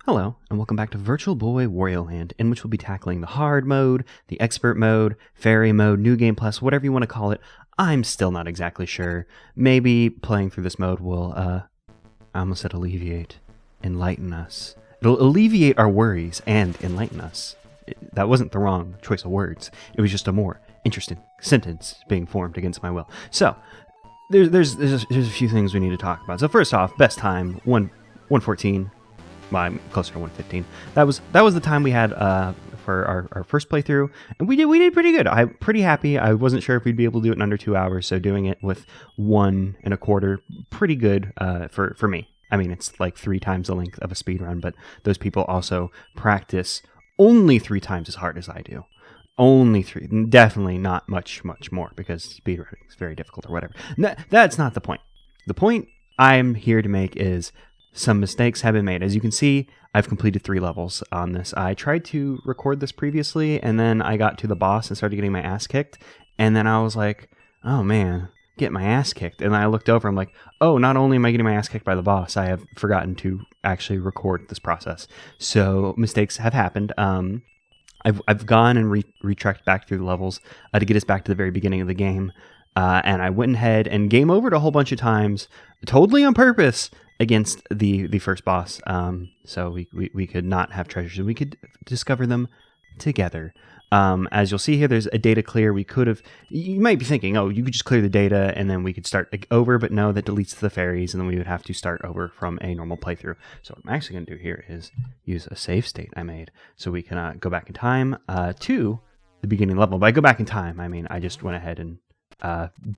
Hello, and welcome back to Virtual Boy Wario Land, in which we'll be tackling the hard mode, the expert mode, fairy mode, new game plus, whatever you want to call it. I'm still not exactly sure. Maybe playing through this mode will, I almost said alleviate, enlighten us. It'll alleviate our worries and enlighten us. That wasn't the wrong choice of words. It was just a more interesting sentence being formed against my will. So, there's a few things we need to talk about. So first off, best time, 1:14. Well, I'm closer to 1:15. That was the time we had for our first playthrough, and we did pretty good. I'm pretty happy. I wasn't sure if we'd be able to do it in under 2 hours, so doing it with 1 1/4, pretty good for me. I mean, it's like 3 times the length of a speed run, but those people also practice only 3 times as hard as I do. Only 3, definitely not much more, because speedrunning is very difficult or whatever. That's not the point. The point I'm here to make is some mistakes have been made. As you can see, I've completed 3 levels on this. I tried to record this previously, and then I got to the boss and started getting my ass kicked, and then I was like, oh man, get my ass kicked. And I looked over, I'm like, oh, not only am I getting my ass kicked by the boss, I have forgotten to actually record this process. So mistakes have happened. I've gone and retracked back through the levels to get us back to the very beginning of the game. And I went ahead and game overed a whole bunch of times, totally on purpose, against the first boss. So we could not have treasures, and we could discover them together. As you'll see here, there's a data clear. We could have, you might be thinking, oh, you could just clear the data and then we could start over, but no, that deletes the fairies, and then we would have to start over from a normal playthrough. So what I'm actually going to do here is use a save state I made, so we can go back in time to the beginning level. By go back in time, I mean I just went ahead and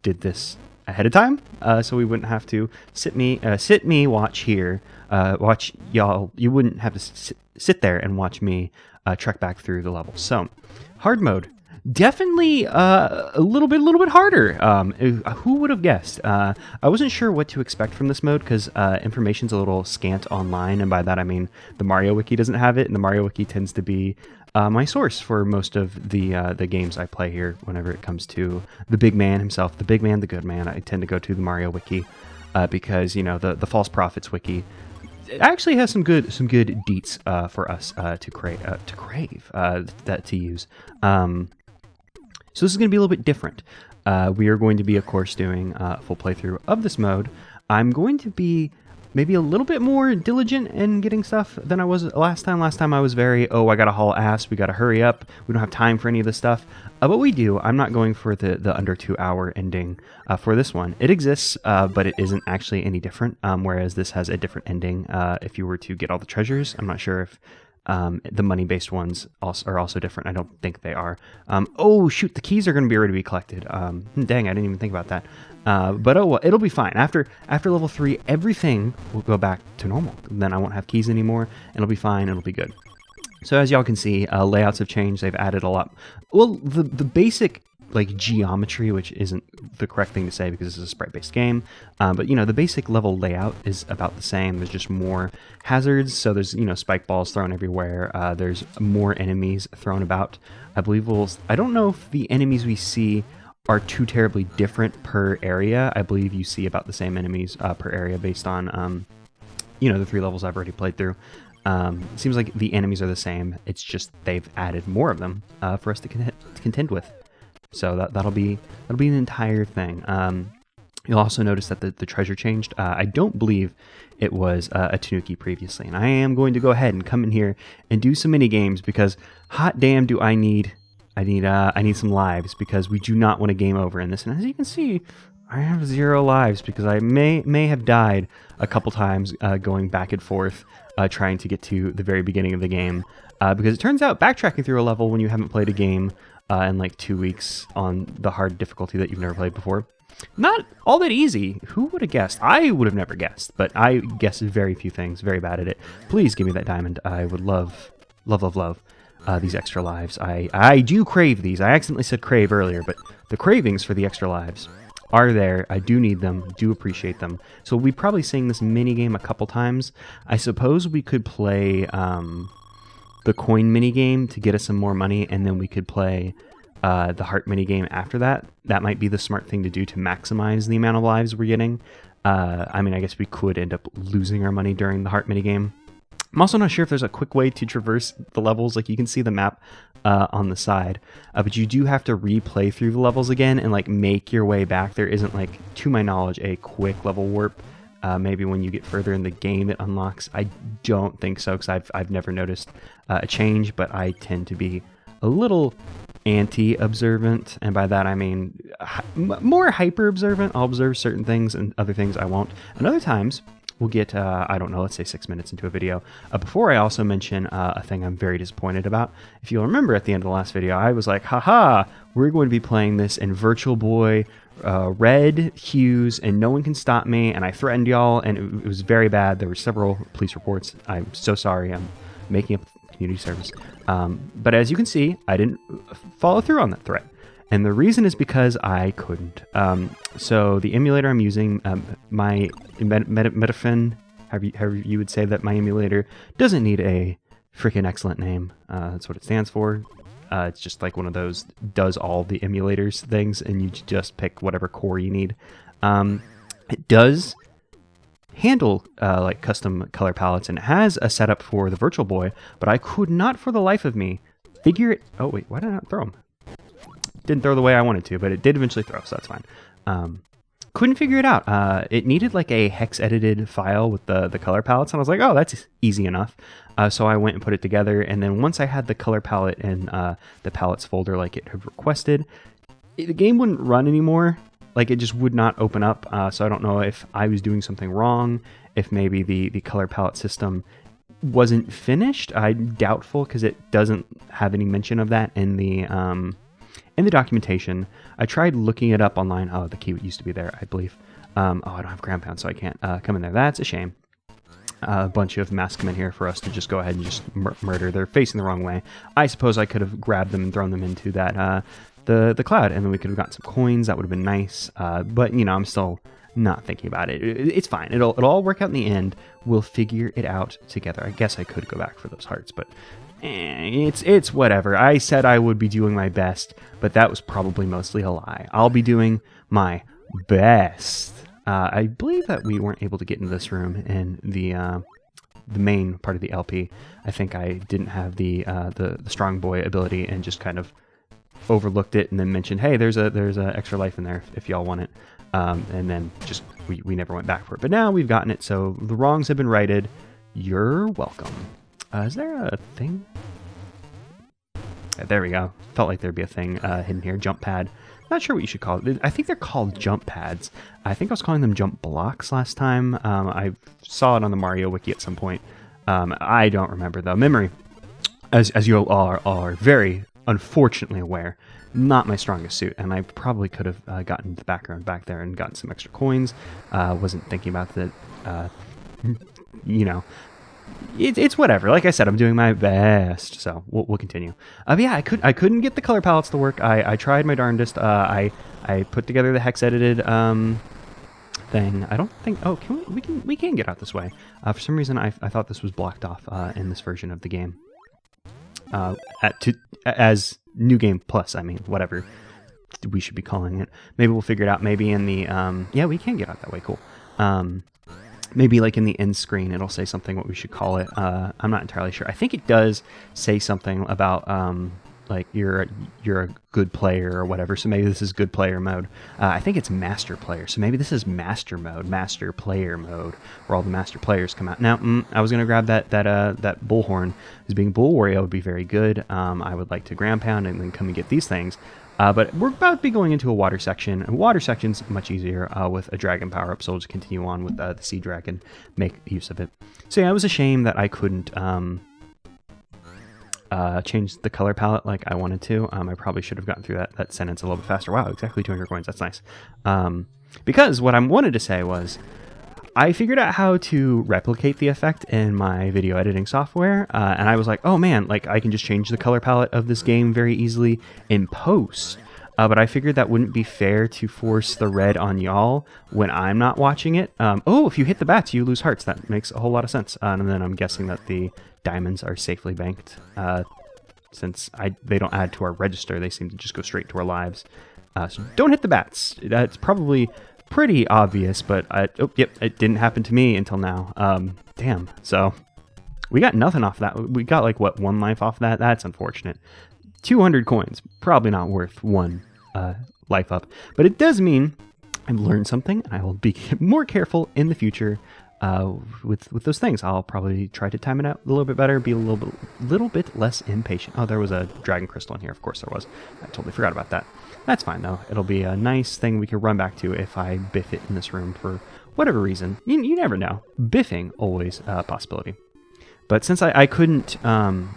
did this ahead of time, so we wouldn't have to sit me watch here, watch y'all. You wouldn't have to sit there and watch me trek back through the level. So, hard mode, definitely a little bit harder. Who would have guessed? I wasn't sure what to expect from this mode because information's a little scant online, and by that I mean the Mario Wiki doesn't have it, and the Mario Wiki tends to be my source for most of the games I play here. Whenever it comes to the big man himself, the big man, the good man, I tend to go to the Mario Wiki because, you know, the False Prophets Wiki actually has some good deets for us to crave that to use. So this is going to be a little bit different. We are going to be, of course, doing a full playthrough of this mode. I'm going to be maybe a little bit more diligent in getting stuff than I was last time. Last time I was very, oh, I gotta haul ass, we gotta hurry up, we don't have time for any of this stuff. But we do. I'm not going for the under 2 hour ending for this one. It exists, but it isn't actually any different, whereas this has a different ending if you were to get all the treasures. I'm not sure if the money-based ones are also different. I don't think they are. Oh, shoot, the keys are going to be ready to be collected. Dang, I didn't even think about that. But oh well, it'll be fine. After level 3, everything will go back to normal. Then I won't have keys anymore, and it'll be fine, it'll be good. So as y'all can see, layouts have changed. They've added a lot. Well, the basic like geometry, which isn't the correct thing to say because this is a sprite-based game, but you know, the basic level layout is about the same. There's just more hazards, so there's, you know, spike balls thrown everywhere. There's more enemies thrown about. I believe I don't know if the enemies we see are too terribly different per area. I believe you see about the same enemies per area based on you know, the 3 levels I've already played through. It seems like the enemies are the same. It's just they've added more of them for us to contend with. So that'll be an entire thing. You'll also notice that the treasure changed. I don't believe it was a Tanuki previously, and I am going to go ahead and come in here and do some mini games because hot damn do I need some lives, because we do not want to game over in this. And as you can see, I have 0 lives because I may have died a couple times going back and forth trying to get to the very beginning of the game, because it turns out backtracking through a level when you haven't played a game in like 2 weeks on the hard difficulty that you've never played before, not all that easy. Who would have guessed? I would have never guessed, but I guess very few things, very bad at it. Please give me that diamond. I would love these extra lives. I do crave these. I accidentally said crave earlier, but the cravings for the extra lives are there. I do need them, do appreciate them. So we'll be probably seeing this mini game a couple times. I suppose we could play the coin mini game to get us some more money, and then we could play the heart mini game after that. That might be the smart thing to do to maximize the amount of lives we're getting. I mean, I guess we could end up losing our money during the heart mini game, I'm also not sure if there's a quick way to traverse the levels. Like, you can see the map on the side, but you do have to replay through the levels again and like make your way back. There isn't, like, to my knowledge, a quick level warp. Maybe when you get further in the game it unlocks. I don't think so, because I've never noticed a change, but I tend to be a little anti-observant, and by that I mean more hyper-observant. I'll observe certain things and other things I won't. And other times we'll get, I don't know, let's say 6 minutes into a video. Before I also mention a thing I'm very disappointed about. If you'll remember at the end of the last video, I was like, haha, we're going to be playing this in Virtual Boy red hues and no one can stop me, and I threatened y'all, and it was very bad. There were several police reports. I'm so sorry. I'm making up community service. But as you can see, I didn't follow through on that threat. And the reason is because I couldn't. So the emulator I'm using, my Metafin, however you would say that, my emulator doesn't need a freaking excellent name. That's what it stands for. It's just like one of those does all the emulators things, and you just pick whatever core you need. It does handle like custom color palettes, and it has a setup for the Virtual Boy, but I could not for the life of me figure it. Oh wait, why did I not throw them? Didn't throw the way I wanted to, but it did eventually throw, so that's fine. Couldn't figure it out. It needed like a hex edited file with the color palettes, and I was like, oh, that's easy enough. So I went and put it together, and then once I had the color palette in the palettes folder like it had requested, the game wouldn't run anymore. Like, it just would not open up. So I don't know if I was doing something wrong, if maybe the color palette system wasn't finished. I'm doubtful, because it doesn't have any mention of that in the documentation. I tried looking it up online. Oh, the key used to be there, I believe. Oh, I don't have ground pound, so I can't come in there. That's a shame. A bunch of masks come in here for us to just go ahead and just murder. They're facing the wrong way. I suppose I could have grabbed them and thrown them into that the cloud, and then we could have gotten some coins. That would have been nice. But you know, I'm still not thinking about it. It's fine. It'll all work out in the end. We'll figure it out together. I guess I could go back for those hearts, but it's whatever. I said I would be doing my best, but that was probably mostly a lie. I'll be doing my best. I believe that we weren't able to get into this room in the main part of the LP. I think I didn't have the strong boy ability and just kind of overlooked it and then mentioned, hey, there's a extra life in there if y'all want it. And then just we never went back for it. But now we've gotten it, so the wrongs have been righted. You're welcome. Is there a thing? There we go. Felt like there'd be a thing hidden here. Jump pad. Not sure what you should call it. I think they're called jump pads. I think I was calling them jump blocks last time. I saw it on the Mario wiki at some point. I don't remember though. Memory, as you are very unfortunately aware, not my strongest suit, and I probably could have gotten the background back there and gotten some extra coins. Wasn't thinking about that. You know. It's whatever. Like I said, I'm doing my best, so we'll continue. But yeah, I couldn't get the color palettes to work. I tried my darndest. I put together the hex edited thing. I don't think. Oh, we can get out this way. For some reason, I thought this was blocked off in this version of the game. As New Game Plus, I mean, whatever we should be calling it. Maybe we'll figure it out. Maybe in the yeah, we can get out that way. Cool. Maybe like in the end screen, it'll say something what we should call it. I'm not entirely sure. I think it does say something about like you're a good player or whatever. So maybe this is good player mode. I think it's master player. So maybe this is master mode, master player mode, where all the master players come out. Now, I was gonna grab that bullhorn. As being Bull Wario would be very good. I would like to ground pound and then come and get these things. But we're about to be going into a water section. And water section's much easier with a dragon power-up, so we'll just continue on with the sea dragon, make use of it. So yeah, it was a shame that I couldn't change the color palette like I wanted to. I probably should have gotten through that sentence a little bit faster. Wow, exactly 200 coins, that's nice. Because what I wanted to say was, I figured out how to replicate the effect in my video editing software, and I was like, oh man, like I can just change the color palette of this game very easily in post. But I figured that wouldn't be fair to force the red on y'all when I'm not watching it. Oh, if you hit the bats, you lose hearts. That makes a whole lot of sense. And then I'm guessing that the diamonds are safely banked, since they don't add to our register. They seem to just go straight to our lives. So don't hit the bats. That's probably pretty obvious, but oh, yep, it didn't happen to me until now. Damn. So We got nothing off that. We got like, what, 1 life off that? That's unfortunate. 200 coins. Probably not worth 1 life up. But it does mean I've learned something, and I will be more careful in the future with those things. I'll probably try to time it out a little bit better, be a little bit less impatient. Oh, there was a dragon crystal in here. Of course there was. I totally forgot about that. That's fine, though. It'll be a nice thing we can run back to if I biff it in this room for whatever reason. You never know. Biffing, always a possibility. But since I couldn't,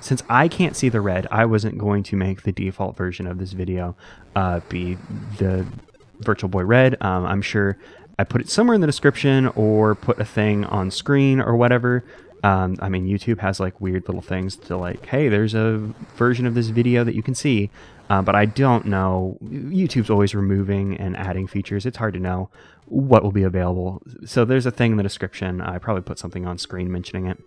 since I can't see the red, I wasn't going to make the default version of this video be the Virtual Boy Red. I'm sure I put it somewhere in the description or put a thing on screen or whatever. I mean, YouTube has like weird little things to like, hey, there's a version of this video that you can see. But I don't know. YouTube's always removing and adding features. It's hard to know what will be available. So there's a thing in the description. I probably put something on screen mentioning it.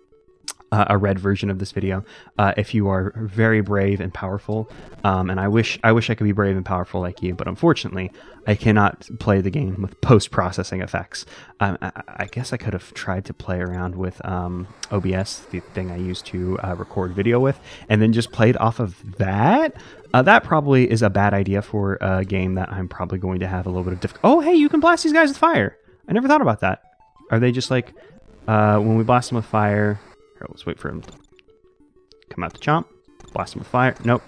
A red version of this video, if you are very brave and powerful, and I wish I could be brave and powerful like you, but unfortunately, I cannot play the game with post-processing effects. I guess I could have tried to play around with OBS, the thing I use to record video with, and then just played off of that. That probably is a bad idea for a game that I'm probably going to have a little bit of difficulty. Oh, hey, you can blast these guys with fire. I never thought about that. Are they just like, when we blast them with fire... Let's wait for him to come out to chomp. Blast him with fire. Nope.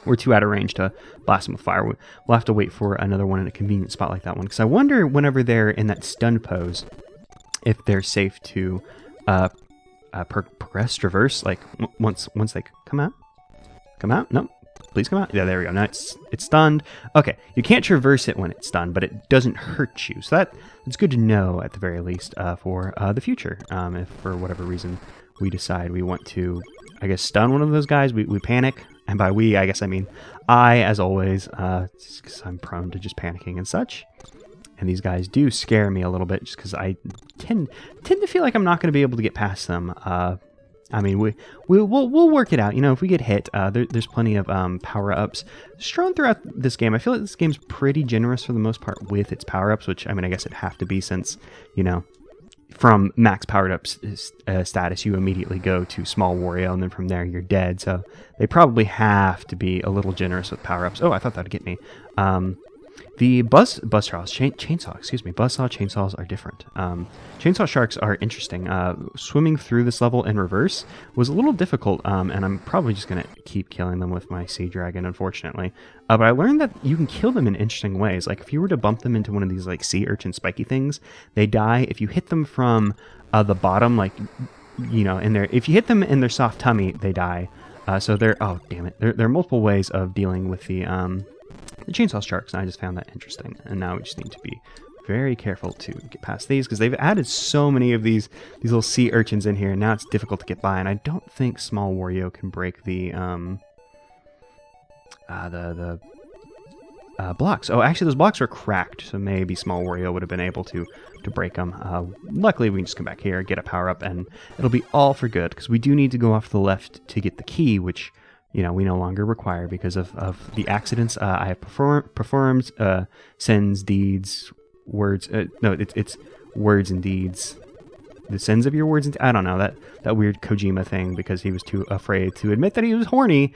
We're too out of range to blast him with fire. We'll have to wait for another one in a convenient spot like that one. Because I wonder, whenever they're in that stun pose, if they're safe to progress, traverse, like once they come out. Come out? Nope. Please come out. Yeah, there we go. Now it's stunned. Okay, you can't traverse it when it's stunned, but it doesn't hurt you. So that's good to know at the very least for the future. If for whatever reason we decide we want to, I guess, stun one of those guys, we panic. And by we, I guess I mean I, as always, because I'm prone to just panicking and such. And these guys do scare me a little bit just because I tend to feel like I'm not going to be able to get past them. I mean, we'll work it out. You know, if we get hit, there's plenty of power-ups strewn throughout this game. I feel like this game's pretty generous for the most part with its power-ups, which, I mean, I guess it'd have to be since, you know, from max powered-up status, you immediately go to small Wario, and then from there you're dead. So they probably have to be a little generous with power-ups. Oh, I thought that'd get me. The buzzsaw chainsaws are different. Chainsaw sharks are interesting. Swimming through this level in reverse was a little difficult, and I'm probably just going to keep killing them with my sea dragon, unfortunately. But I learned that you can kill them in interesting ways. Like, if you were to bump them into one of these, like, sea urchin spiky things, they die. If you hit them from the bottom, like, you know, if you hit them in their soft tummy, they die. So oh, damn it. There are multiple ways of dealing with the chainsaw sharks, and I just found that interesting. And now we just need to be very careful to get past these, because they've added so many of these little sea urchins in here, and now it's difficult to get by. And I don't think small Wario can break the blocks. Oh, actually, those blocks are cracked, so maybe small Wario would have been able to break them. Luckily, we can just come back here, get a power up, and it'll be all for good, because we do need to go off to the left to get the key, which, you know, we no longer require because of the accidents I have performed, sins, deeds, words. No, it's words and deeds. The sins of your words and I don't know, that weird Kojima thing, because he was too afraid to admit that he was horny.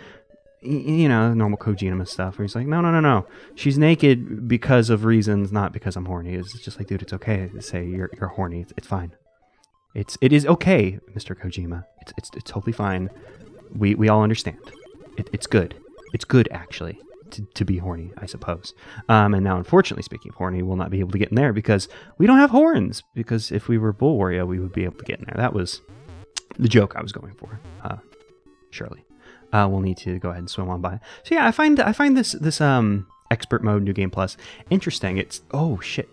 You know, normal Kojima stuff, where he's like, no. She's naked because of reasons, not because I'm horny. It's just like, dude, it's okay to say you're horny. It's fine. It is okay, Mr. Kojima. It's totally fine. We all understand. It's good. It's good, actually, to be horny, I suppose. And now, unfortunately, speaking of horny, we'll not be able to get in there because we don't have horns. Because if we were Bull Wario, we would be able to get in there. That was the joke I was going for, surely. We'll need to go ahead and swim on by. So yeah, I find this expert mode, New Game Plus, interesting. It's, oh shit,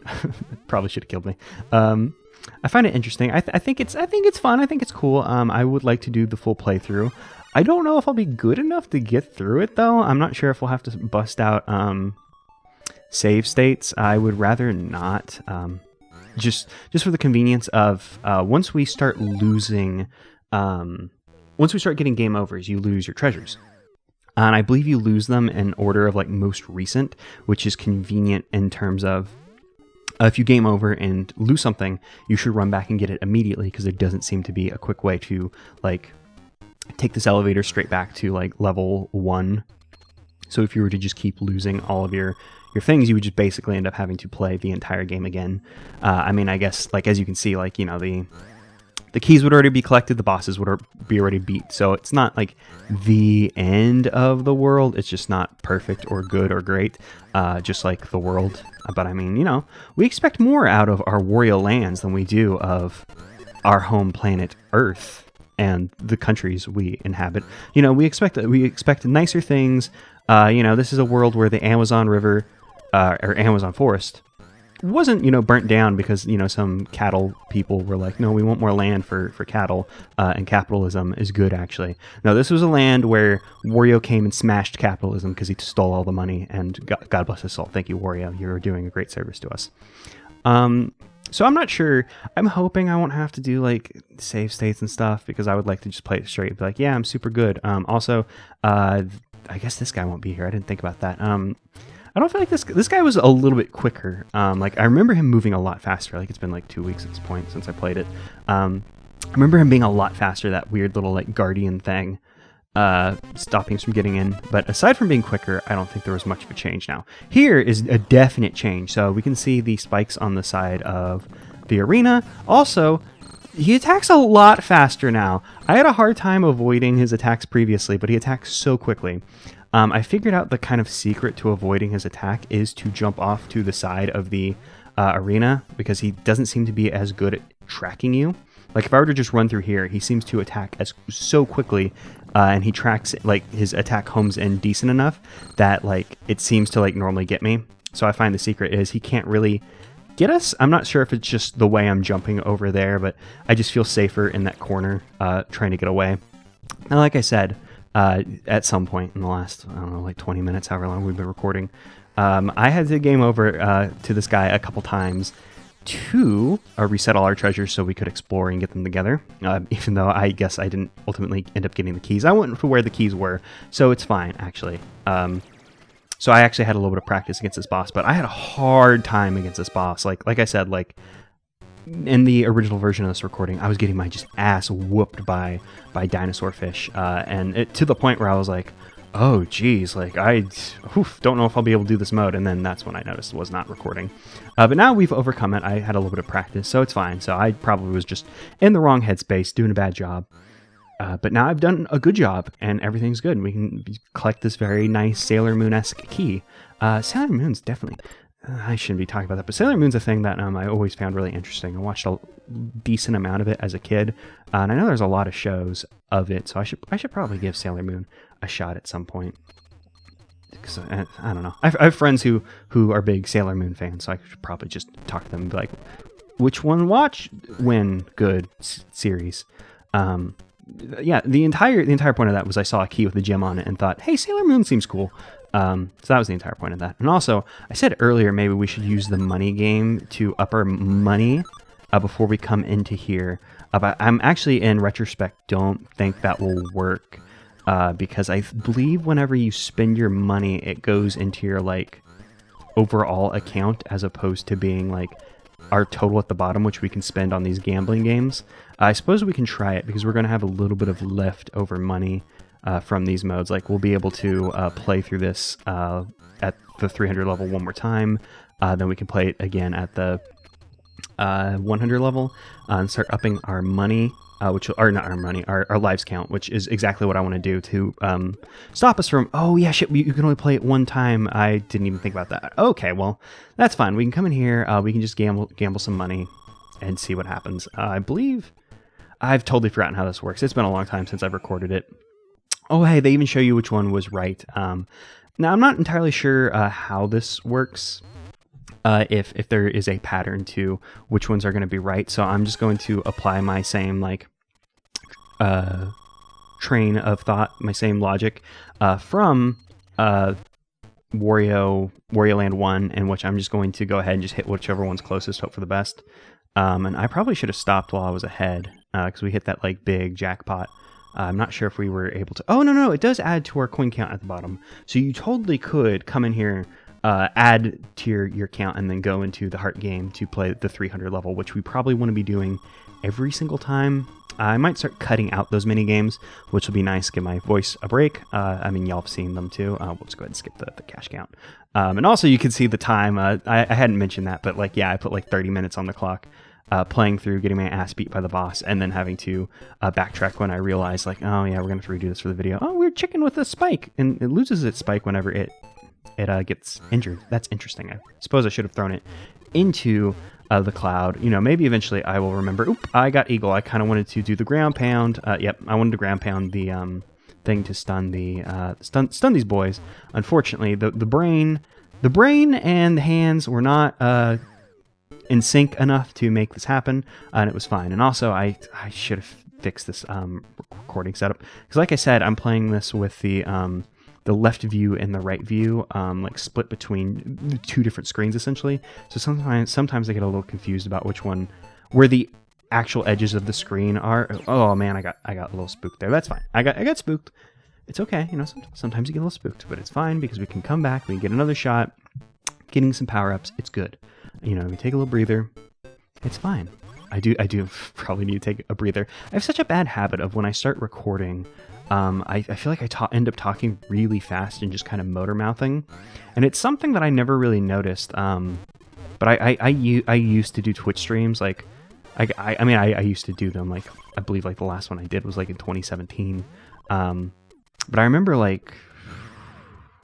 probably should have killed me. I find it interesting. I think it's fun. I think it's cool. I would like to do the full playthrough. I don't know if I'll be good enough to get through it, though. I'm not sure if we'll have to bust out save states. I would rather not. Just for the convenience of once we start losing, once we start getting game overs, you lose your treasures. And I believe you lose them in order of like most recent, which is convenient in terms of If you game over and lose something, you should run back and get it immediately, because there doesn't seem to be a quick way to like take this elevator straight back to like level 1. So if you were to just keep losing all of your things, you would just basically end up having to play the entire game again. I mean, I guess, like, as you can see, like, you know, the keys would already be collected, the bosses would be already beat. So it's not like the end of the world. It's just not perfect or good or great, just like the world. But I mean, you know, we expect more out of our Wario lands than we do of our home planet Earth and the countries we inhabit. You know, we expect nicer things. You know, this is a world where the Amazon River or Amazon forest wasn't, you know, burnt down because, you know, some cattle people were like, no, we want more land for cattle, and capitalism is good, actually. No, this was a land where Wario came and smashed capitalism because he stole all the money, and God bless his soul. Thank you, Wario. You're doing a great service to us. So I'm not sure. I'm hoping I won't have to do like save states and stuff, because I would like to just play it straight and be like, yeah, I'm super good. Also, I guess this guy won't be here. I didn't think about that. I don't feel like this guy was a little bit quicker. Like, I remember him moving a lot faster. Like, it's been like 2 weeks at this point since I played it. I remember him being a lot faster, that weird little like guardian thing, stopping us from getting in. But aside from being quicker, I don't think there was much of a change now. Here is a definite change. So we can see the spikes on the side of the arena. Also, he attacks a lot faster now. I had a hard time avoiding his attacks previously, but he attacks so quickly. I figured out the kind of secret to avoiding his attack is to jump off to the side of the arena, because he doesn't seem to be as good at tracking you. Like, if I were to just run through here, he seems to attack so quickly, and he tracks, like, his attack homes in decent enough that, like, it seems to, like, normally get me. So I find the secret is he can't really get us. I'm not sure if it's just the way I'm jumping over there, but I just feel safer in that corner, trying to get away. Now, like I said, at some point in the last, I don't know, like 20 minutes, however long we've been recording, I had to game over to this guy a couple times to reset all our treasures so we could explore and get them together, even though I guess I didn't ultimately end up getting the keys. I went for where the keys were, so it's fine, actually. So I actually had a little bit of practice against this boss, but I had a hard time against this boss. Like I said, like, in the original version of this recording, I was getting my just ass whooped by dinosaur fish, and to the point where I was like, oh geez, like I don't know if I'll be able to do this mode. And then that's when I noticed it was not recording. But now we've overcome it. I had a little bit of practice, so it's fine. So I probably was just in the wrong headspace, doing a bad job. But now I've done a good job, and everything's good. We can collect this very nice Sailor Moon-esque key. Sailor Moon's definitely... I shouldn't be talking about that, but Sailor Moon's a thing that I always found really interesting. I watched a decent amount of it as a kid, and I know there's a lot of shows of it, so I should probably give Sailor Moon a shot at some point. Because I don't know. I have friends who are big Sailor Moon fans, so I should probably just talk to them and be like, which one watch when good series? Yeah, the entire point of that was I saw a key with a gem on it and thought, hey, Sailor Moon seems cool. So that was the entire point of that. And also, I said earlier maybe we should use the money game to up our money before we come into here. But I'm actually, in retrospect, don't think that will work, because I believe whenever you spend your money, it goes into your like overall account as opposed to being like our total at the bottom, which we can spend on these gambling games. I suppose we can try it because we're going to have a little bit of leftover money from these modes. Like, we'll be able to play through this at the 300 level one more time. Then we can play it again at the 100 level and start upping our money, our lives count, which is exactly what I want to do to stop us from, oh yeah, shit, you can only play it one time. I didn't even think about that. Okay, well, that's fine. We can come in here, we can just gamble some money and see what happens. I believe I've totally forgotten how this works. It's been a long time since I've recorded it. Oh, hey, they even show you which one was right. Now, I'm not entirely sure how this works, if there is a pattern to which ones are going to be right. So I'm just going to apply my same, like, train of thought, my same logic from Wario Land 1, in which I'm just going to go ahead and just hit whichever one's closest, hope for the best. And I probably should have stopped while I was ahead, because we hit that, like, big jackpot. I'm not sure if we were able to... Oh, no, it does add to our coin count at the bottom. So you totally could come in here add to your count and then go into the heart game to play the 300 level, which we probably want to be doing every single time. I might start cutting out those mini games, which will be nice, give my voice a break. I mean, y'all have seen them too. We'll just go ahead and skip the cash count. And also you can see the time. I hadn't mentioned that, but like, yeah, I put like 30 minutes on the clock, playing through, getting my ass beat by the boss, and then having to backtrack when I realized, like, oh yeah, we're gonna have to redo this for the video. Oh, weird chicken with a spike, and it loses its spike whenever it gets injured. That's interesting. I suppose I should have thrown it into the cloud. You know, maybe eventually I will remember. Oop, I got eagle. I kind of wanted to do the ground pound. Yep, I wanted to ground pound the thing to stun stun these boys. Unfortunately, the brain and the hands were not in sync enough to make this happen, and it was fine. And also, I should have fixed this recording setup, because like I said, I'm playing this with the left view and the right view, like split between the two different screens essentially. So sometimes I get a little confused about where the actual edges of the screen are. Oh man, I got a little spooked there. That's fine. I got spooked. It's okay. You know, sometimes you get a little spooked, but it's fine because we can come back. We can get another shot, getting some power ups. It's good. You know, we take a little breather. It's fine. I do probably need to take a breather. I have such a bad habit of when I start recording, I feel like I end up talking really fast and just kind of motor mouthing, and it's something that I never really noticed. But I used to do Twitch streams, like I mean I used to do them, like I believe like the last one I did was like in 2017. But I remember like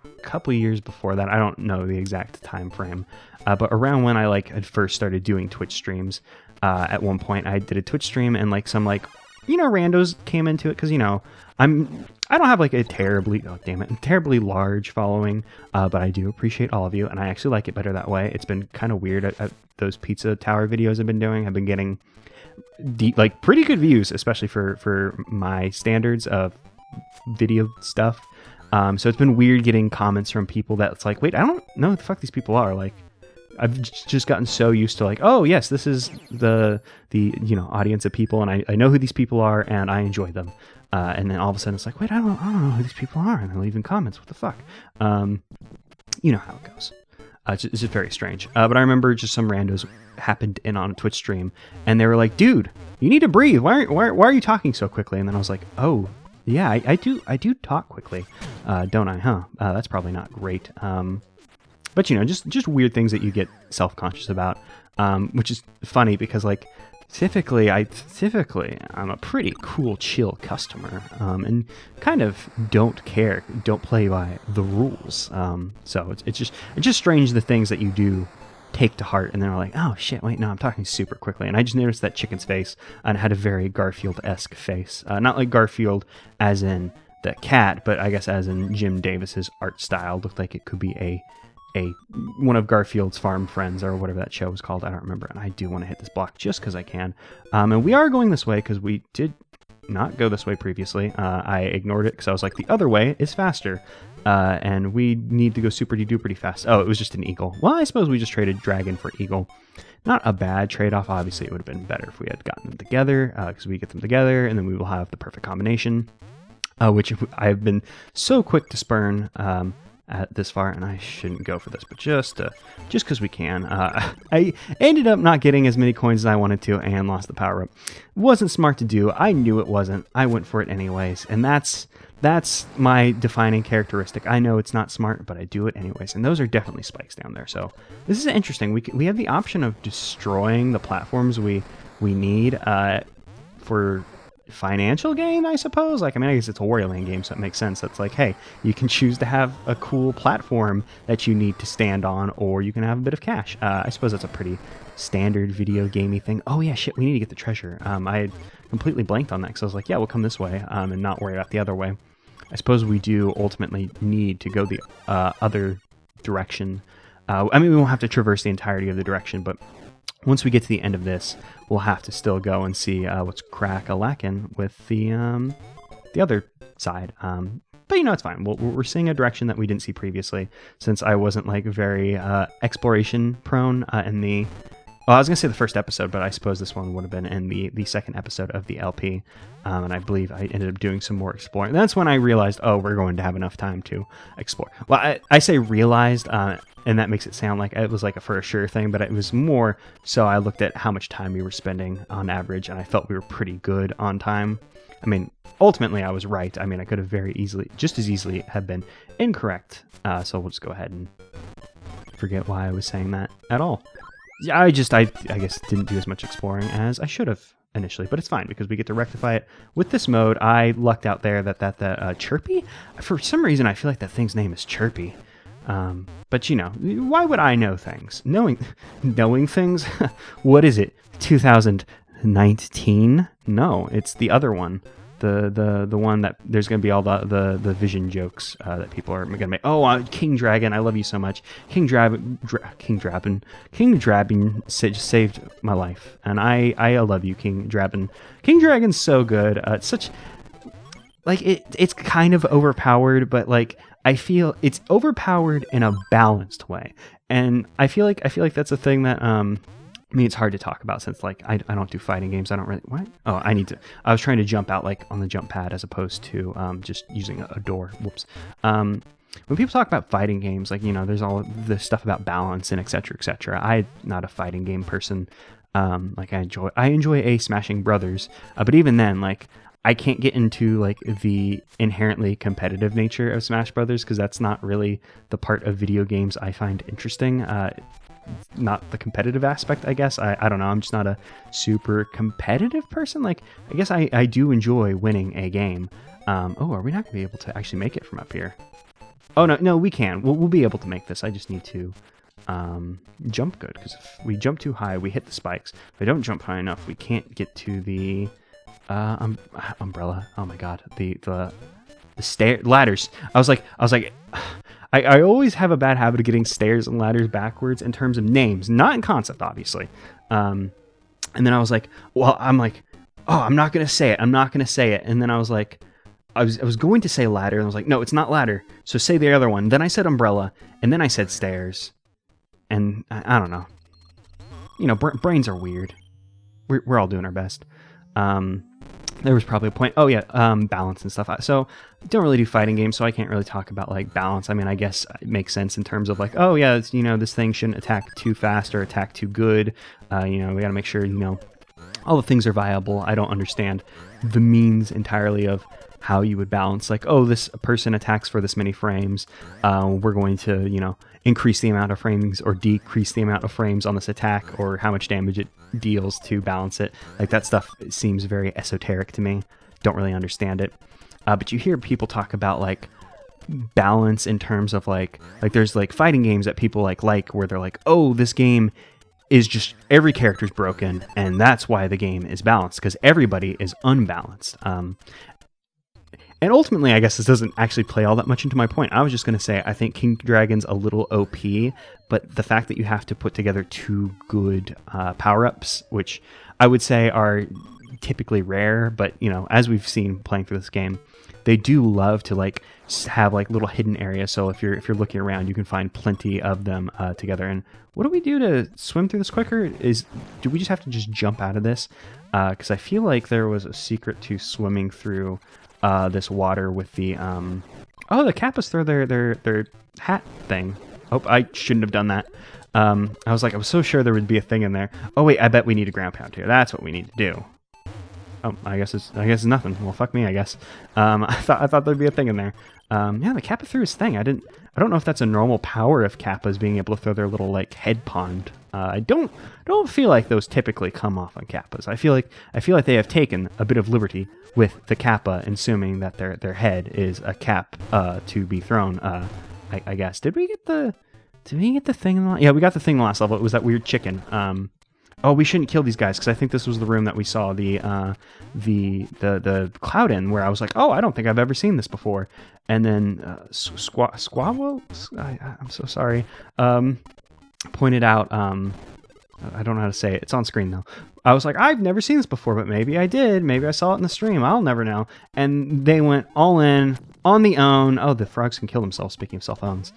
a couple of years before that, I don't know the exact time frame, but around when I like had first started doing Twitch streams, at one point I did a Twitch stream and like some like, you know, randos came into it, because, you know, I don't have like a terribly large following, but I do appreciate all of you, and I actually like it better that way. It's been kind of weird at those pizza tower videos I've been doing. I've been getting like pretty good views, especially for my standards of video stuff. So it's been weird getting comments from people that's like, wait, I don't know who the fuck these people are. Like, I've just gotten so used to like, oh yes, this is the you know, audience of people, and I know who these people are and I enjoy them. And then all of a sudden it's like, wait, I don't know who these people are, and they're leaving comments. What the fuck? You know how it goes. It's just very strange. But I remember just some randos happened in on a Twitch stream, and they were like, dude, you need to breathe. Why are you talking so quickly? And then I was like, oh yeah, I do talk quickly, don't I? Huh? That's probably not great. But you know, just weird things that you get self-conscious about, which is funny because like typically I'm a pretty cool, chill customer, and kind of don't play by the rules. So it's just strange the things that you do take to heart, and then are like, oh shit, wait, no, I'm talking super quickly. And I just noticed that chicken's face, and it had a very Garfield-esque face, not like Garfield as in the cat, but I guess as in Jim Davis's art style. Looked like it could be a one of Garfield's farm friends, or whatever that show was called. I don't remember. And I do want to hit this block just because I can. And we are going this way because we did not go this way previously. I ignored it because I was like, the other way is faster. And we need to go super duper fast. Oh, it was just an eagle. Well, I suppose we just traded dragon for eagle. Not a bad trade-off. Obviously, it would have been better if we had gotten them together, because we get them together and then we will have the perfect combination, which I've been so quick to spurn at this far, and I shouldn't go for this, but just because we can. I ended up not getting as many coins as I wanted to and lost the power up. Wasn't smart to do. I knew it wasn't. I went for it anyways, and that's my defining characteristic. I know it's not smart, but I do it anyways, and those are definitely spikes down there. So this is interesting. We have the option of destroying the platforms we need for financial gain, I suppose. Like, I mean, I guess it's a Wario Land game, so it makes sense. That's like, hey, you can choose to have a cool platform that you need to stand on, or you can have a bit of cash. I suppose that's a pretty standard video gamey thing. Oh yeah, shit, we need to get the treasure. I had completely blanked on that, because I was like, yeah, we'll come this way, and not worry about the other way. I suppose we do ultimately need to go the other direction. I mean, we won't have to traverse the entirety of the direction, but once we get to the end of this, we'll have to still go and see what's crack-a-lackin' with the other side. But you know, it's fine. We're seeing a direction that we didn't see previously, since I wasn't like very exploration prone in the I was going to say the first episode, but I suppose this one would have been in the second episode of the LP. And I believe I ended up doing some more exploring. That's when I realized, oh, we're going to have enough time to explore. Well, I say realized, and that makes it sound like it was like a for sure thing, but it was more so I looked at how much time we were spending on average, and I felt we were pretty good on time. I mean, ultimately, I was right. I mean, I could have just as easily have been incorrect. So we'll just go ahead and forget why I was saying that at all. Yeah, I guess didn't do as much exploring as I should have initially, but it's fine because we get to rectify it with this mode. I lucked out there that Chirpy, for some reason I feel like that thing's name is Chirpy. But you know, why would I know things? Knowing things? What is it? 2019? No, it's the other one. The one that there's going to be all the vision jokes that people are going to make. Oh, King Dragon, I love you so much. King Dragon just saved my life, and I love you, King Dragon. King Dragon's so good. It's such like it's kind of overpowered, but like I feel it's overpowered in a balanced way, and I feel like that's a thing that I mean, it's hard to talk about since, like, I don't do fighting games. I don't really... What? Oh, I was trying to jump out, like, on the jump pad as opposed to just using a door. Whoops. When people talk about fighting games, like, you know, there's all this stuff about balance and et cetera, et cetera. I'm not a fighting game person. Like, I enjoy a Smashing Brothers. But even then, like, I can't get into, like, the inherently competitive nature of Smash Brothers because that's not really the part of video games I find interesting. Not the competitive aspect, I guess. I don't know. I'm just not a super competitive person. Like, I guess I do enjoy winning a game. Oh, are we not going to be able to actually make it from up here? Oh, no, we can. We'll be able to make this. I just need to jump good, because if we jump too high, we hit the spikes. If I don't jump high enough, we can't get to the umbrella. Oh my god, the ladders. I was like. I always have a bad habit of getting stairs and ladders backwards in terms of names, not in concept, obviously. And then I was like, well, I'm like, oh, I'm not going to say it. And then I was like, I was going to say ladder, and I was like, no, it's not ladder. So say the other one. Then I said umbrella, and then I said stairs. And I don't know. You know, brains are weird. We're all doing our best. There was probably a point. Oh yeah, balance and stuff. So don't really do fighting games, so I can't really talk about like balance. I mean, I guess it makes sense in terms of like, oh yeah, it's, you know, this thing shouldn't attack too fast or attack too good. You know, we got to make sure, you know, all the things are viable. I don't understand the means entirely of how you would balance. Like, oh, this person attacks for this many frames. We're going to, you know, increase the amount of frames or decrease the amount of frames on this attack, or how much damage it deals to balance it. Like, that stuff seems very esoteric to me. Don't really understand it. But you hear people talk about like balance in terms of like there's like fighting games that people like where they're like, oh, this game is just every character's broken, and that's why the game is balanced, because everybody is unbalanced. And ultimately, I guess this doesn't actually play all that much into my point. I was just going to say, I think King Dragon's a little OP, but the fact that you have to put together two good power-ups, which I would say are typically rare, but, you know, as we've seen playing through this game, they do love to, like, have, like, little hidden areas. So if you're looking around, you can find plenty of them together. And what do we do to swim through this quicker? Do we just have to just jump out of this? Because I feel like there was a secret to swimming through this water with the oh, the Kappas throw their hat thing. Oh, I shouldn't have done that. I was so sure there would be a thing in there. Oh wait, I bet we need a ground pound here. That's what we need to do. Oh, I guess it's nothing. Well, fuck me, I guess. I thought there'd be a thing in there. Yeah, the Kappa threw his thing. I don't know if that's a normal power of Kappas being able to throw their little like head pond. I don't feel like those typically come off on Kappas. I feel like they have taken a bit of liberty with the Kappa, assuming that their head is a cap to be thrown. I guess. Did we get the thing in the yeah, we got the thing in the last level. It was that weird chicken. Oh, we shouldn't kill these guys, because I think this was the room that we saw the cloud in, where I was like, oh, I don't think I've ever seen this before. And then Squawo, I'm so sorry, pointed out, I don't know how to say it. It's on screen though. I was like, I've never seen this before, but maybe I did. Maybe I saw it in the stream. I'll never know. And they went all in on the own. Oh, the frogs can kill themselves. Speaking of cell phones,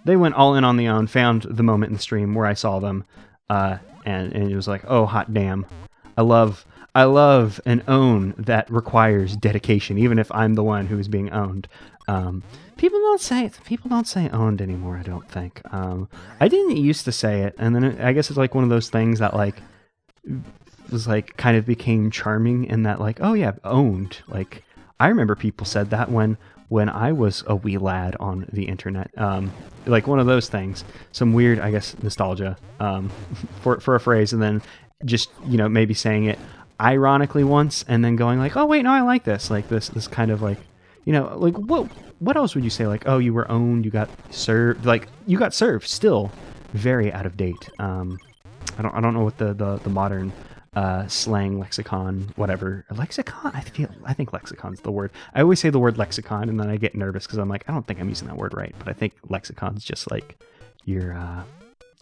they went all in on the own. Found the moment in the stream where I saw them. and it was like, oh hot damn, I love an own that requires dedication, even if I'm the one who is being owned. People don't say owned anymore, I don't think. I didn't used to say it, and then I guess it's like one of those things that like was like kind of became charming in that like, oh yeah, owned. Like I remember people said that when I was a wee lad on the internet. Like one of those things, some weird, I guess, nostalgia for a phrase, and then just, you know, maybe saying it ironically once and then going like, oh wait, no, I like this. Like this kind of like, you know, like what else would you say? Like, oh, you were owned, you got served. Like you got served, still very out of date. I don't know what the modern slang lexicon, whatever. Lexicon? I think lexicon's the word. I always say the word lexicon and then I get nervous because I'm like, I don't think I'm using that word right. But I think lexicon's just like your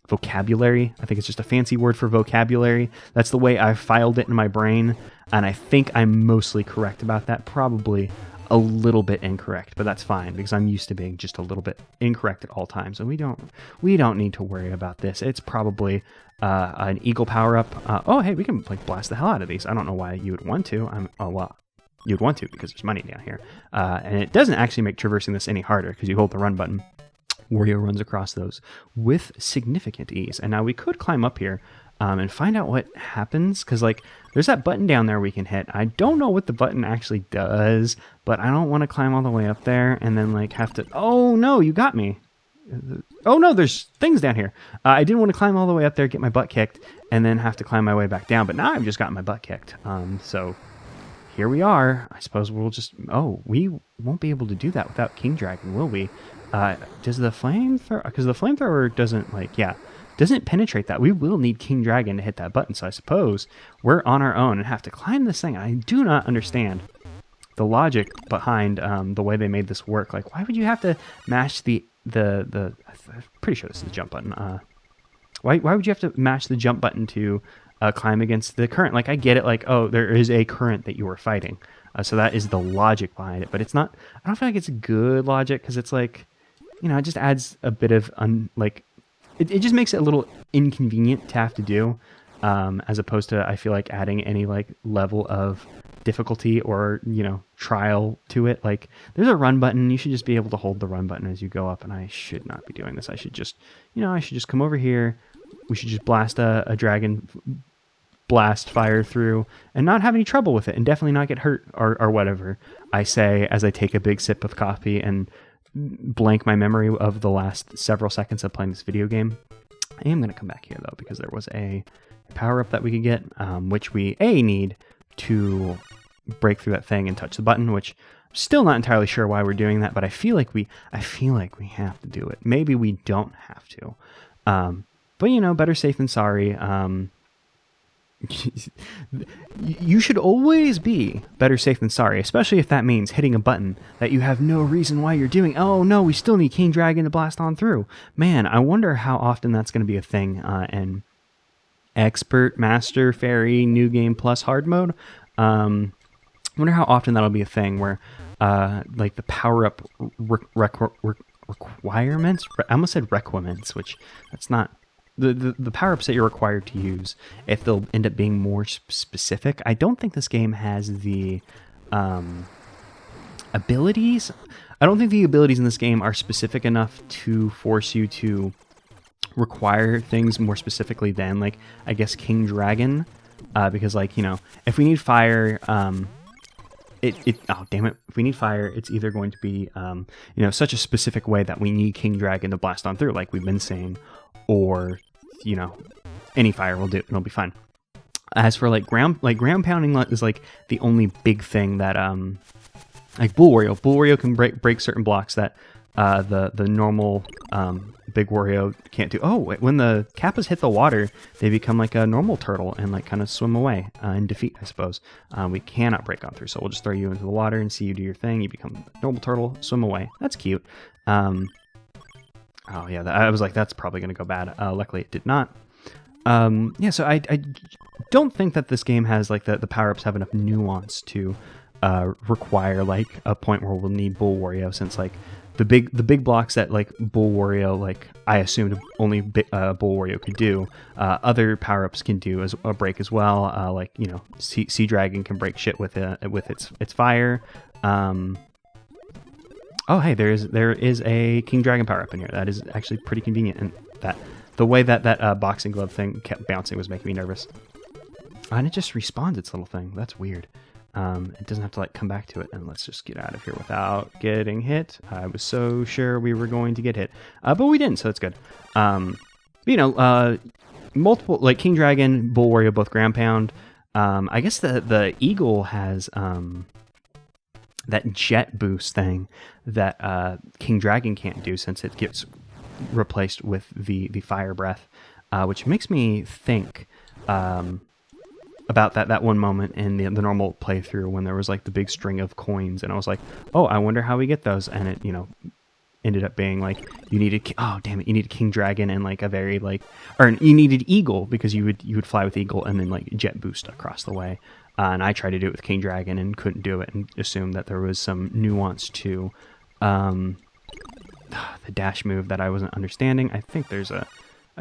vocabulary. I think it's just a fancy word for vocabulary. That's the way I filed it in my brain, and I think I'm mostly correct about that. Probably a little bit incorrect, but that's fine because I'm used to being just a little bit incorrect at all times, and we don't need to worry about this. It's probably an eagle power up. Oh hey, we can like blast the hell out of these. I don't know why you would want to. You'd want to because there's money down here, and it doesn't actually make traversing this any harder because you hold the run button. Wario runs across those with significant ease. And now we could climb up here and find out what happens, because like there's that button down there we can hit. I don't know what the button actually does, but I don't want to climb all the way up there and then like have to... Oh no, you got me. Oh no, there's things down here. I didn't want to climb all the way up there, get my butt kicked, and then have to climb my way back down, but now I've just gotten my butt kicked. So here we are. I suppose we'll just... Oh, we won't be able to do that without King Dragon, will we? Does the flamethrower... Because the flamethrower doesn't, like, yeah, doesn't penetrate that. We will need King Dragon to hit that button, so I suppose we're on our own and have to climb this thing. I do not understand the logic behind the way they made this work. Like, why would you have to mash the I'm pretty sure this is the jump button. Why would you have to mash the jump button to climb against the current? Like, I get it, like, oh, there is a current that you are fighting. So that is the logic behind it, but it's not... I don't feel like it's good logic, because it's like... You know, it just adds a bit of, it just makes it a little inconvenient to have to do, as opposed to, I feel like, adding any, like, level of difficulty or, you know, trial to it. Like, there's a run button. You should just be able to hold the run button as you go up, and I should not be doing this. I should just, you know, come over here. We should just blast a dragon blast fire through and not have any trouble with it, and definitely not get hurt or whatever, I say as I take a big sip of coffee and blank my memory of the last several seconds of playing this video game. I am going to come back here though, because there was a power up that we could get, which we need to break through that thing and touch the button, which I'm still not entirely sure why we're doing that, but I feel like we have to do it. Maybe we don't have to, but you know, better safe than sorry. You should always be better safe than sorry, especially if that means hitting a button that you have no reason why you're doing. Oh no, we still need King Dragon to blast on through. Man, I wonder how often that's going to be a thing in Expert, Master, Fairy, New Game Plus Hard Mode. I wonder how often that'll be a thing where like the power-up requirements... I almost said requirements, which that's not... The power-ups that you're required to use, if they'll end up being more specific. I don't think this game has the abilities. I don't think the abilities in this game are specific enough to force you to require things more specifically than, like, I guess, King Dragon. Because, like, you know, if we need fire... oh, damn it. If we need fire, it's either going to be, you know, such a specific way that we need King Dragon to blast on through, like we've been saying, or, you know, any fire will do. It'll be fine. As for, like, ground pounding is, like, the only big thing that, like, Bull Wario can break certain blocks that, the normal, big Wario can't do. Oh, when the Kappas hit the water, they become like a normal turtle and like kind of swim away in defeat, I suppose. We cannot break on through, so we'll just throw you into the water and see you do your thing. You become a normal turtle, swim away. That's cute. Oh yeah, I was like, that's probably going to go bad. Luckily it did not. Yeah, so I don't think that this game has, like, the power-ups have enough nuance to require, like, a point where we'll need Bull Wario, since, like, the big blocks that like Bull Wario, like I assumed only Bull Wario could do. Other power-ups can do as a break as well. Like, you know, Sea Dragon can break shit with its fire. Oh, hey, there is a King Dragon power-up in here. That is actually pretty convenient, and the way that boxing glove thing kept bouncing was making me nervous. And it just respawns its little thing. That's weird. It doesn't have to like come back to it. And let's just get out of here without getting hit. I was so sure we were going to get hit, but we didn't, so that's good. You know, multiple, like King Dragon, Bull Wario, both ground pound. I guess the Eagle has that jet boost thing that King Dragon can't do, since it gets replaced with the fire breath, which makes me think about that one moment in the normal playthrough when there was like the big string of coins, and I was like, oh, I wonder how we get those, and it, you know, ended up being like you needed, oh damn it, you needed King Dragon and like a very like, or you needed Eagle, because you would fly with Eagle and then like jet boost across the way. And I tried to do it with King Dragon and couldn't do it, and assumed that there was some nuance to the dash move that I wasn't understanding. I think there's a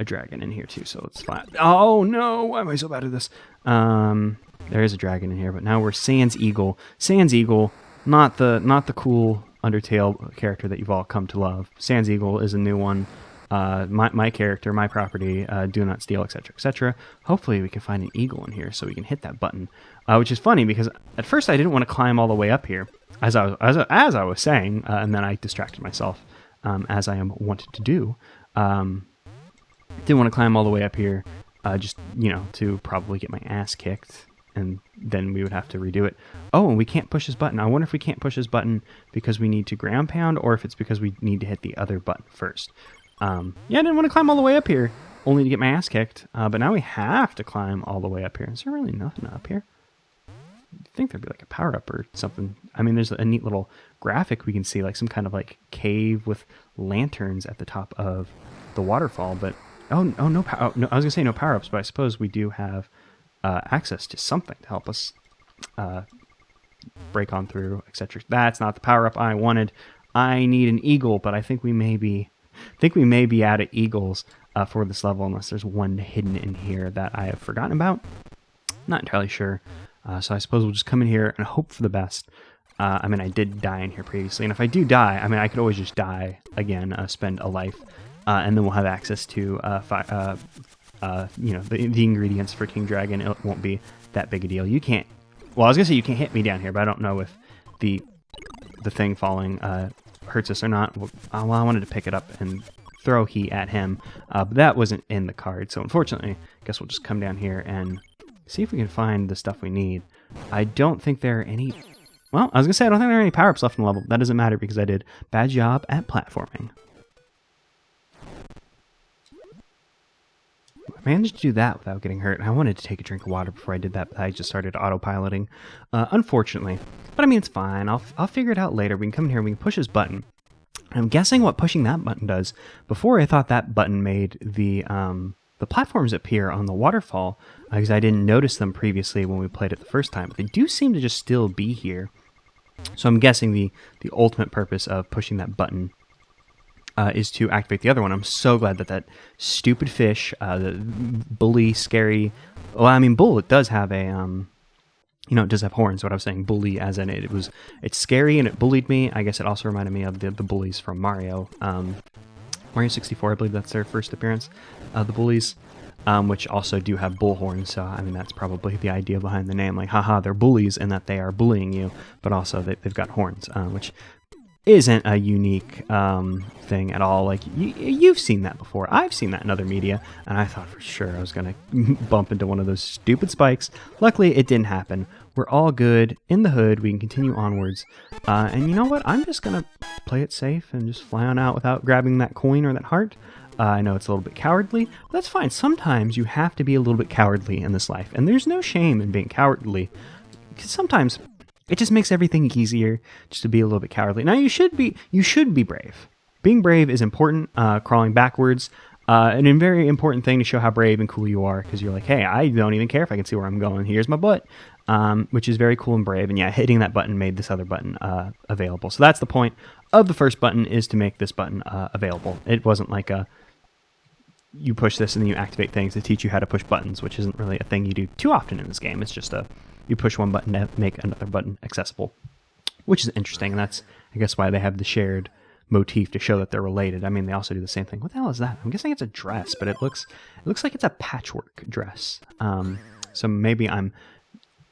dragon in here too, so let's fly. Oh no, why am I so bad at this? There is a dragon in here, but now we're Sans Eagle. Sans Eagle, not the cool Undertale character that you've all come to love. Sans Eagle is a new one. My character, my property, do not steal, etc., etc. Hopefully we can find an eagle in here so we can hit that button, which is funny because at first I didn't want to climb all the way up here, as I was saying, and then I distracted myself, as I am wanted to do. Didn't want to climb all the way up here, just, you know, to probably get my ass kicked, and then we would have to redo it. Oh, and we can't push this button. I wonder if we can't push this button because we need to ground pound, or if it's because we need to hit the other button first. Yeah, I didn't want to climb all the way up here, only to get my ass kicked. But now we have to climb all the way up here. Is there really nothing up here? I think there'd be like a power-up or something. I mean, there's a neat little graphic we can see, like some kind of like cave with lanterns at the top of the waterfall. But oh no, no, I was gonna say no power-ups, but I suppose we do have access to something to help us break on through, etc. That's not the power-up I wanted. I need an eagle, but I think we may be out of eagles for this level, unless there's one hidden in here that I have forgotten about. Not entirely sure. So I suppose we'll just come in here and hope for the best. I mean, I did die in here previously, and if I do die, I mean, I could always just die again, spend a life, and then we'll have access to, you know, the ingredients for King Dragon. It won't be that big a deal. You can't. Well, I was gonna say you can't hit me down here, but I don't know if the thing falling hurts us or not. Well, I wanted to pick it up and throw heat at him, but that wasn't in the card. So unfortunately, I guess we'll just come down here and see if we can find the stuff we need. I don't think there are any... Well, I was going to say, I don't think there are any power-ups left in the level. That doesn't matter because I did bad job at platforming. I managed to do that without getting hurt. I wanted to take a drink of water before I did that, but I just started autopiloting, unfortunately. But I mean, it's fine. I'll figure it out later. We can come in here and we can push this button. I'm guessing what pushing that button does. Before, I thought that button made the platforms appear on the waterfall, because I didn't notice them previously when we played it the first time. But they do seem to just still be here. So I'm guessing the ultimate purpose of pushing that button is to activate the other one. I'm so glad that stupid fish, the bully, scary... Well, I mean, bull, it does have a... you know, it does have horns, what I was saying. Bully, as in it's scary and it bullied me. I guess it also reminded me of the bullies from Mario. Mario 64, I believe that's their first appearance. The bullies, which also do have bull horns. So, I mean, that's probably the idea behind the name. Like, haha, they're bullies in that they are bullying you, but also they've got horns, which isn't a unique thing at all. Like, you've seen that before. I've seen that in other media, and I thought for sure I was going to bump into one of those stupid spikes. Luckily, it didn't happen. We're all good in the hood. We can continue onwards. And you know what? I'm just going to play it safe and just fly on out without grabbing that coin or that heart. I know it's a little bit cowardly, but that's fine. Sometimes you have to be a little bit cowardly in this life, and there's no shame in being cowardly. Because sometimes it just makes everything easier just to be a little bit cowardly. Now, you should be brave. Being brave is important. Crawling backwards, and a very important thing to show how brave and cool you are, because you're like, hey, I don't even care if I can see where I'm going. Here's my butt. which is very cool and brave. And yeah, hitting that button made this other button available. So that's the point of the first button, is to make this button available. It wasn't like you push this and then you activate things to teach you how to push buttons, which isn't really a thing you do too often in this game. It's just you push one button to make another button accessible, which is interesting. And that's, I guess, why they have the shared motif, to show that they're related. I mean, they also do the same thing. What the hell is that? I'm guessing it's a dress, but it looks like it's a patchwork dress. So maybe I'm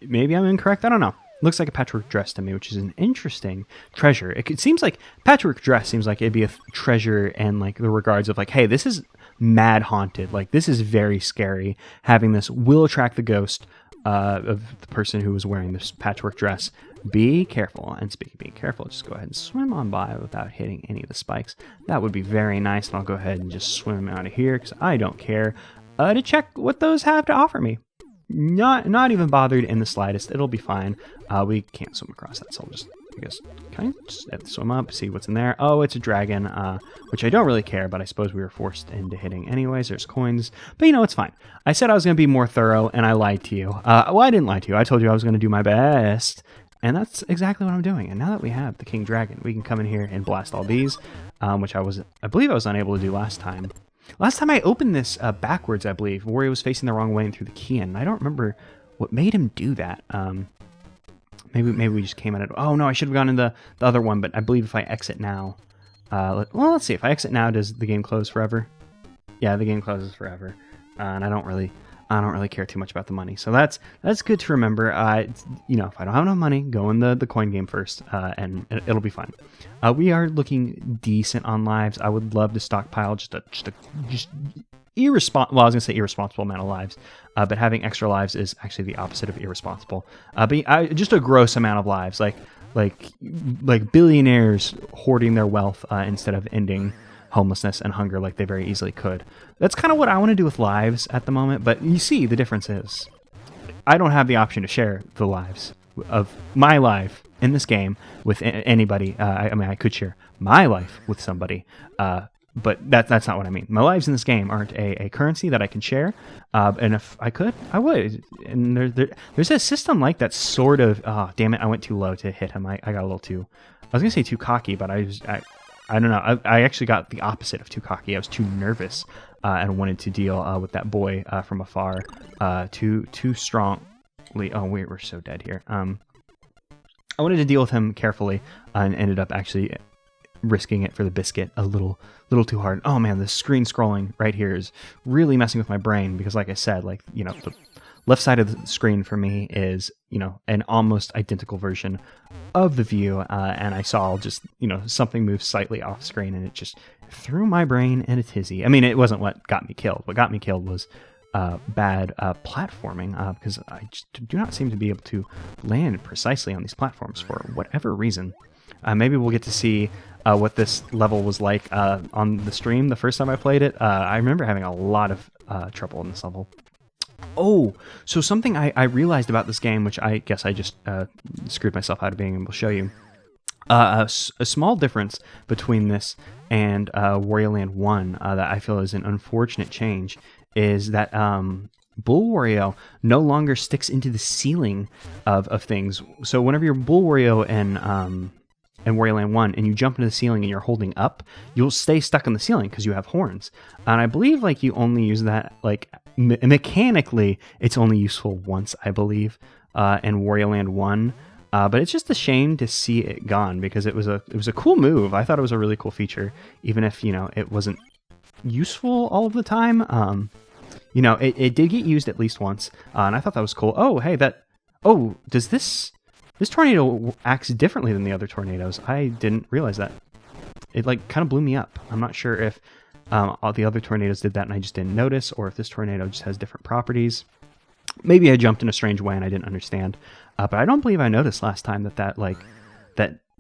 incorrect. I don't know. Looks like a patchwork dress to me, which is an interesting treasure. It seems like patchwork dress seems like it'd be a treasure, and like the regards of like, hey, this is mad haunted. Like, this is very scary. Having this will attract the ghost of the person who was wearing this patchwork dress. Be careful. And speaking of being careful, just go ahead and swim on by without hitting any of the spikes. That would be very nice. And I'll go ahead and just swim out of here because I don't care to check what those have to offer me. Not even bothered in the slightest. It'll be fine. We can't swim across that, so I'll just, I guess, kind of just have to swim up, see what's in there. Oh, it's a dragon, which I don't really care, but I suppose we were forced into hitting anyways. There's coins, but you know, it's fine. I said I was going to be more thorough, and I lied to you. Well, I didn't lie to you. I told you I was going to do my best, and that's exactly what I'm doing. And now that we have the King Dragon, we can come in here and blast all these, which I believe I was unable to do last time. Last time I opened this backwards, I believe. Wario was facing the wrong way and threw the key in. I don't remember what made him do that. Maybe we just came at it. Oh, no, I should have gone in the other one, but I believe if I exit now... let's see. If I exit now, does the game close forever? Yeah, the game closes forever. And I don't really care too much about the money. So that's good to remember. You know, if I don't have enough money, go in the coin game first, and it'll be fine. We are looking decent on lives. I would love to stockpile just irresponsible. Well, I was gonna say irresponsible amount of lives, but having extra lives is actually the opposite of irresponsible. But just a gross amount of lives, like billionaires hoarding their wealth instead of ending homelessness and hunger like they very easily could. That's kind of what I want to do with lives at the moment, but you see the difference is I don't have the option to share the lives of my life in this game with anybody. I mean, I could share my life with somebody, but that's not what I mean. My lives in this game aren't a currency that I can share, and if I could, I would. And there's a system like that sort of, oh, damn it, I went too low to hit him. I got a little too, I was going to say too cocky, but I don't know. I actually got the opposite of too cocky. I was too nervous and wanted to deal with that boy from afar too strongly. Oh, we're so dead here. I wanted to deal with him carefully and ended up actually risking it for the biscuit a little too hard. Oh man, the screen scrolling right here is really messing with my brain because, like I said, like, you know, the left side of the screen for me is, you know, an almost identical version of the view, and I saw just, you know, something move slightly off screen, and it just threw my brain in a tizzy. I mean, it wasn't what got me killed. What got me killed was bad platforming, because I just do not seem to be able to land precisely on these platforms for whatever reason. Maybe we'll get to see what this level was like on the stream the first time I played it. I remember having a lot of trouble in this level. Oh, so something I realized about this game, which I guess I just screwed myself out of being able to show you. A small difference between this and Wario Land 1 that I feel is an unfortunate change is that Bull Wario no longer sticks into the ceiling of things. So whenever you're Bull Wario and Wario Land 1 and you jump into the ceiling and you're holding up, you'll stay stuck on the ceiling because you have horns. And I believe like you only use that, like mechanically, it's only useful once, I believe, in Wario Land 1. But it's just a shame to see it gone because it was a cool move. I thought it was a really cool feature, even if, you know, it wasn't useful all of the time. You know, it did get used at least once, and I thought that was cool. Oh, hey, does this tornado acts differently than the other tornadoes? I didn't realize that. It like kind of blew me up. I'm not sure if all the other tornadoes did that and I just didn't notice, or if this tornado just has different properties. Maybe I jumped in a strange way and I didn't understand. But I don't believe I noticed last time that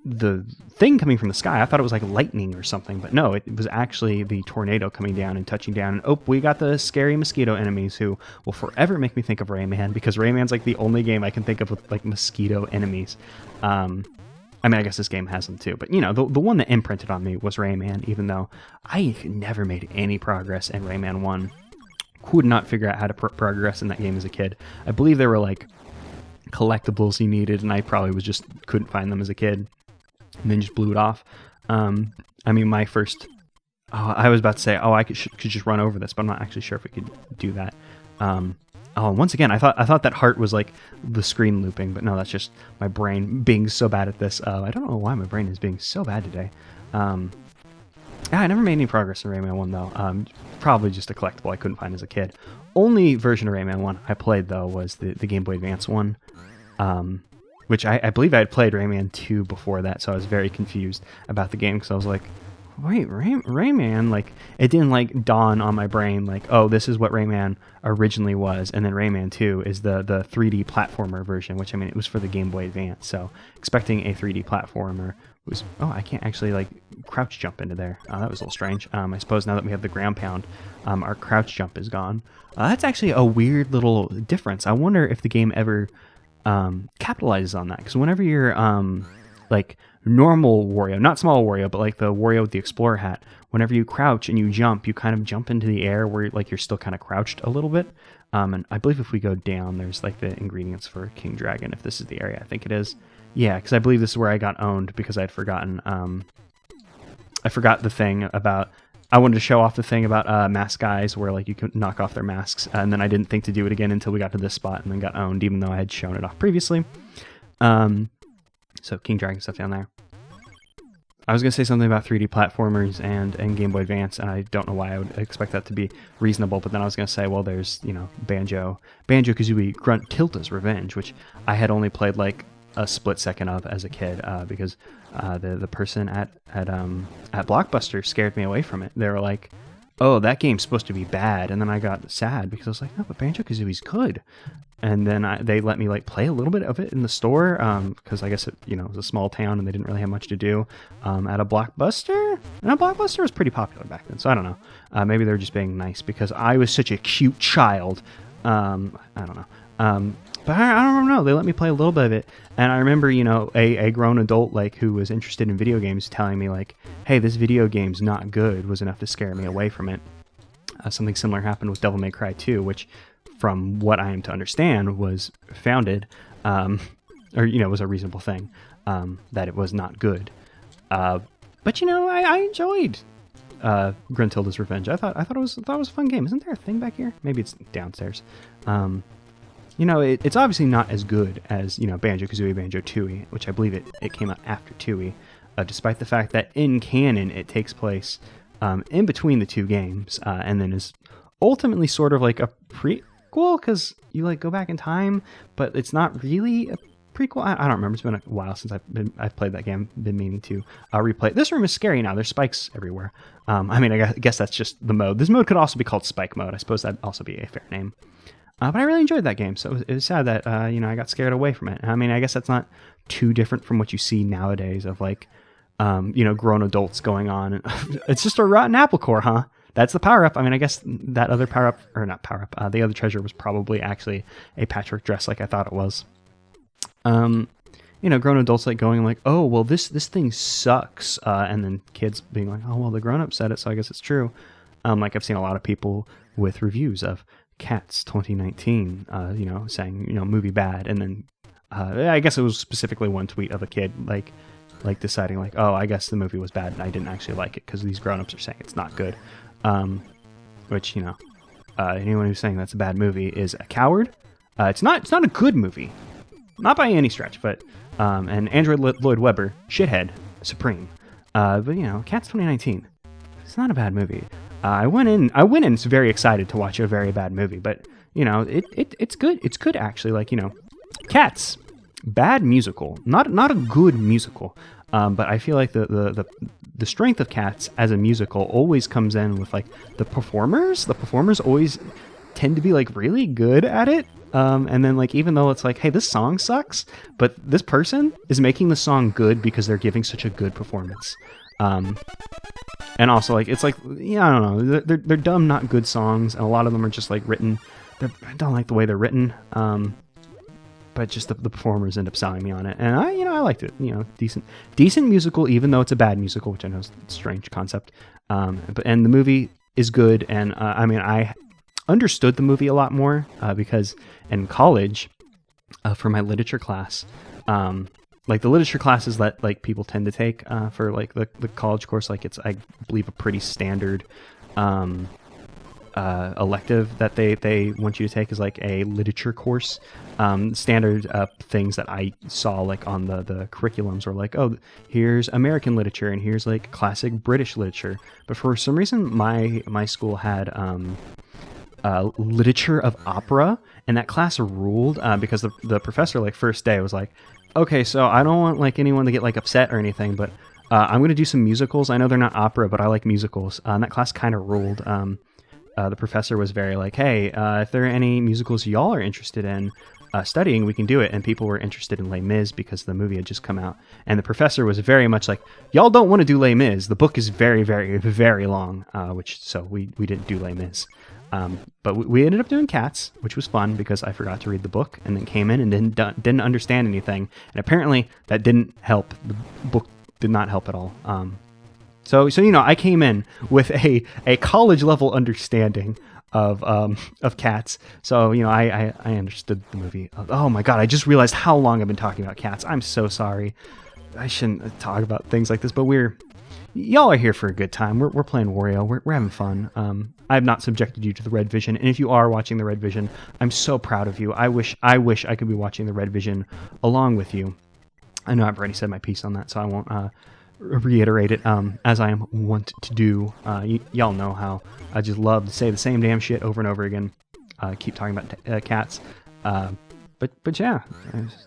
the thing coming from the sky, I thought it was like lightning or something, but no, it was actually the tornado coming down and touching down. And oh, we got the scary mosquito enemies who will forever make me think of Rayman, because Rayman's like the only game I can think of with like mosquito enemies. I mean, I guess this game has them too, but you know, the one that imprinted on me was Rayman, even though I never made any progress in Rayman 1. Could not figure out how to progress in that game as a kid. I believe there were like collectibles he needed, and I probably couldn't find them as a kid, and then just blew it off. I mean, my first... I was about to say, I could just run over this, but I'm not actually sure if we could do that. Once again, I thought that heart was like the screen looping, but no, that's just my brain being so bad at this. I don't know why my brain is being so bad today. I never made any progress in Rayman 1, though. Probably just a collectible I couldn't find as a kid. Only version of Rayman 1 I played, though, was the Game Boy Advance one, which I believe I had played Rayman 2 before that, so I was very confused about the game, because I was like, wait, Rayman? Like, it didn't, like, dawn on my brain, like, oh, this is what Rayman originally was, and then Rayman 2 is the 3D platformer version, which, I mean, it was for the Game Boy Advance, so expecting a 3D platformer was, I can't actually, like, crouch jump into there. That was a little strange. I suppose now that we have the ground pound, our crouch jump is gone. That's actually a weird little difference. I wonder if the game ever capitalizes on that, because whenever you're, like, normal Wario, not small Wario, but like the Wario with the Explorer hat, whenever you crouch and you jump, you kind of jump into the air where like you're still kind of crouched a little bit. And I believe if we go down, there's like the ingredients for King Dragon, if this is the area I think it is. Yeah, because I believe this is where I got owned, because I'd forgotten, I forgot the thing about, I wanted to show off the thing about mask guys where like you could knock off their masks, and then I didn't think to do it again until we got to this spot and then got owned, even though I had shown it off previously. So King Dragon stuff down there. I was going to say something about 3D platformers and Game Boy Advance, and I don't know why I would expect that to be reasonable, but then I was going to say, well, there's, you know, Banjo-Kazooie Gruntilda's Revenge, which I had only played like a split second of as a kid, because the person at Blockbuster scared me away from it. They were like, oh, that game's supposed to be bad, and then I got sad because I was like, no, but Banjo-Kazooie's good. And then they let me like play a little bit of it in the store, because I guess it, you know, it was a small town and they didn't really have much to do. At a Blockbuster, and a Blockbuster was pretty popular back then, so I don't know. Maybe they're just being nice because I was such a cute child. I don't know. But I don't know. They let me play a little bit of it, and I remember, you know, a grown adult like who was interested in video games telling me like, "Hey, this video game's not good," was enough to scare me away from it. Something similar happened with Devil May Cry 2, which, from what I am to understand, was founded, or, you know, was a reasonable thing, that it was not good. But, you know, I enjoyed Gruntilda's Revenge. I thought it was a fun game. Isn't there a thing back here? Maybe it's downstairs. You know, it's obviously not as good as, you know, Banjo-Kazooie, Banjo-Tooie, which I believe it came out after Tooie, despite the fact that in canon it takes place in between the two games, and then is ultimately sort of like a prequel, because you like go back in time, but it's not really a prequel. I don't remember. It's been a while since I've played that game. Been meaning to replay it. This room is scary now. There's spikes everywhere. I mean, I guess that's just the mode. This mode could also be called Spike Mode. I suppose that'd also be a fair name. But I really enjoyed that game, so it was sad that you know, I got scared away from it. I mean, I guess that's not too different from what you see nowadays of like, you know, grown adults going on. It's just a rotten apple core, huh? That's the power-up. I mean, I guess that other power-up, or not power-up, the other treasure was probably actually a patchwork dress like I thought it was. You know, grown adults like going like, oh, well, this thing sucks. And then kids being like, oh, well, the grown-up said it, so I guess it's true. Like I've seen a lot of people with reviews of Cats 2019, you know, saying, you know, movie bad. And then I guess it was specifically one tweet of a kid like deciding like, oh, I guess the movie was bad and I didn't actually like it because these grown-ups are saying it's not good. Which, you know, anyone who's saying that's a bad movie is a coward. It's not a good movie, not by any stretch, but and Andrew Lloyd Webber, shithead supreme. But you know, Cats 2019, it's not a bad movie. I went in very excited to watch a very bad movie, but you know, it's good. It's good actually. Like, you know, Cats, bad musical, not a good musical. But I feel like the strength of Cats as a musical always comes in with like the performers. The performers always tend to be like really good at it. And then like, even though it's like, hey, this song sucks, but this person is making the song good because they're giving such a good performance. And also like, it's like, yeah, I don't know, they're dumb, not good songs. And a lot of them are just like written, I don't like the way they're written. But just the performers end up selling me on it. And I liked it, you know, decent musical, even though it's a bad musical, which I know is a strange concept. And the movie is good. And I mean, I understood the movie a lot more because in college, for my literature class. Like the literature classes that like people tend to take for like the college course, like it's, I believe, a pretty standard elective that they want you to take is like a literature course. Standard things that I saw like on the curriculums were like, oh, here's American literature and here's like classic British literature. But for some reason, my school had literature of opera, and that class ruled because the professor like first day was like, okay, so I don't want like anyone to get like upset or anything, but I'm going to do some musicals. I know they're not opera, but I like musicals. And that class kind of ruled. The professor was very like, hey, if there are any musicals y'all are interested in studying, we can do it. And people were interested in Les Mis because the movie had just come out. And the professor was very much like, y'all don't want to do Les Mis. The book is very, very, very long, so we didn't do Les Mis. But we ended up doing Cats, which was fun because I forgot to read the book and then came in and didn't understand anything. And apparently that didn't help. The book did not help at all. So you know, I came in with a college level understanding of Cats. So you know, I understood the movie. Oh my god, I just realized how long I've been talking about Cats. I'm so sorry. I shouldn't talk about things like this, but y'all are here for a good time. We're playing Wario. We're having fun. I have not subjected you to the red vision, and if you are watching the red vision, I'm so proud of you. I wish I could be watching the red vision along with you. I know I've already said my piece on that, so I won't reiterate it as I am wont to do. Y'all know how I just love to say the same damn shit over and over again. Keep talking about cats. But yeah,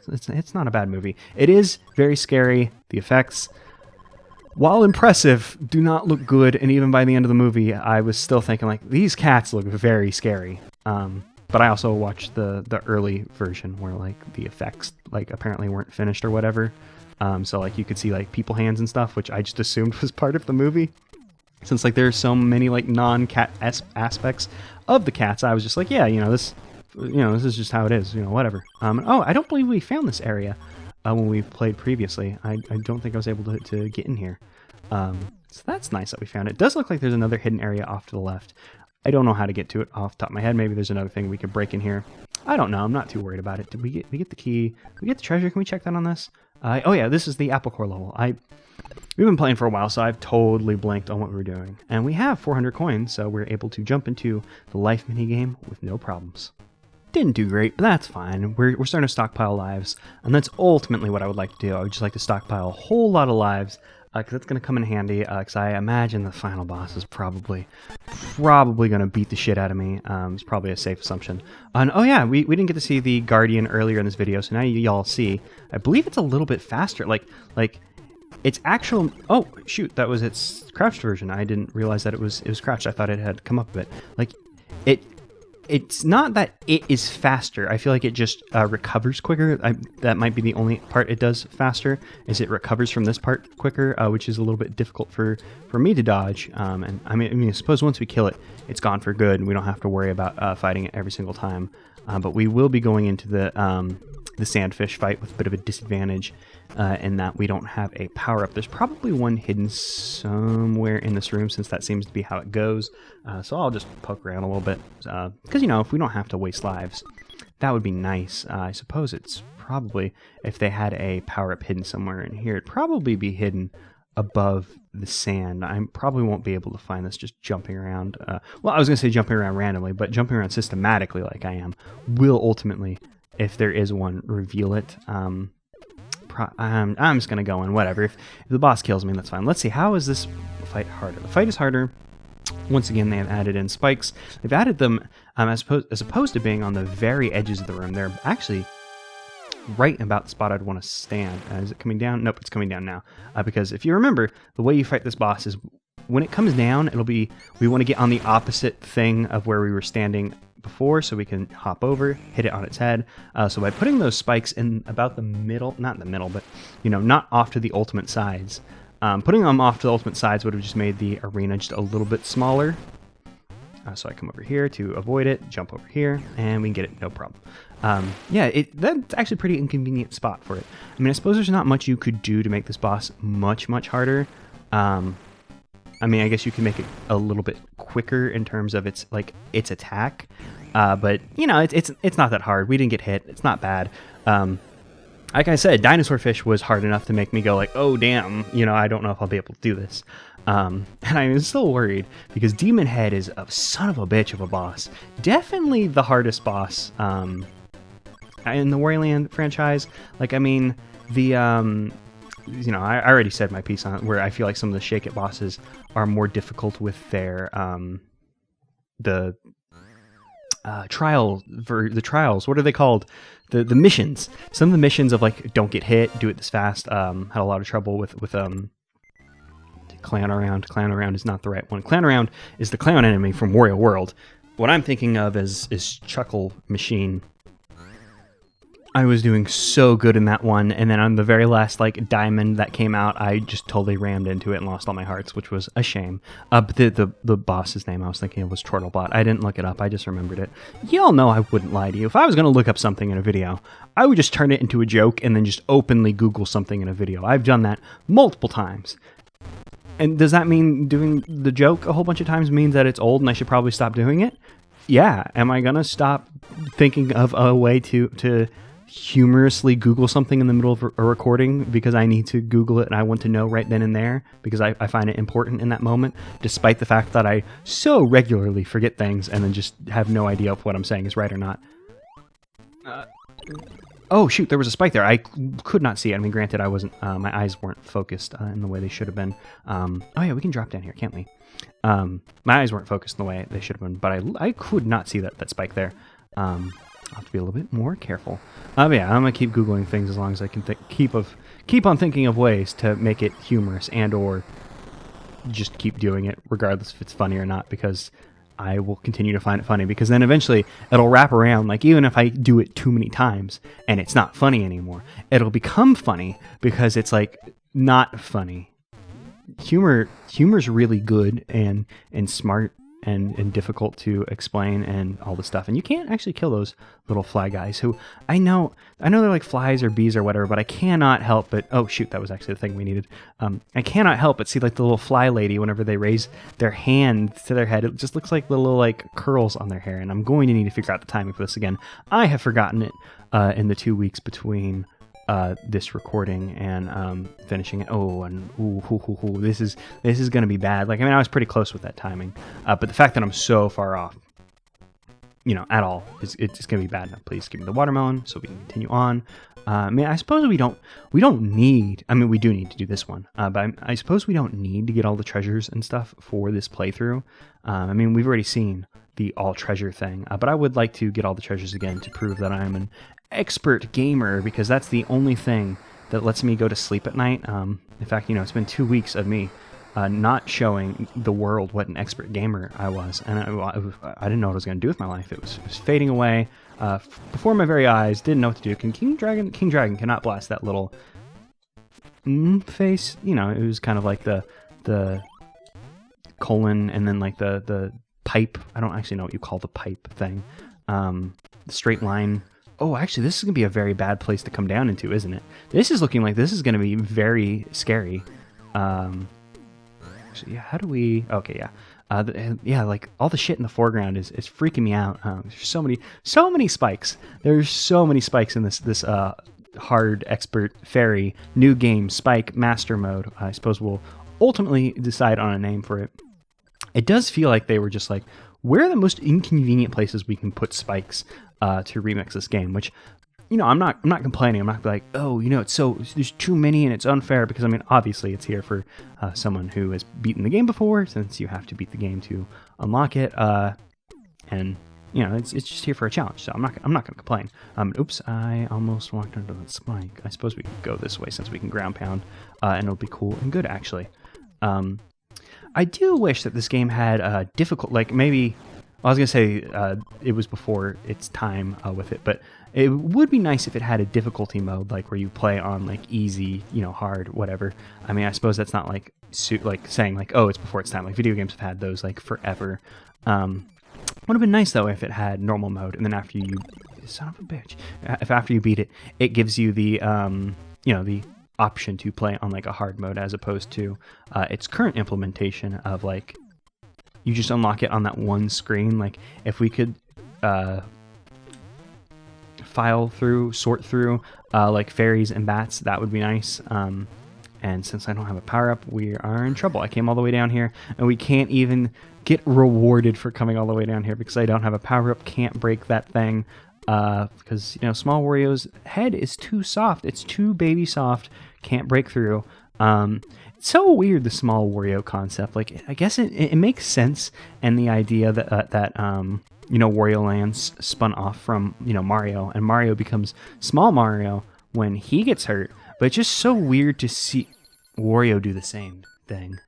it's not a bad movie. It is very scary. The effects, while impressive, do not look good. And even by the end of the movie, I was still thinking like, these cats look very scary. But I also watched the early version where like the effects like apparently weren't finished or whatever. So like you could see like people hands and stuff, which I just assumed was part of the movie. Since like there's so many like non-cat aspects of the cats, I was just like, yeah, this is just how it is, whatever. Oh, I don't believe we found this area when we played previously. I don't think I was able to get in here. So that's nice that we found it. It does look like there's another hidden area off to the left. I don't know how to get to it off the top of my head. Maybe there's another thing we could break in here. I don't know. I'm not too worried about it. Did we get the key? Did we get the treasure? Can we check that on this? Oh yeah, this is the apple core level. We've been playing for a while, so I've totally blanked on what we were doing. And we have 400 coins, so we're able to jump into the life minigame with no problems. Didn't do great, but that's fine. We're starting to stockpile lives, and that's ultimately what I would like to do. I would just like to stockpile a whole lot of lives, because that's going to come in handy, because I imagine the final boss is probably going to beat the shit out of me. It's probably a safe assumption. And oh yeah, we didn't get to see the Guardian earlier in this video, so now y'all see. I believe it's a little bit faster, like its actual... Oh, shoot, that was its crouched version. I didn't realize that it was crouched. I thought it had come up a bit. Like, it's not that it is faster. I feel like it just recovers quicker. That might be the only part it does faster, is it recovers from this part quicker, which is a little bit difficult for me to dodge. And I mean, I suppose once we kill it, it's gone for good, and we don't have to worry about fighting it every single time. But we will be going into the sandfish fight with a bit of a disadvantage in that we don't have a power-up. There's probably one hidden somewhere in this room, since that seems to be how it goes. So I'll just poke around a little bit, because, if we don't have to waste lives, that would be nice. I suppose it's probably, if they had a power-up hidden somewhere in here, it'd probably be hidden above the sand. I probably won't be able to find this just jumping around. Well, I was going to say jumping around randomly, but jumping around systematically like I am will ultimately, if there is one, reveal it. I'm just going to go in, whatever. If the boss kills me, that's fine. Let's see, how is this fight harder? The fight is harder. Once again, they have added in spikes. They've added them as opposed to being on the very edges of the room. They're actually right about the spot I'd want to stand. Is it coming down? Nope, it's coming down now. Because if you remember, the way you fight this boss is when it comes down, we want to get on the opposite thing of where we were standing before, so we can hop over, hit it on its head. So by putting those spikes in about the middle, not in the middle, but not off to the ultimate sides. Putting them off to the ultimate sides would have just made the arena just a little bit smaller. So I come over here to avoid it, jump over here, and we can get it, no problem. Yeah, that's actually a pretty inconvenient spot for it. I mean, I suppose there's not much you could do to make this boss much, much harder. I mean, I guess you can make it a little bit quicker in terms of its attack. But you know, it's not that hard. We didn't get hit. It's not bad. Like I said, Dinosaur Fish was hard enough to make me go like, oh damn, you know, I don't know if I'll be able to do this. And I'm still worried because Demon Head is a son of a bitch of a boss. Definitely the hardest boss in the Wario franchise. Like, I mean, the you know, I already said my piece on it, where I feel like some of the Shake It bosses are more difficult with their trials. What are they called? The missions. Some of the missions of like, don't get hit, do it this fast. Had a lot of trouble with Clown Around. Clown Around is not the right one. Clown Around is the clown enemy from Wario World. What I'm thinking of is Chuckle Machine. I was doing so good in that one, and then on the very last like diamond that came out, I just totally rammed into it and lost all my hearts, which was a shame. But the boss's name I was thinking of was Turtlebot. I didn't look it up, I just remembered it. Y'all know I wouldn't lie to you. If I was going to look up something in a video, I would just turn it into a joke and then just openly Google something in a video. I've done that multiple times. And does that mean doing the joke a whole bunch of times means that it's old and I should probably stop doing it? Yeah. Am I going to stop thinking of a way to humorously Google something in the middle of a recording because I need to Google it and I want to know right then and there because I find it important in that moment, despite the fact that I so regularly forget things and then just have no idea if what I'm saying is right or not. Oh shoot, there was a spike there. I could not see it. I mean, granted, I wasn't. My eyes weren't focused in the way they should have been. Oh yeah, we can drop down here, can't we? My eyes weren't focused in the way they should have been, but I could not see that spike there. I'll have to be a little bit more careful. Yeah, I'm gonna keep Googling things as long as I can keep on thinking of ways to make it humorous and or just keep doing it regardless if it's funny or not, because I will continue to find it funny, because then eventually it'll wrap around. Like, even if I do it too many times and it's not funny anymore, it'll become funny because it's like not funny. Humor's really good and smart and difficult to explain and all this stuff. And you can't actually kill those little fly guys who I know they're like flies or bees or whatever, but I cannot help but, oh shoot, that was actually the thing we needed. I cannot help but see like the little fly lady whenever they raise their hand to their head. It just looks like the little like curls on their hair, and I'm going to need to figure out the timing for this again. I have forgotten it in the 2 weeks between this recording and finishing it. Oh, and this is going to be bad. Like, I mean, I was pretty close with that timing, but the fact that I'm so far off, at all, it's going to be bad. Now, please give me the watermelon so we can continue on. I mean, I suppose we don't need. I mean, we do need to do this one, but I suppose we don't need to get all the treasures and stuff for this playthrough. I mean, we've already seen the all treasure thing, but I would like to get all the treasures again to prove that I'm an expert gamer, because that's the only thing that lets me go to sleep at night. In fact, it's been 2 weeks of me not showing the world what an expert gamer I was, and I didn't know what I was going to do with my life. It was fading away before my very eyes. Didn't know what to do. King Dragon cannot blast that little face. It was kind of like the colon and then like the pipe. I don't actually know what you call the pipe thing. The straight line. Oh, actually, this is going to be a very bad place to come down into, isn't it? This is looking like this is going to be very scary. Actually, yeah, how do we... Okay, yeah. Yeah, like, all the shit in the foreground is freaking me out. There's so many spikes. There's so many spikes in this hard expert fairy new game spike master mode. I suppose we'll ultimately decide on a name for it. It does feel like they were just like, where are the most inconvenient places we can put spikes to remix this game? Which, I'm not complaining. I'm not like, oh, there's too many and it's unfair, because I mean, obviously it's here for someone who has beaten the game before, since you have to beat the game to unlock it. And it's just here for a challenge. So I'm not going to complain. Oops, I almost walked into that spike. I suppose we can go this way since we can ground pound, and it'll be cool and good actually. I do wish that this game had difficult, like maybe, I was going to say it was before its time with it, but it would be nice if it had a difficulty mode, like where you play on like easy, hard, whatever. I mean, I suppose that's not like saying like, oh, it's before its time. Like video games have had those like forever. Would have been nice though if it had normal mode, and then after you, son of a bitch, if after you beat it, it gives you the, the option to play on like a hard mode, as opposed to its current implementation of like, you just unlock it on that one screen. Like, if we could sort through like fairies and bats. That would be nice. And since I don't have a power-up, we are in trouble. I came all the way down here, and we can't even get rewarded for coming all the way down here because I don't have a power-up. Can't break that thing because, you know, small Wario's head is too soft. It's too baby soft. Can't break through. It's so weird, the small Wario concept. Like, I guess it makes sense, and the idea that you know, Wario Land's spun off from, you know, Mario, and Mario becomes small Mario when he gets hurt. But it's just so weird to see Wario do the same thing.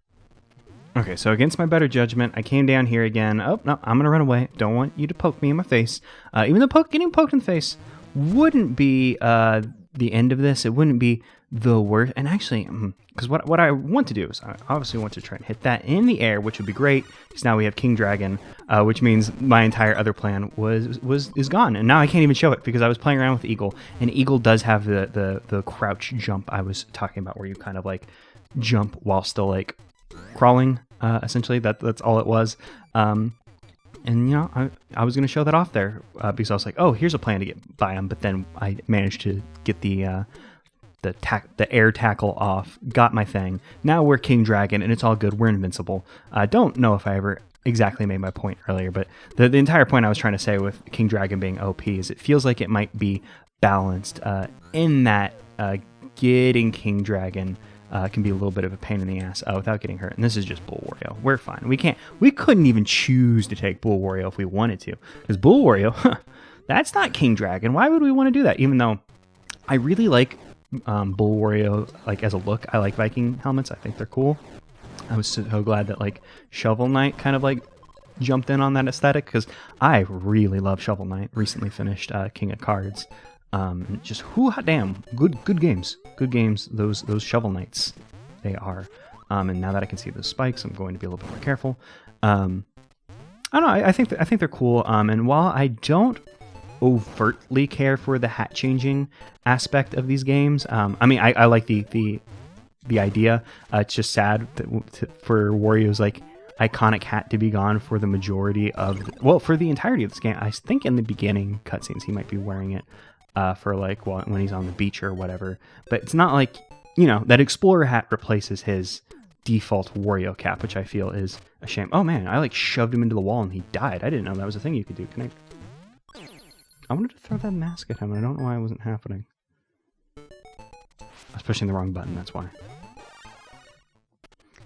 Okay, so against my better judgment, I came down here again. Oh, no, I'm going to run away. Don't want you to poke me in my face. Even though getting poked in the face wouldn't be the end of this. It wouldn't be the worst. And actually, because what I want to do is I obviously want to try and hit that in the air, which would be great, because now we have King Dragon, which means my entire other plan is gone. And now I can't even show it because I was playing around with Eagle, and Eagle does have the crouch jump I was talking about, where you kind of like jump while still like crawling, essentially. That's all it was. And you know, I was going to show that off there because I was like, oh, here's a plan to get by him, but then I managed to get the air tackle off, got my thing. Now we're King Dragon, and it's all good. We're invincible. I don't know if I ever exactly made my point earlier, but the entire point I was trying to say with King Dragon being OP is it feels like it might be balanced in that getting King Dragon can be a little bit of a pain in the ass without getting hurt. And this is just Bull Wario. We're fine. We couldn't even choose to take Bull Wario if we wanted to, because Bull Wario, that's not King Dragon. Why would we want to do that? Even though I really like Bull Wario, like, as a look. I like Viking helmets. I think they're cool. I was so glad that like Shovel Knight kind of like jumped in on that aesthetic, because I really love Shovel Knight. Recently finished King of Cards. And just hot damn, good games. Good games, those Shovel Knights. They are. And now that I can see those spikes, I'm going to be a little bit more careful. I don't know, I think they're cool. And while I don't overtly care for the hat changing aspect of these games, I mean, I like the idea. It's just sad for Wario's like iconic hat to be gone for the majority of for the entirety of this game. I think in the beginning cutscenes he might be wearing it for like when he's on the beach or whatever, but it's not like, you know, that Explorer hat replaces his default Wario cap, which I feel is a shame. Oh man, I like shoved him into the wall and he died. I didn't know that was a thing you could do. I wanted to throw that mask at him, and I don't know why it wasn't happening. I was pushing the wrong button, that's why.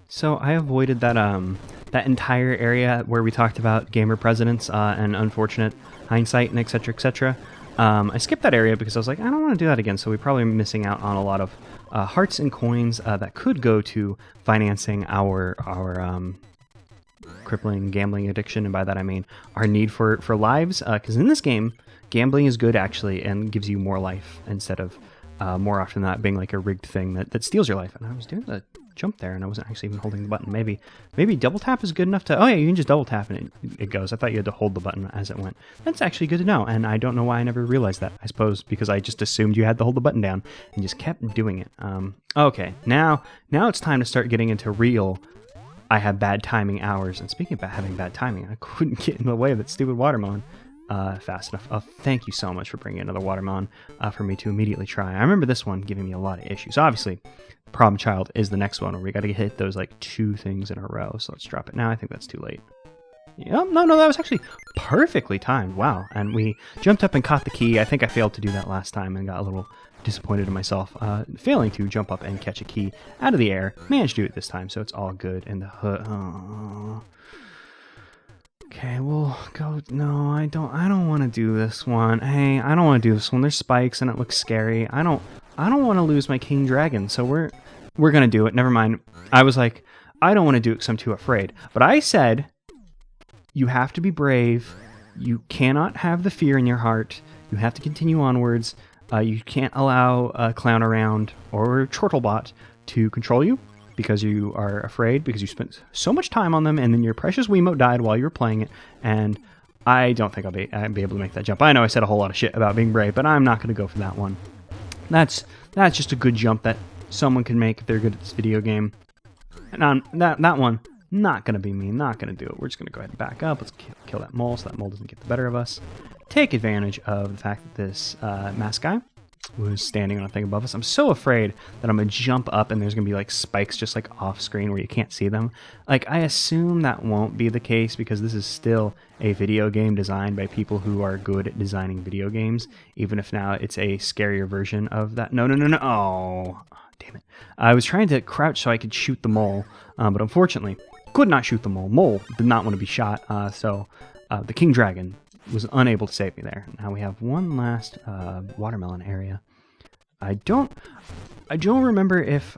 So I avoided that that entire area where we talked about gamer presidents and unfortunate hindsight and etc. etc. I skipped that area because I was like, I don't want to do that again, so we're probably missing out on a lot of hearts and coins that could go to financing our crippling gambling addiction, and by that I mean our need for lives, because in this game, gambling is good actually and gives you more life instead of more often than not being like a rigged thing that steals your life. And I was doing the jump there and I wasn't actually even holding the button. Maybe double tap is good enough to... Oh yeah, you can just double tap and it goes. I thought you had to hold the button as it went. That's actually good to know, and I don't know why I never realized that. I suppose because I just assumed you had to hold the button down and just kept doing it. Okay, now it's time to start getting into real... I have bad timing hours. And speaking of having bad timing, I couldn't get in the way of that stupid watermelon fast enough. Thank you so much for bringing another watermelon for me to immediately try. I remember this one giving me a lot of issues. Obviously, Problem Child is the next one where we got to hit those like 2 things in a row. So let's drop it now. I think that's too late. Yeah, no, that was actually perfectly timed. Wow. And we jumped up and caught the key. I think I failed to do that last time and got a little disappointed in myself, failing to jump up and catch a key out of the air. Managed to do it this time, so it's all good. And the hood. Oh. Okay, we'll go. No, I don't want to do this one. Hey, I don't want to do this one. There's spikes and it looks scary. I don't want to lose my King Dragon. So we're gonna do it. Never mind. I was like, I don't want to do it because I'm too afraid. But I said, you have to be brave. You cannot have the fear in your heart. You have to continue onwards. You can't allow a clown around or Chortlebot to control you because you are afraid, because you spent so much time on them, and then your precious Wiimote died while you were playing it, and I don't think I'll be able to make that jump. I know I said a whole lot of shit about being brave, but I'm not going to go for that one. That's just a good jump that someone can make if they're good at this video game. And that one, Not going to be me, not going to do it. We're just going to go ahead and back up. Let's kill that mole so that mole doesn't get the better of us. Take advantage of the fact that this mask guy was standing on a thing above us. I'm so afraid that I'm going to jump up and there's going to be like spikes just like off screen where you can't see them. Like, I assume that won't be the case because this is still a video game designed by people who are good at designing video games, even if now it's a scarier version of that. No. Oh, damn it. I was trying to crouch so I could shoot the mole, but unfortunately could not shoot the mole. Mole did not want to be shot, so the King Dragon was unable to save me there. Now we have one last watermelon area. I don't remember if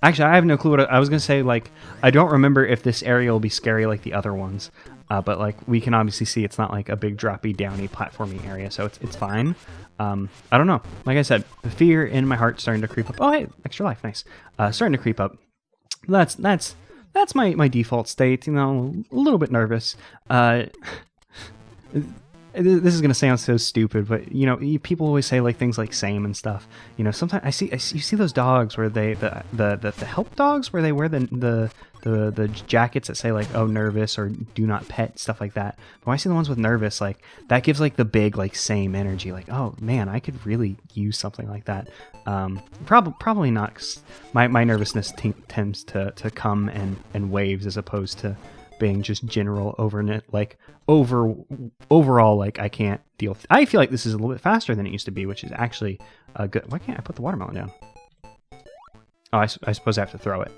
actually I have no clue what I was gonna say. Like, I don't remember if this area will be scary like the other ones, but like we can obviously see it's not like a big droppy downy platforming area, so it's fine. I don't know. Like I said, the fear in my heart starting to creep up. Oh, hey, extra life, nice. Starting to creep up. That's my default state, you know, a little bit nervous. This is gonna sound so stupid, but you know, people always say like things like same and stuff. You know, sometimes you see those dogs where they the help dogs where they wear the jackets that say like, oh, nervous or do not pet, stuff like that. But when I see the ones with nervous, like that gives like the big like same energy, like, oh man, I could really use something like that. Probably not, 'cause my nervousness tends to come in waves as opposed to being just general overall, like I can't deal with. I feel like this is a little bit faster than it used to be, which is actually good. Why can't I put the watermelon down? Oh, I suppose I have to throw it.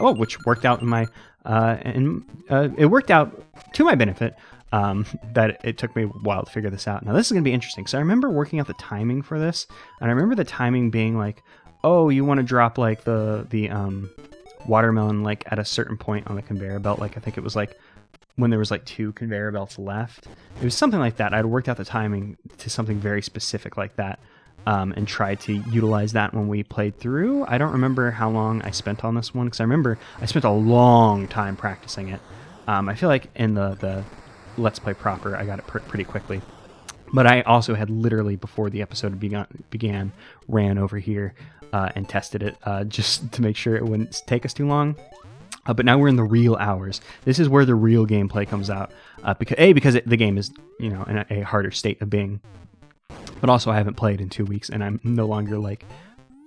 Which worked out in my it worked out to my benefit. That it took me a while to figure this out. Now this is gonna be interesting. So I remember working out the timing for this, and I remember the timing being like, oh, you want to drop like the watermelon like at a certain point on the conveyor belt. Like I think it was like when there was like 2 conveyor belts left. It was something like that. I'd worked out the timing to something very specific like that, and tried to utilize that when we played through. I don't remember how long I spent on this one, because I remember I spent a long time practicing it. I feel like in the Let's Play proper, I got it pretty quickly. But I also had literally, before the episode began, ran over here and tested it just to make sure it wouldn't take us too long. But now we're in the real hours. This is where the real gameplay comes out. Because the game is, you know, in a harder state of being. But also I haven't played in 2 weeks, and I'm no longer like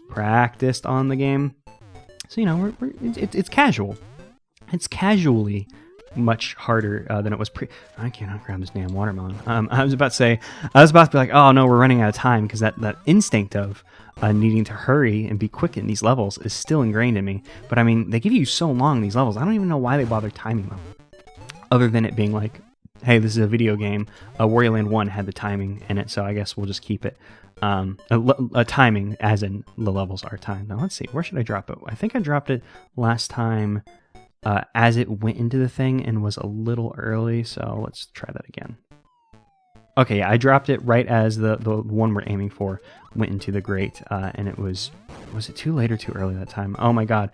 practiced on the game. So, you know, it's casual. It's casually much harder than it was I cannot grab this damn watermelon. I was about to be like, oh no, we're running out of time, because that instinct of needing to hurry and be quick in these levels is still ingrained in me. But I mean, they give you so long, these levels. I don't even know why they bother timing them, other than it being like, hey, this is a video game. Wario Land 1 had the timing in it, so I guess we'll just keep it. A timing as in the levels are timed. Now let's see, where should I drop it? I think I dropped it last time as it went into the thing and was a little early, so let's try that again. Okay, yeah, I dropped it right as the one we're aiming for went into the grate, and it was it too late or too early that time? Oh my god.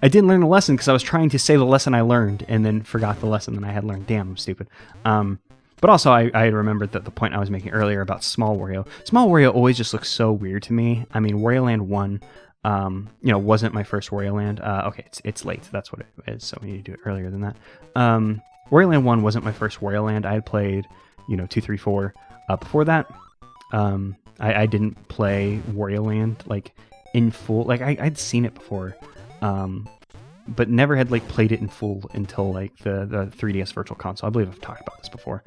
I didn't learn a lesson because I was trying to say the lesson I learned and then forgot the lesson that I had learned. Damn, I'm stupid. But also, I remembered that the point I was making earlier about Small Wario. Small Wario always just looks so weird to me. I mean, Wario Land 1, you know, wasn't my first Wario Land. Okay, it's late. That's what it is, so we need to do it earlier than that. Wario Land 1 wasn't my first Wario Land. I had played, you know, 2, 3, 4 before that. I didn't play Wario Land, like, in full. Like, I'd seen it before, but never had, like, played it in full until, like, the 3DS Virtual Console. I believe I've talked about this before.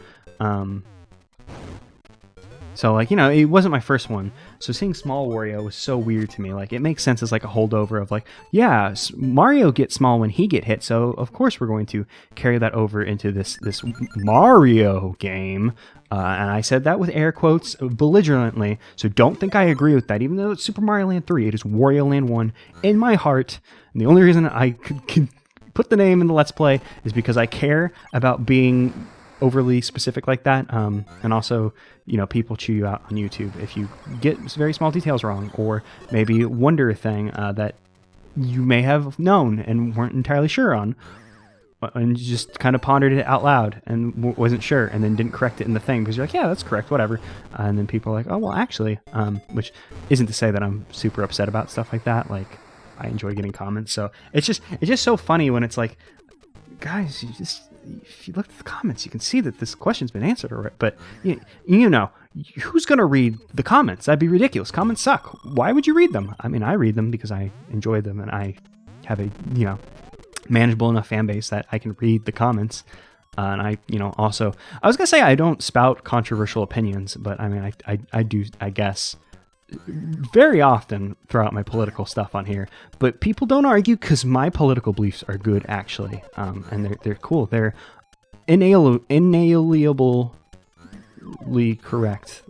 So, like, you know, it wasn't my first one. So seeing Small Wario was so weird to me. Like, it makes sense as, like, a holdover of, like, yeah, Mario gets small when he get hit, so of course we're going to carry that over into this Mario game. And I said that with air quotes belligerently, so don't think I agree with that. Even though it's Super Mario Land 3, it is Wario Land 1 in my heart. And the only reason I could put the name in the Let's Play is because I care about being overly specific like that, and also, you know, people chew you out on YouTube if you get very small details wrong, or maybe wonder a thing that you may have known and weren't entirely sure on, and you just kind of pondered it out loud and wasn't sure, and then didn't correct it in the thing because you're like, yeah, that's correct, whatever. And then people are like, oh, well, actually, which isn't to say that I'm super upset about stuff like that. Like, I enjoy getting comments. So it's just so funny when it's like, guys, if you look at the comments, you can see that this question's been answered already. But you know, who's gonna read the comments? That'd be ridiculous. Comments suck. Why would you read them? I mean, I read them because I enjoy them, and I have a manageable enough fan base that I can read the comments. And I also, I was gonna say I don't spout controversial opinions, but I mean, I do, I guess, very often throw out my political stuff on here. But people don't argue because my political beliefs are good, actually, and they're cool. They're inalienably correct.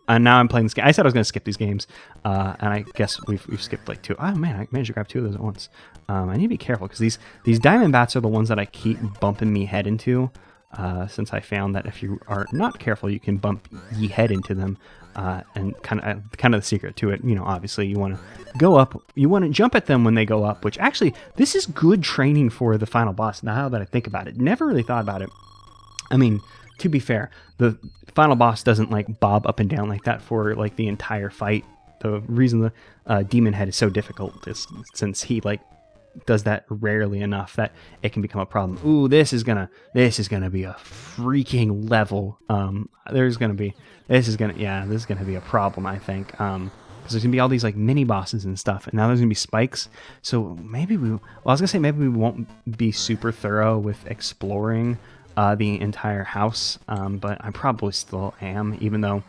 And now I'm playing this game. I said I was going to skip these games, and I guess we've skipped like 2. Oh man, I managed to grab 2 of those at once. I need to be careful because these diamond bats are the ones that I keep bumping me head into. Since I found that if you are not careful, you can bump ye head into them. And kind of the secret to it, obviously you want to go up, you want to jump at them when they go up. Which actually, this is good training for the final boss. Now that I think about it, never really thought about it. I mean, to be fair, the final boss doesn't like bob up and down like that for like the entire fight. The reason the demon head is so difficult is since he like does that rarely enough that it can become a problem. Ooh, this is gonna be a freaking level. This is gonna be a problem, I think. Because there's gonna be all these like mini bosses and stuff, and now there's gonna be spikes. So maybe maybe we won't be super thorough with exploring the entire house, but I probably still am, even though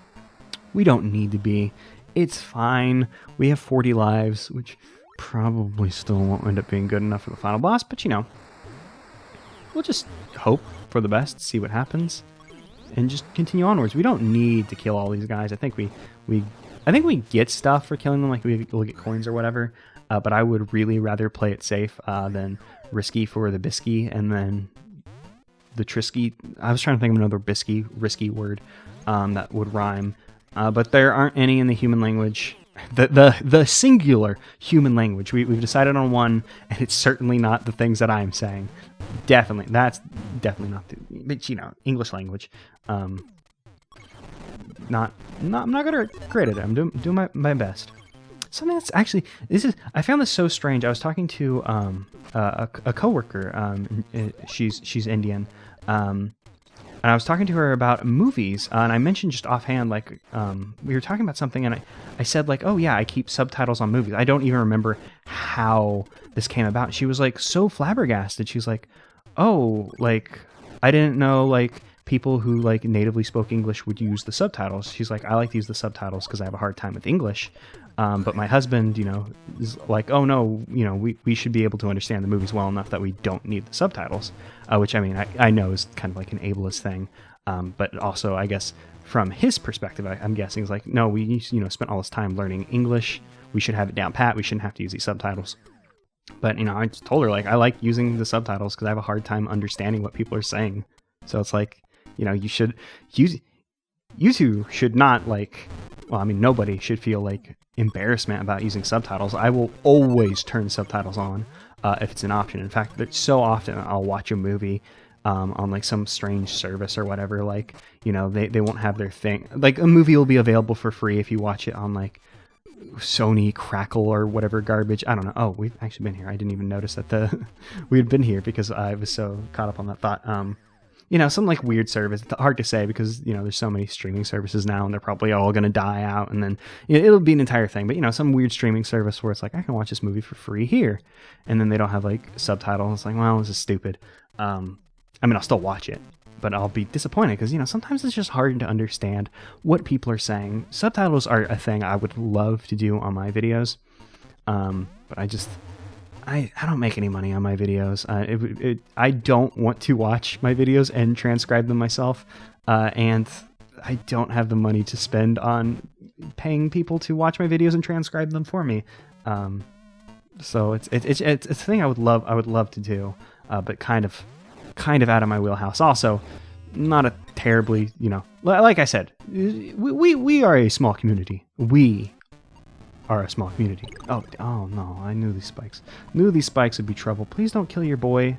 we don't need to be. It's fine. We have 40 lives, which probably still won't end up being good enough for the final boss, but we'll just hope for the best, see what happens, and just continue onwards. We don't need to kill all these guys. I think we get stuff for killing them, like we'll get coins or whatever, but I would really rather play it safe than risky for the bisky, and then the trisky. I was trying to think of another risky word that would rhyme, but there aren't any in the human language. The singular human language. We've decided on one, and it's certainly not the things that I'm saying. That's definitely not but English language. I'm not gonna grade it. I'm doing my best. Something that's actually, I found this so strange. I was talking to a coworker. She's Indian. And I was talking to her about movies, and I mentioned just offhand, like, we were talking about something, and I said, like, oh yeah, I keep subtitles on movies. I don't even remember how this came about. She was, like, so flabbergasted. She's like, oh, like, I didn't know, like, people who, like, natively spoke English would use the subtitles. She's like, I like to use the subtitles because I have a hard time with English. But my husband, is like, oh no, we should be able to understand the movies well enough that we don't need the subtitles, which I mean, I know is kind of like an ableist thing. But also, I guess from his perspective, I'm guessing is like, no, we spent all this time learning English. We should have it down pat. We shouldn't have to use these subtitles. But, I just told her, like, I like using the subtitles because I have a hard time understanding what people are saying. So it's like, you two should not, like, well, I mean, nobody should feel like embarrassment about using subtitles. I will always turn subtitles on if it's an option. In fact, so often I'll watch a movie on like some strange service or whatever. Like, they won't have their thing. Like, a movie will be available for free if you watch it on like Sony Crackle or whatever garbage. I don't know. Oh, we've actually been here. I didn't even notice that we had been here because I was so caught up on that thought. Some like weird service. It's hard to say because, there's so many streaming services now and they're probably all going to die out. And then it'll be an entire thing. But, some weird streaming service where it's like, I can watch this movie for free here. And then they don't have like subtitles. It's like, well, this is stupid. I mean, I'll still watch it, but I'll be disappointed because, sometimes it's just hard to understand what people are saying. Subtitles are a thing I would love to do on my videos. But I don't make any money on my videos. I don't want to watch my videos and transcribe them myself, and I don't have the money to spend on paying people to watch my videos and transcribe them for me. So it's a thing I would love to do, but kind of out of my wheelhouse. Also, not a terribly, like I said, we are a small community. We are a small community. Oh no, I knew these spikes. Knew these spikes would be trouble. Please don't kill your boy.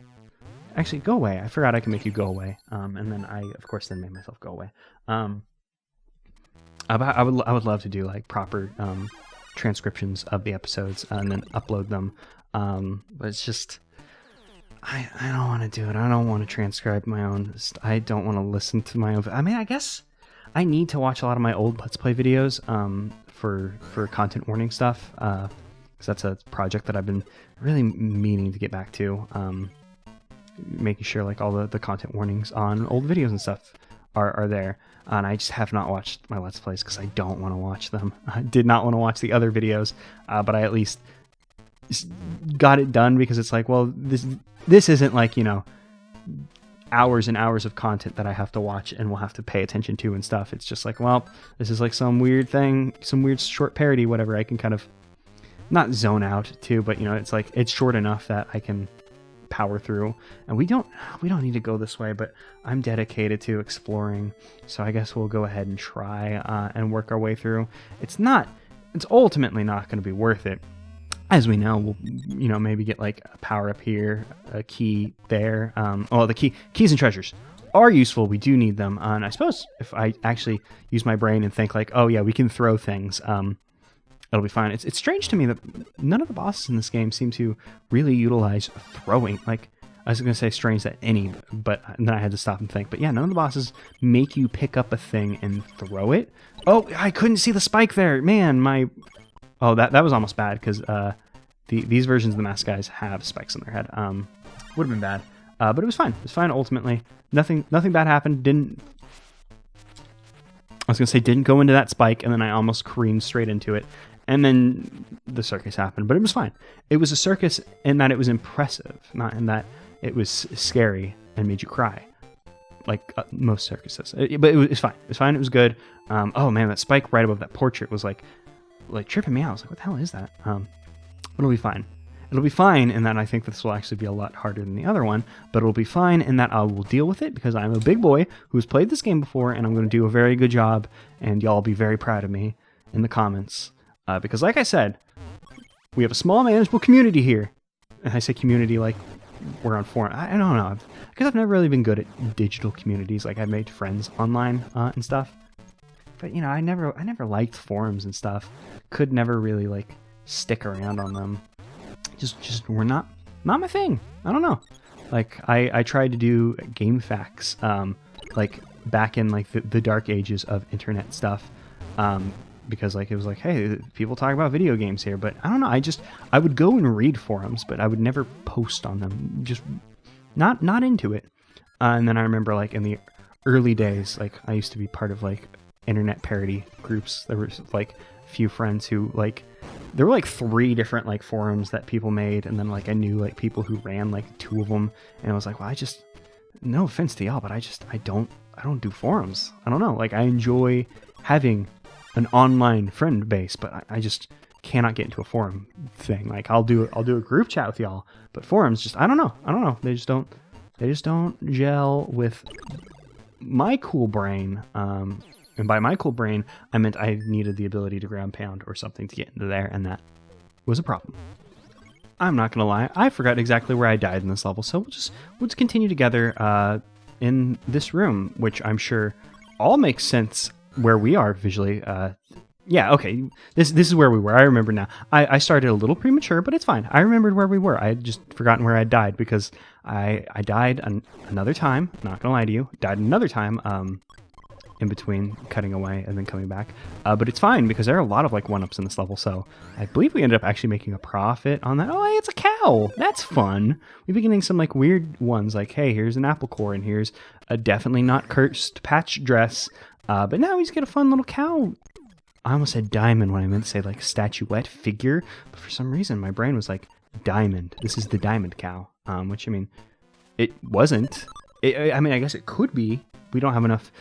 Actually, go away. I forgot I can make you go away. And then I, of course, then made myself go away. I would love to do like proper transcriptions of the episodes and then upload them. But it's just, I don't want to do it. I don't want to transcribe my own. I don't want to listen to my own. I mean, I guess I need to watch a lot of my old Let's Play videos for content warning stuff. Because that's a project that I've been really meaning to get back to. Making sure like all the content warnings on old videos and stuff are there. And I just have not watched my Let's Plays because I don't want to watch them. I did not want to watch the other videos, but I at least got it done because it's like, well, this isn't like, you know, hours and hours of content that I have to watch and will have to pay attention to and stuff. It's just like, well, this is like some weird thing, some weird short parody, whatever. I can kind of not zone out to, but you know, it's like it's short enough that I can power through. And we don't need to go this way, but I'm dedicated to exploring, so I guess we'll go ahead and try and work our way through. It's ultimately not going to be worth it. As we know, we'll, you know, maybe get like a power up here, a key there. The keys and treasures are useful. We do need them. And I suppose if I actually use my brain and think like, oh yeah, we can throw things, it'll be fine. It's strange to me that none of the bosses in this game seem to really utilize throwing. Like, I was going to say strange that any, but then I had to stop and think. But yeah, none of the bosses make you pick up a thing and throw it. Oh, I couldn't see the spike there. Man, oh, that was almost bad because these versions of the mask guys have spikes on their head. Would have been bad, but it was fine. It was fine ultimately. Nothing bad happened. Didn't go into that spike, and then I almost careened straight into it. And then the circus happened, but it was fine. It was a circus in that it was impressive, not in that it was scary and made you cry, like most circuses. But it was fine. It was fine. It was good. Oh man, that spike right above that portrait was like tripping me out. I was like, what the hell is that? But it'll be fine. It'll be fine in that I think this will actually be a lot harder than the other one, but it'll be fine in that I will deal with it because I'm a big boy who's played this game before, and I'm going to do a very good job, and y'all will be very proud of me in the comments. Because like I said, we have a small manageable community here. And I say community like we're on forum. I don't know. Because I've never really been good at digital communities. Like I've made friends online and stuff. But you know, I never liked forums and stuff. Could never really like stick around on them. Just were not my thing. I don't know. Like I tried to do game facts like back in like the dark ages of internet stuff. Because like it was like, hey, people talk about video games here, but I don't know. I would go and read forums, but I would never post on them. Just not into it. And then I remember like in the early days, like I used to be part of like internet parody groups. There was like a few friends who like, there were like 3 different like forums that people made, and then like I knew like people who ran like 2 of them, and I was like, well, no offense to y'all, but I don't do forums. I don't know. Like I enjoy having an online friend base, but I just cannot get into a forum thing. Like I'll do a group chat with y'all, but forums just I don't know. They just don't gel with my cool brain. And by my cool brain, I meant I needed the ability to ground pound or something to get into there, and that was a problem. I'm not gonna lie, I forgot exactly where I died in this level, so we'll just continue together in this room, which I'm sure all makes sense where we are visually. Yeah, okay, this is where we were. I remember now. I started a little premature, but it's fine. I remembered where we were. I had just forgotten where I died because I died another time. Not gonna lie to you, died another time. In between cutting away and then coming back. But it's fine because there are a lot of like 1-ups in this level, so I believe we ended up actually making a profit on that. Oh, hey, it's a cow! That's fun! We've been getting some like weird ones, like, hey, here's an apple core, and here's a definitely not cursed patch dress. But now we just get a fun little cow. I almost said diamond when I meant to say like statuette figure, but for some reason my brain was like, diamond. This is the diamond cow. Which, I mean, it wasn't. I mean, I guess it could be. We don't have enough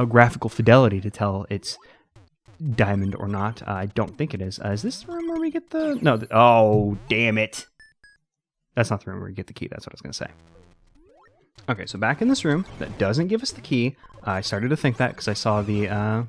graphical fidelity to tell it's diamond or not. I don't think it is. Is this the room where we get the... No. Oh, damn it. That's not the room where we get the key. That's what I was going to say. Okay, so back in this room that doesn't give us the key. I started to think that because I saw the...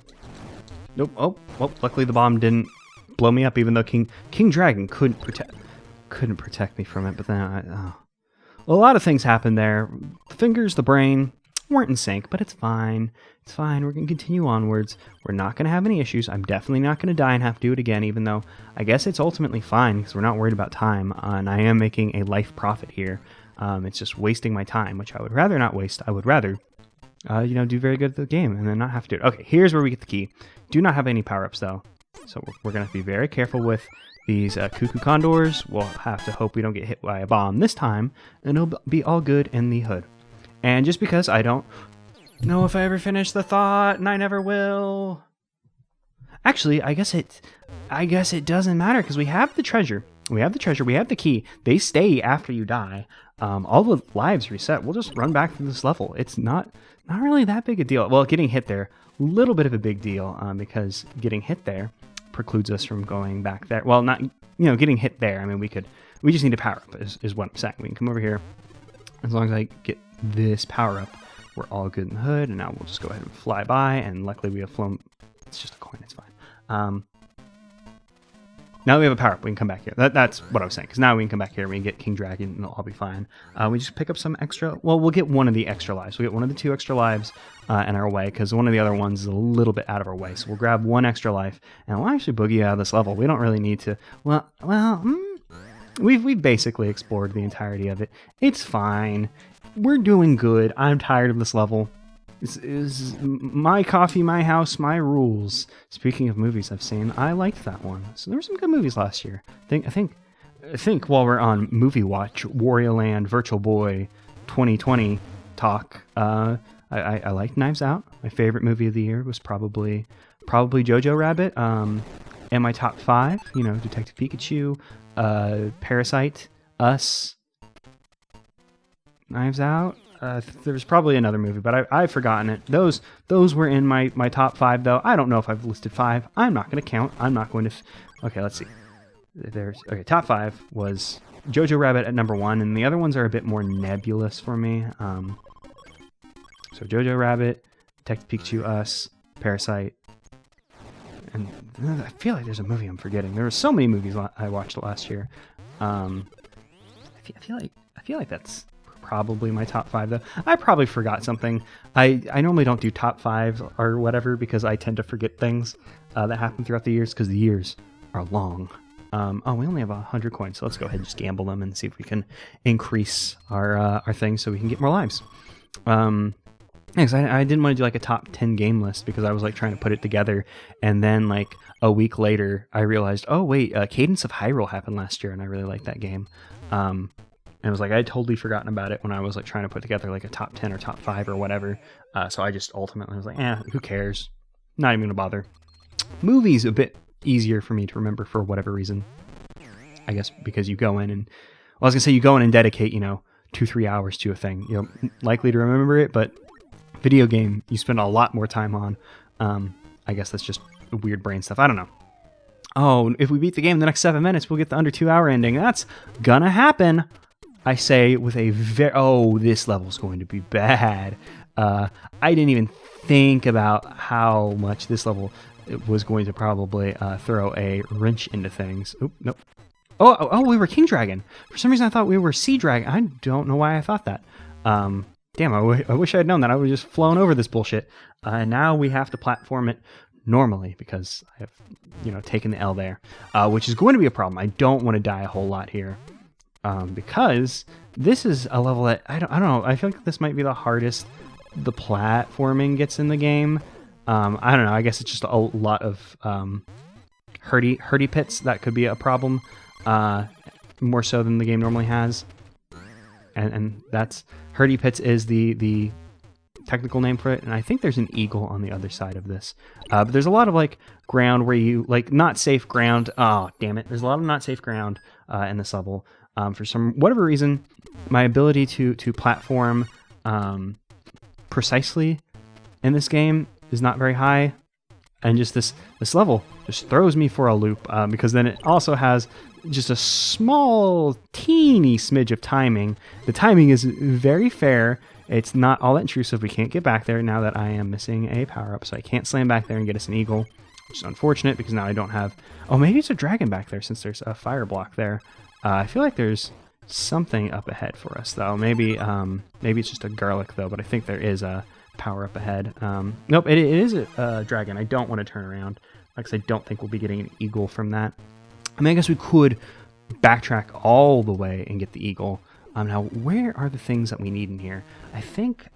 Nope. Oh, well, luckily the bomb didn't blow me up, even though King Dragon couldn't protect me from it. But then a lot of things happened there. The fingers, the brain... weren't in sync, but it's fine. It's fine. We're going to continue onwards. We're not going to have any issues. I'm definitely not going to die and have to do it again, even though I guess it's ultimately fine because we're not worried about time, and I am making a life profit here. It's just wasting my time, which I would rather not waste. I would rather, do very good at the game and then not have to do it. Okay, here's where we get the key. Do not have any power-ups, though. So we're going to be very careful with these cuckoo condors. We'll have to hope we don't get hit by a bomb this time, and it'll be all good in the hood. And just because I don't know if I ever finish the thought, and I never will. Actually, I guess it doesn't matter because we have the treasure. We have the key. They stay after you die. All the lives reset. We'll just run back through this level. It's not really that big a deal. Well, getting hit there, a little bit of a big deal because getting hit there precludes us from going back there. Well, not, getting hit there. I mean, we just need a power up is what I'm saying. We can come over here. As long as I get this power up, we're all good in the hood. And now we'll just go ahead and fly by. And luckily we have flown. It's just a coin. It's fine. Now that we have a power up, we can come back here. That's what I was saying. Because now we can come back here. We can get King Dragon and it'll all be fine. We just pick up some extra. Well, we'll get one of the extra lives. We'll get one of the 2 extra lives in our way. Because one of the other ones is a little bit out of our way. So we'll grab 1 extra life. And we'll actually boogie out of this level. We don't really need to. We've basically explored the entirety of it. It's fine. We're doing good. I'm tired of this level. This is my coffee, my house, my rules. Speaking of movies I've seen, I liked that one. So there were some good movies last year. I think while we're on Movie Watch, Wario Land, Virtual Boy, 2020 talk, I liked Knives Out. My favorite movie of the year was probably Jojo Rabbit. And my top 5, Detective Pikachu, Parasite, Us, Knives Out. There was probably another movie, but I've forgotten it. Those were in my top 5, though. I don't know if I've listed 5. I'm not going to count. I'm not going to... Okay, let's see. Top 5 was Jojo Rabbit at number 1, and the other ones are a bit more nebulous for me. So Jojo Rabbit, Detective Pikachu, Us, Parasite, and I feel like there's a movie I'm forgetting. There were so many movies I watched last year. I feel like that's probably my top 5, though. I probably forgot something. I normally don't do top 5s or whatever because I tend to forget things that happen throughout the years because the years are long. We only have 100 coins, so let's go ahead and just gamble them and see if we can increase our thing so we can get more lives. Because I didn't want to do like a top 10 game list because I was like trying to put it together, and then like a week later I realized, oh wait, Cadence of Hyrule happened last year and I really liked that game. And it was like I had totally forgotten about it when I was like trying to put together like a top 10 or top 5 or whatever. So I just ultimately was like, who cares? Not even gonna bother. Movies a bit easier for me to remember for whatever reason. I guess because you go in and you go in and dedicate 2-3 hours to a thing. You're likely to remember it, but video game you spend a lot more time on. I guess that's just weird brain stuff. I don't know. Oh, if we beat the game in the next 7 minutes, we'll get the under 2 hour ending. That's gonna happen. I say with a this level's going to be bad. I didn't even think about how much this level was going to probably throw a wrench into things. Oop, nope. Oh, we were King Dragon. For some reason I thought we were Sea Dragon. I don't know why I thought that. Damn, I wish I had known that. I would have just flown over this bullshit. And now we have to platform it normally because I have, taken the L there, which is going to be a problem. I don't want to die a whole lot here because this is a level that I don't know. I feel like this might be the hardest the platforming gets in the game. I don't know. I guess it's just a lot of hurdy pits that could be a problem, more so than the game normally has. And that's hurdy pits is the technical name for it, and I think there's an eagle on the other side of this. But there's a lot of like ground where you like not safe ground. Oh damn it! There's a lot of not safe ground in this level. For whatever reason, my ability to platform precisely in this game is not very high, and just this level just throws me for a loop because then it also has just a small teeny smidge of timing. The timing is very fair. It's not all that intrusive. We can't get back there now that I am missing a power-up, so I can't slam back there and get us an eagle, which is unfortunate because now I don't have... Oh, maybe it's a dragon back there since there's a fire block there. I feel like there's something up ahead for us, though. Maybe it's just a garlic, though, but I think there is a power up ahead. Nope, it is a dragon. I don't want to turn around, because I don't think we'll be getting an eagle from that. I mean, I guess we could backtrack all the way and get the eagle. Now, where are the things that we need in here? I think,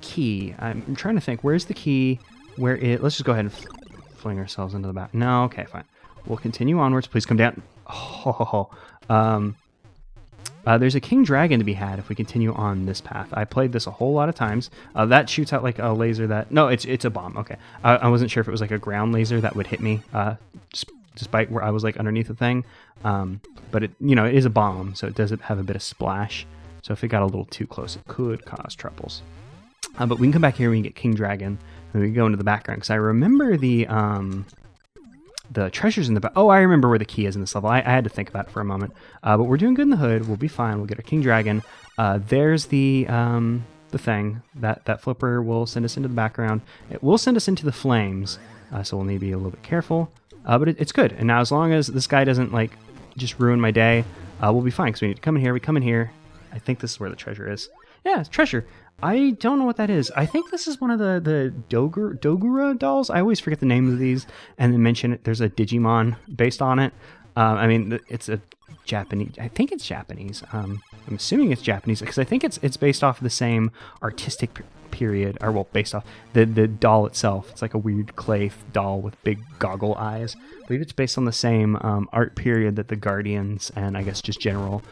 key. I'm trying to think, where's the key? Let's just go ahead and fling ourselves into the back. No, okay, fine. We'll continue onwards. Please come down. There's a king dragon to be had if we continue on this path. I played this a whole lot of times. That shoots out like a laser that... No, it's a bomb. Okay. I wasn't sure if it was like a ground laser that would hit me, despite where I was like underneath the thing. But it is a bomb, so it does have a bit of splash. So if it got a little too close, it could cause troubles. But we can come back here and we can get king dragon, and we can go into the background, because I remember the treasures in the back. Oh, I remember where the key is in this level. I had to think about it for a moment. But we're doing good in the hood. We'll be fine. We'll get our king dragon. There's the thing. That flipper will send us into the background. It will send us into the flames, so we'll need to be a little bit careful. But it's good. And now as long as this guy doesn't like just ruin my day, we'll be fine, because we need to come in here. We come in here. I think this is where the treasure is. Yeah, it's treasure. I don't know what that is. I think this is one of the Dogura dolls. I always forget the names of these, and then mention it. There's a Digimon based on it. I mean, it's a Japanese. I think it's Japanese. I'm assuming it's Japanese, because I think it's based off of the same artistic period, or well, based off the doll itself. It's like a weird clay doll with big goggle eyes. I believe it's based on the same art period that the Guardians and I guess just general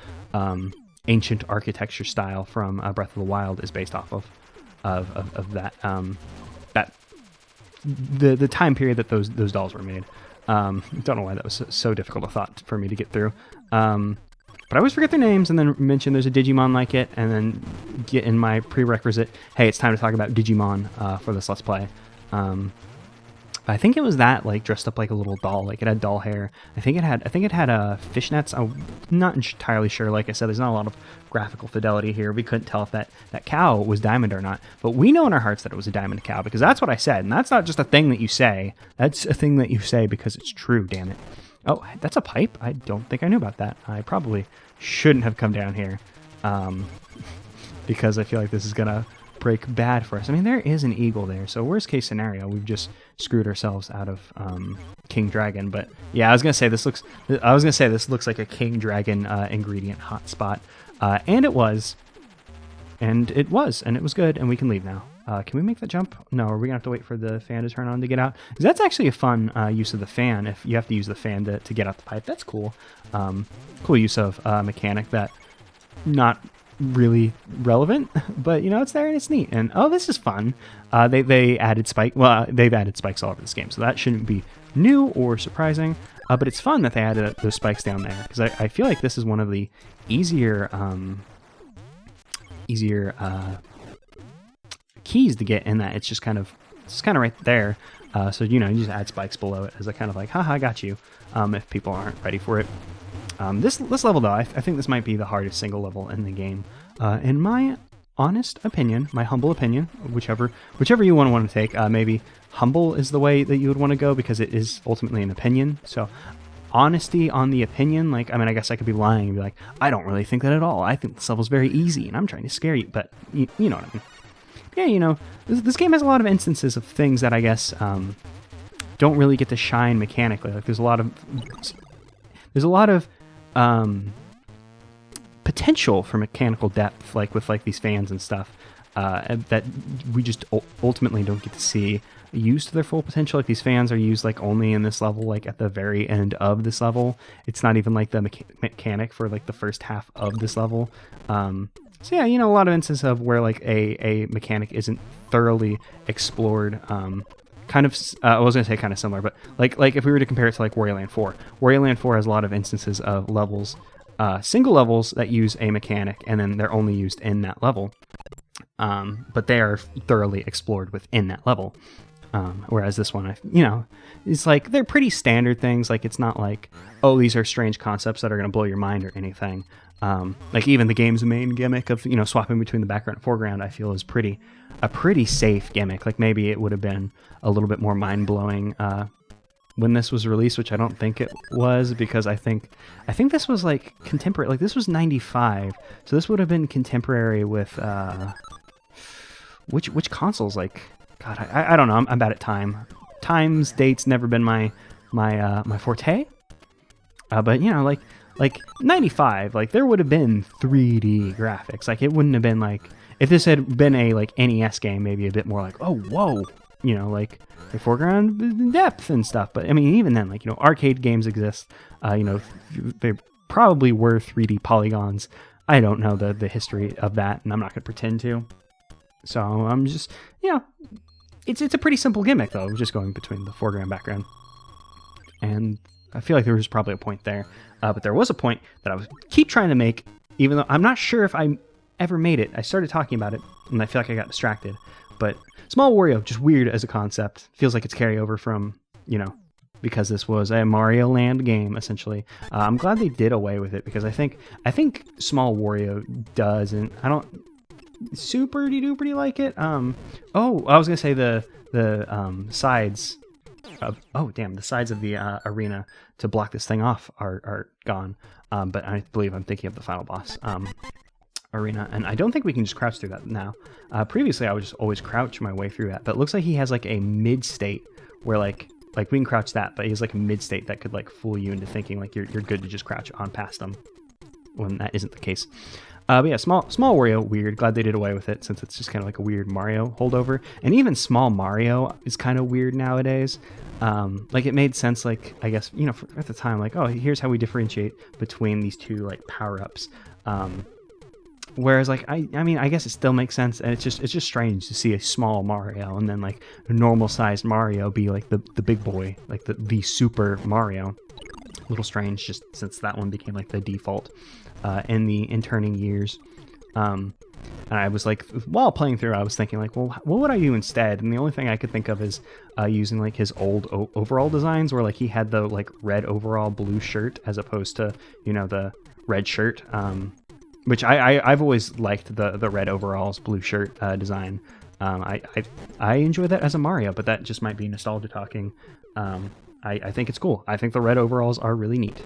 ancient architecture style from Breath of the Wild is based off of that the time period that those dolls were made. Don't know why that was so difficult a thought for me to get through. But I always forget their names, and then mention there's a Digimon like it, and then get in my prerequisite, hey, it's time to talk about Digimon for this Let's Play. I think it was that, like, dressed up like a little doll. Like, it had doll hair. I think it had fishnets. I'm not entirely sure. Like I said, there's not a lot of graphical fidelity here. We couldn't tell if that cow was diamond or not. But we know in our hearts that it was a diamond cow, because that's what I said. And that's not just a thing that you say. That's a thing that you say because it's true, damn it. Oh, that's a pipe? I don't think I knew about that. I probably shouldn't have come down here. Because I feel like this is going to break bad for us. I mean, there is an eagle there, so worst case scenario, we've just screwed ourselves out of King Dragon. But yeah, I was gonna say this looks like a King Dragon ingredient hotspot, and it was good, and we can leave now. Can we make that jump? No, are we gonna have to wait for the fan to turn on to get out? 'Cause that's actually a fun use of the fan. If you have to use the fan to get out the pipe, that's cool. Cool use of mechanic that not really relevant, but it's there and it's neat. And oh, this is fun. They added spike. Well, they've added spikes all over this game, so that shouldn't be new or surprising. But it's fun that they added those spikes down there, because I feel like this is one of the easier keys to get, in that it's just kind of right there. So you just add spikes below it as a kind of like, haha, I got you. If people aren't ready for it. This level, though, I think this might be the hardest single level in the game. In my honest opinion, my humble opinion, whichever you want to take, maybe humble is the way that you would want to go, because it is ultimately an opinion. So honesty on the opinion, like, I mean, I guess I could be lying and be like, I don't really think that at all. I think this level's very easy, and I'm trying to scare you, but you know what I mean. Yeah, this game has a lot of instances of things that I guess don't really get to shine mechanically. Like, there's a lot of potential for mechanical depth, like with these fans and stuff, that we just ultimately don't get to see used to their full potential. Like, these fans are used like only in this level, like at the very end of this level. It's not even like the mechanic for like the first half of this level. So yeah, a lot of instances of where like a mechanic isn't thoroughly explored. Kind of, I was gonna say kind of similar, but like if we were to compare it to like Wario Land 4, Wario Land 4 has a lot of instances of levels, single levels that use a mechanic, and then they're only used in that level, but they are thoroughly explored within that level. Whereas this one, it's like they're pretty standard things. Like, it's not like, oh, these are strange concepts that are gonna blow your mind or anything. Like, even the game's main gimmick of swapping between the background and foreground, I feel is a pretty safe gimmick. Like, maybe it would have been a little bit more mind-blowing when this was released, which I don't think it was, because I think this was like contemporary. Like this was 95, so this would have been contemporary with which consoles? Like, God, I don't know. I'm bad at times, dates. Never been my forte. But you know, like 95, like there would have been 3D graphics. Like it wouldn't have been like, if this had been a like NES game, maybe a bit more like, oh whoa, you know, like the foreground depth and stuff. But I mean, even then, like, you know, arcade games exist. You know, they probably were 3D polygons. I don't know the history of that, and I'm not gonna pretend to. So I'm just, you know, it's a pretty simple gimmick though, just going between the foreground and background. And I feel like there was probably a point there, but there was a point that I was keep trying to make, even though I'm not sure if I ever made it. I started talking about it, and I feel like I got distracted. But Small Wario, just weird as a concept. Feels like it's carryover from, you know, because this was a Mario Land game, essentially. I'm glad they did away with it, because I think Small Wario does, and I don't super duper like it. Oh, I was gonna say the sides. Oh damn! The sides of the arena to block this thing off are gone. But I believe I'm thinking of the final boss arena, and I don't think we can just crouch through that now. Previously, I would just always crouch my way through that, but it looks like he has like a mid state where like we can crouch that, but he has like a mid state that could like fool you into thinking like you're good to just crouch on past them when that isn't the case. But yeah, small Wario, weird. Glad they did away with it, since it's just kind of like a weird Mario holdover. And even Small Mario is kind of weird nowadays. Like it made sense, like, I guess, you know, at the time, like, oh, here's how we differentiate between these two like power-ups. Whereas like I mean, I guess it still makes sense, and it's just strange to see a small Mario and then like a normal sized Mario be like the big boy, like the Super Mario. A little strange, just since that one became like the default in the interning years. And I was like, while playing through, I was thinking like, well, what would I do instead? And the only thing I could think of is using like his old overall designs, where like he had the like red overall blue shirt as opposed to, you know, the red shirt. Which I've always liked the red overalls blue shirt design. I enjoy that as a Mario, but that just might be nostalgia talking. I think it's cool. I think the red overalls are really neat.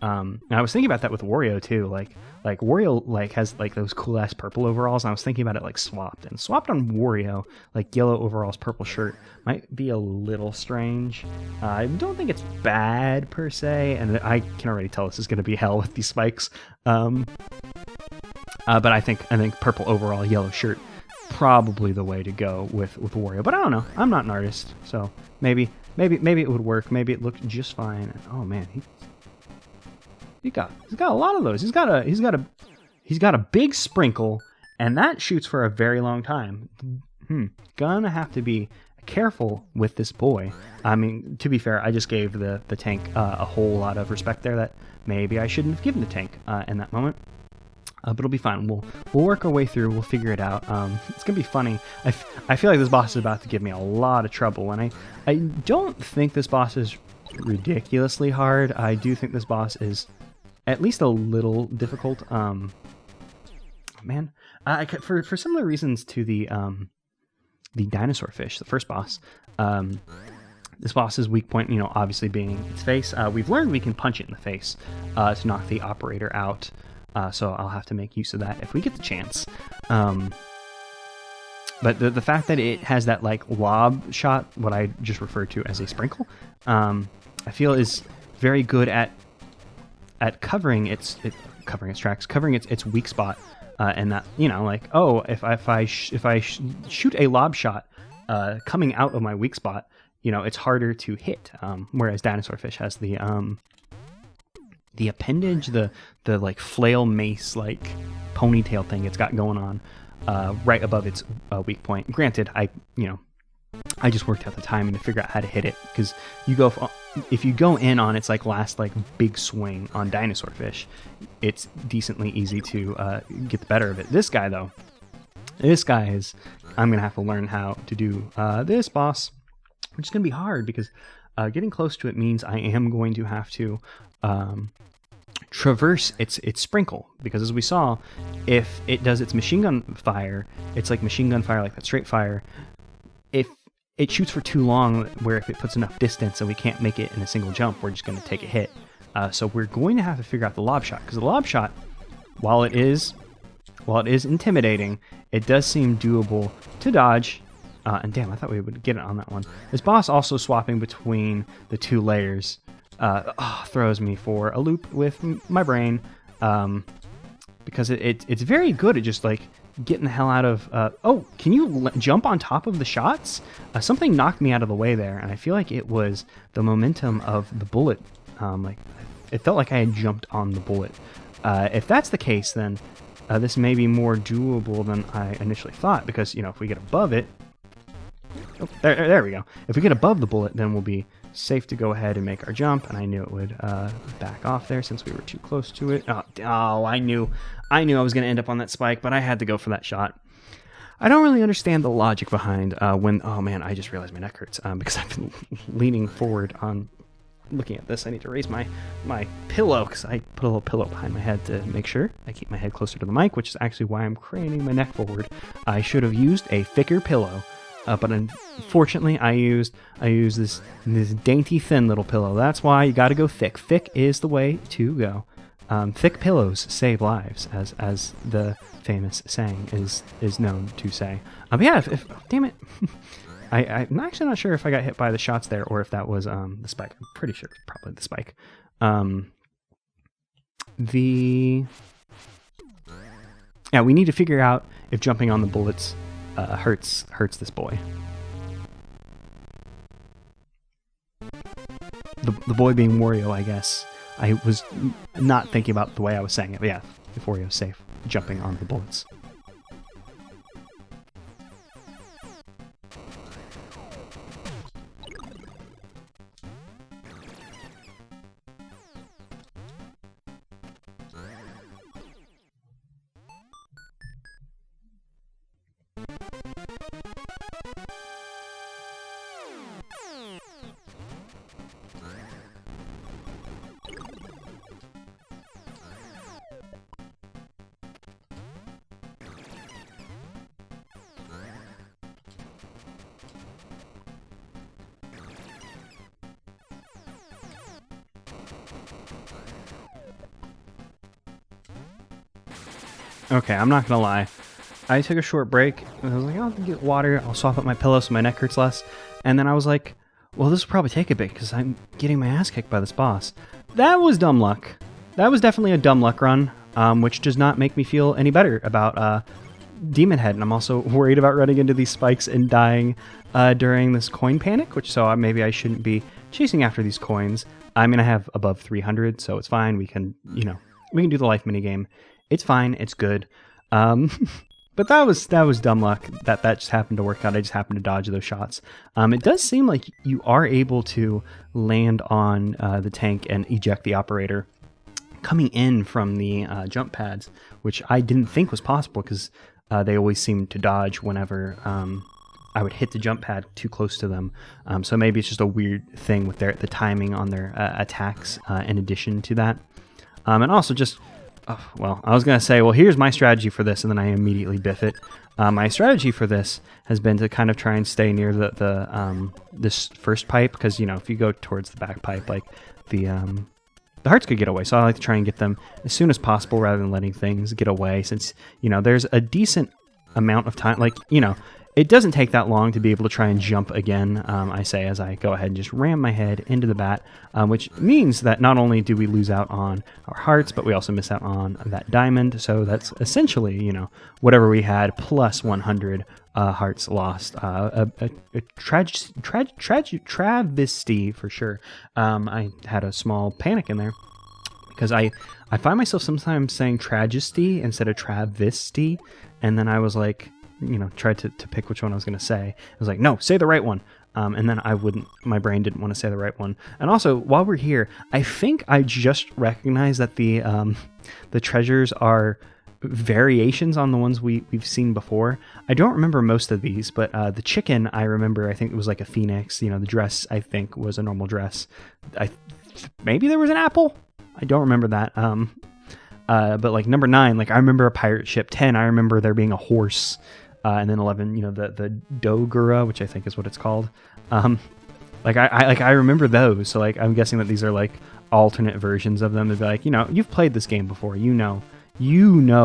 And I was thinking about that with Wario too. Like Wario like has like those cool ass purple overalls. And I was thinking about it like swapped on Wario, like yellow overalls, purple shirt might be a little strange. I don't think it's bad per se, and I can already tell this is going to be hell with these spikes. But I think purple overall, yellow shirt, probably the way to go with Wario. But I don't know. I'm not an artist, so maybe it would work. Maybe it looked just fine. And, oh man, he's got a lot of those. He's got a big sprinkle, and that shoots for a very long time. Gonna have to be careful with this boy. I mean, to be fair, I just gave the tank a whole lot of respect there that maybe I shouldn't have given the tank in that moment. But it'll be fine. We'll work our way through. We'll figure it out. It's gonna be funny. I feel like this boss is about to give me a lot of trouble, and I don't think this boss is ridiculously hard. I do think this boss is at least a little difficult. Man, for similar reasons to the dinosaur fish, the first boss. This boss's weak point, you know, obviously being its face. We've learned we can punch it in the face to knock the operator out. So I'll have to make use of that if we get the chance. But the fact that it has that like lob shot, what I just referred to as a sprinkle, I feel is very good at covering its tracks, covering its weak spot, and that, you know, like, oh, if I shoot a lob shot coming out of my weak spot, you know, it's harder to hit. Whereas Dinosaur Fish has the appendage, the like flail mace like ponytail thing it's got going on right above its weak point. Granted, I just worked out the timing to figure out how to hit it, because if you go in on its like last like big swing on Dinosaur Fish, it's decently easy to get the better of it. This guy though, I'm gonna have to learn how to do this boss, which is gonna be hard because getting close to it means I am going to have to traverse its sprinkle, because as we saw, if it does its machine gun fire, it's like machine gun fire, like that straight fire. If it shoots for too long, where if it puts enough distance and we can't make it in a single jump, we're just going to take a hit. So we're going to have to figure out the lob shot, because the lob shot, while it is intimidating, it does seem doable to dodge. And damn, I thought we would get it on that one. This boss also swapping between the two layers throws me for a loop with my brain, because it's very good at just like getting the hell out of... oh, can you jump on top of the shots? Something knocked me out of the way there, and I feel like it was the momentum of the bullet. Like, it felt like I had jumped on the bullet. If that's the case, then this may be more doable than I initially thought, because, you know, if we get above it... Oh, there we go. If we get above the bullet, then we'll be safe to go ahead and make our jump, and I knew it would back off there since we were too close to it. Oh, I knew I was going to end up on that spike, but I had to go for that shot. I don't really understand the logic behind when... Oh man, I just realized my neck hurts because I've been leaning forward on looking at this. I need to raise my pillow, because I put a little pillow behind my head to make sure I keep my head closer to the mic, which is actually why I'm craning my neck forward. I should have used a thicker pillow. But unfortunately, I used this dainty, thin little pillow. That's why you got to go thick. Thick is the way to go. Thick pillows save lives, as the famous saying is known to say. But yeah, damn it, I'm actually not sure if I got hit by the shots there or if that was the spike. I'm pretty sure it's probably the spike. Yeah, we need to figure out if jumping on the bullets hurts this boy. The boy being Wario, I guess. I was not thinking about the way I was saying it, but yeah, if Wario's safe, jumping on the bullets. Okay, I'm not gonna lie. I took a short break, and I was like, I'll get water, I'll swap up my pillow so my neck hurts less. And then I was like, well, this will probably take a bit, because I'm getting my ass kicked by this boss. That was dumb luck. That was definitely a dumb luck run, which does not make me feel any better about Demon Head. And I'm also worried about running into these spikes and dying during this coin panic, so maybe I shouldn't be chasing after these coins. I mean, I have above 300, so it's fine. We can, we can do the life minigame. It's fine. It's good. But that was dumb luck. That just happened to work out. I just happened to dodge those shots. It does seem like you are able to land on the tank and eject the operator coming in from the jump pads, which I didn't think was possible, because they always seemed to dodge whenever I would hit the jump pad too close to them. So maybe it's just a weird thing with the timing on their attacks in addition to that. And also just... Oh, well, I was going to say, well, here's my strategy for this, and then I immediately biff it. My strategy for this has been to kind of try and stay near this first pipe, because, if you go towards the back pipe, like, the hearts could get away. So I like to try and get them as soon as possible rather than letting things get away, since, there's a decent amount of time, like, it doesn't take that long to be able to try and jump again, I say, as I go ahead and just ram my head into the bat, which means that not only do we lose out on our hearts, but we also miss out on that diamond. So that's essentially, whatever we had plus 100 hearts lost. A travesty for sure. I had a small panic in there, because I find myself sometimes saying tragedy instead of travesty, and then I was like... tried to pick which one I was going to say. I was like, no, say the right one. And then my brain didn't want to say the right one. And also, while we're here, I think I just recognized that the treasures are variations on the ones we've seen before. I don't remember most of these, but the chicken, I remember, I think it was like a phoenix. The dress, I think, was a normal dress. Maybe there was an apple? I don't remember that. But like number 9, like I remember a pirate ship. 10, I remember there being a horse. and then 11, the Dogura, which I think is what it's called. I remember those, so like I'm guessing that these are like alternate versions of them. They'd be like, you've played this game before, you know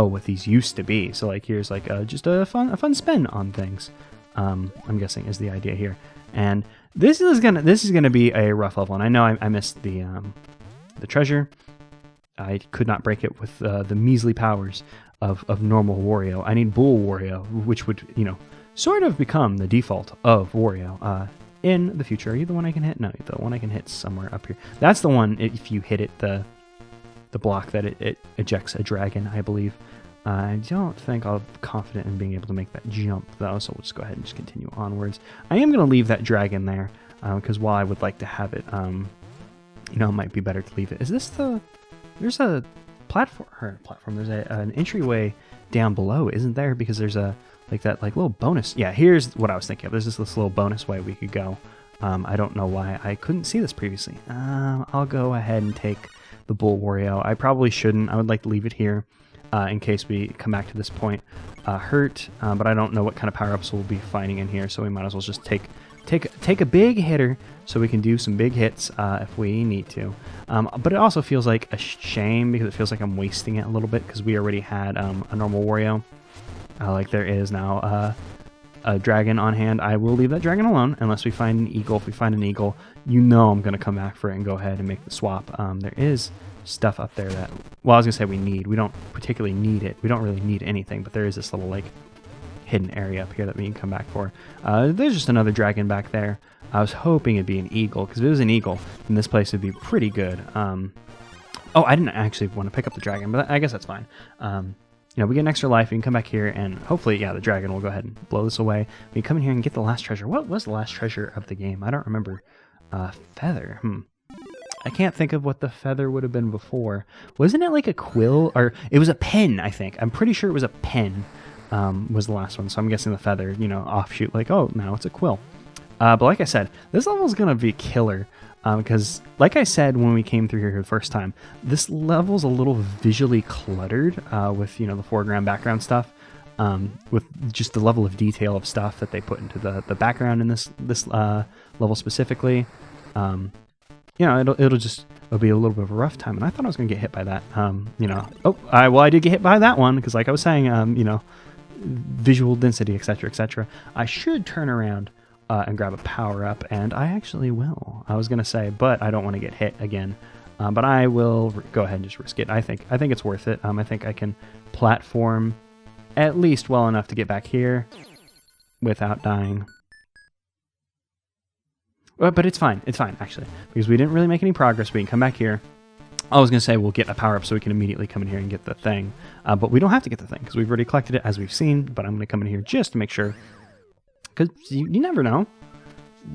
what these used to be. So like here's like just a fun spin on things. I'm guessing is the idea here. And this is gonna be a rough level. And I know I missed the treasure. I could not break it with the measly powers of normal Wario. I need Bull Wario, which would sort of become the default of Wario in the future. Are you the one I can hit? No, the one I can hit somewhere up here. That's the one. If you hit it, the block that it ejects a dragon, I believe. I don't think I'll be confident in being able to make that jump, though, so we'll just go ahead and just continue onwards. I am going to leave that dragon there, because while I would like to have it, it might be better to leave it. Is this there's a platform, there's an entryway down below, isn't there? Because there's that little bonus. Yeah, here's what I was thinking of. There's this little bonus way we could go. I don't know why I couldn't see this previously. I'll go ahead and take the Bull Wario. I probably shouldn't. I would like to leave it here in case we come back to this point hurt, but I don't know what kind of power-ups we'll be finding in here, so we might as well just take a big hitter so we can do some big hits if we need to. But it also feels like a shame because it feels like I'm wasting it a little bit because we already had a normal Wario. Like there is now a dragon on hand. I will leave that dragon alone unless we find an eagle. If we find an eagle, I'm going to come back for it and go ahead and make the swap. There is stuff up there that, well, I was going to say we need. We don't particularly need it. We don't really need anything, but there is this little hidden area up here that we can come back for. There's just another dragon back there. I was hoping it'd be an eagle, because if it was an eagle, then this place would be pretty good. Oh, I didn't actually want to pick up the dragon, but I guess that's fine. We get an extra life. We can come back here, and hopefully, yeah, the dragon will go ahead and blow this away. We can come in here and get the last treasure. What was the last treasure of the game? I don't remember. Feather. I can't think of what the feather would have been before. Wasn't it like a quill? Or it was a pen, I think. I'm pretty sure it was a pen was the last one. So I'm guessing the feather, offshoot, like, oh, now it's a quill. But like I said, this level is going to be killer. Because, like I said when we came through here the first time, this level's a little visually cluttered with, the foreground, background stuff. With just the level of detail of stuff that they put into the background in this level specifically. It'll be a little bit of a rough time. And I thought I was going to get hit by that. I did get hit by that one because, like I was saying, visual density, etc., etc. I should turn around and grab a power-up, and I actually will. I was going to say, but I don't want to get hit again. But I will go ahead and just risk it. I think it's worth it. I think I can platform at least well enough to get back here without dying. But it's fine. It's fine, actually, because we didn't really make any progress. We can come back here. I was going to say we'll get a power-up so we can immediately come in here and get the thing. But we don't have to get the thing because we've already collected it, as we've seen. But I'm going to come in here just to make sure. Because you never know.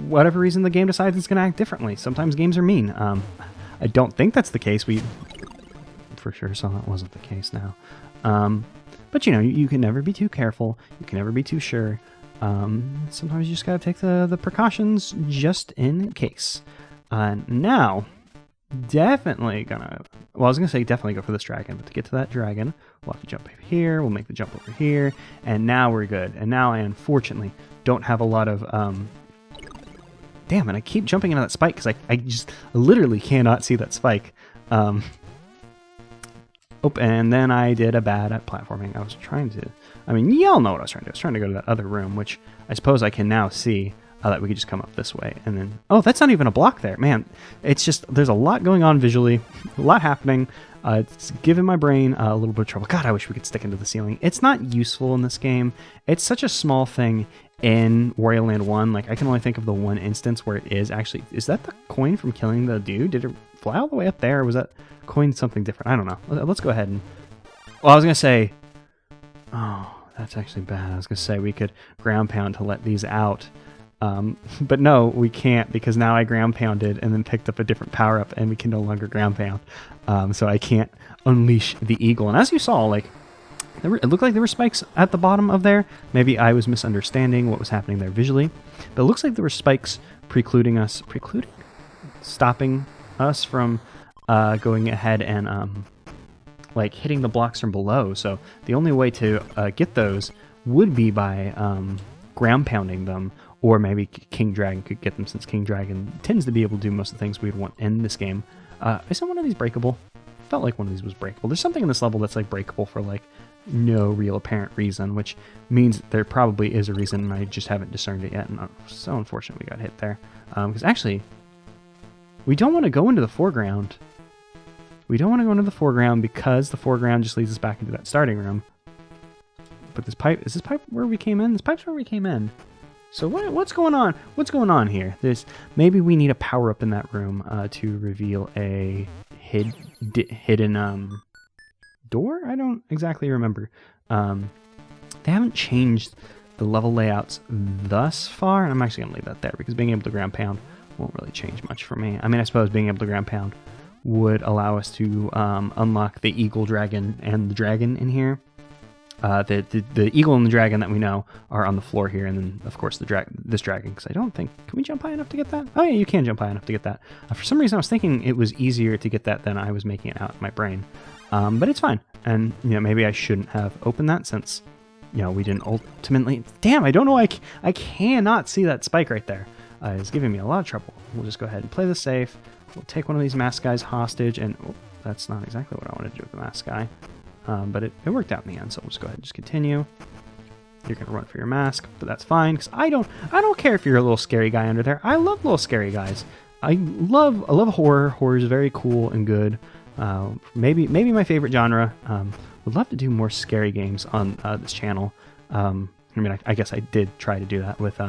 Whatever reason the game decides it's going to act differently. Sometimes games are mean. I don't think that's the case. We for sure saw that wasn't the case now. But you can never be too careful. You can never be too sure. Sometimes you just gotta take the precautions just in case. Now, definitely gonna... Well, I was gonna say definitely go for this dragon, but to get to that dragon, we'll have to jump over here. We'll make the jump over here, and now we're good. And now I unfortunately don't have a lot of... Damn, and I keep jumping into that spike because I just literally cannot see that spike. Oh, and then I did a bad at platforming. I was trying to... y'all know what I was trying to do. I was trying to go to that other room, which I suppose I can now see that we could just come up this way. And then... Oh, that's not even a block there. Man, it's just... There's a lot going on visually. A lot happening. It's giving my brain a little bit of trouble. God, I wish we could stick into the ceiling. It's not useful in this game. It's such a small thing in Wario Land 1. Like, I can only think of the one instance where it is actually... Is that the coin from killing the dude? Did it fly all the way up there? Or was that coin something different? I don't know. Let's go ahead and... Well, I was going to say... Oh, that's actually bad. I was going to say we could ground pound to let these out. But no, we can't, because now I ground pounded and then picked up a different power-up, and we can no longer ground pound. So I can't unleash the eagle. And as you saw, like, it looked like there were spikes at the bottom of there. Maybe I was misunderstanding what was happening there visually. But it looks like there were spikes stopping us from going ahead and like hitting the blocks from below. So the only way to get those would be by ground pounding them, or maybe King Dragon could get them, since King Dragon tends to be able to do most of the things we'd want in this game. Isn't one of these breakable? Felt like one of these was breakable. There's something in this level that's like breakable for like no real apparent reason, which means there probably is a reason and I just haven't discerned it yet, and so unfortunate we got hit there. Because actually, we don't want to go into the foreground. We don't want to go into the foreground because the foreground just leads us back into that starting room. But this pipe, is this pipe where we came in? This pipe's where we came in. So what's going on? What's going on here? Maybe we need a power up in that room to reveal a hidden door? I don't exactly remember. They haven't changed the level layouts thus far, and I'm actually going to leave that there because being able to ground pound won't really change much for me. I mean, I suppose being able to ground pound would allow us to unlock the eagle dragon and the dragon in here. The eagle and the dragon that we know are on the floor here, and then of course this dragon, because I don't think, can we jump high enough to get that? Oh yeah, you can jump high enough to get that. For some reason I was thinking it was easier to get that than I was making it out in my brain, but it's fine. And maybe I shouldn't have opened that, since we didn't ultimately. Damn, I don't know. I cannot see that spike right there. It's giving me a lot of trouble. We'll just go ahead and play this safe. We'll take one of these masked guys hostage, and that's not exactly what I wanted to do with the masked guy. But it worked out in the end, so we'll just go ahead and just continue. You're gonna run for your mask, but that's fine, because I don't care if you're a little scary guy under there. I love little scary guys. I love horror. Horror is very cool and good. Maybe my favorite genre. Would love to do more scary games on this channel. I mean, I guess I did try to do that with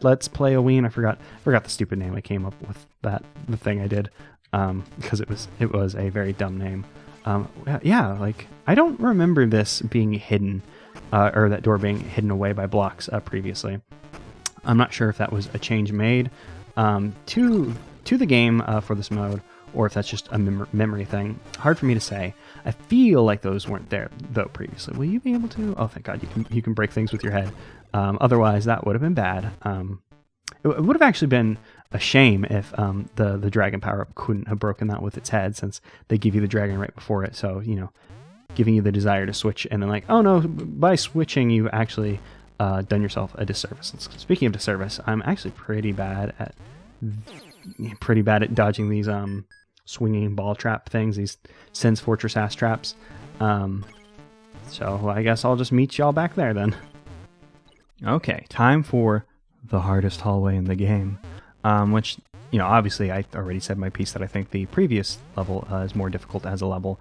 Let's Play a Ween. I forgot the stupid name I came up with, the thing I did. Because it was a very dumb name. Yeah, like I don't remember this being hidden, or that door being hidden away by blocks previously. I'm not sure if that was a change made to the game for this mode, or if that's just a memory thing. Hard for me to say. I feel like those weren't there though previously. Will you be able to? Oh, thank God, you can break things with your head. Otherwise, that would have been bad. It would have actually been a shame if the dragon power-up couldn't have broken that with its head, since they give you the dragon right before it. So, giving you the desire to switch, and then like, oh no, by switching you actually done yourself a disservice. Speaking of disservice, I'm actually pretty bad at dodging these swinging ball trap things, these Sen's Fortress ass traps. So I guess I'll just meet y'all back there then. Okay, time for the hardest hallway in the game, which, obviously I already said my piece that I think the previous level is more difficult as a level.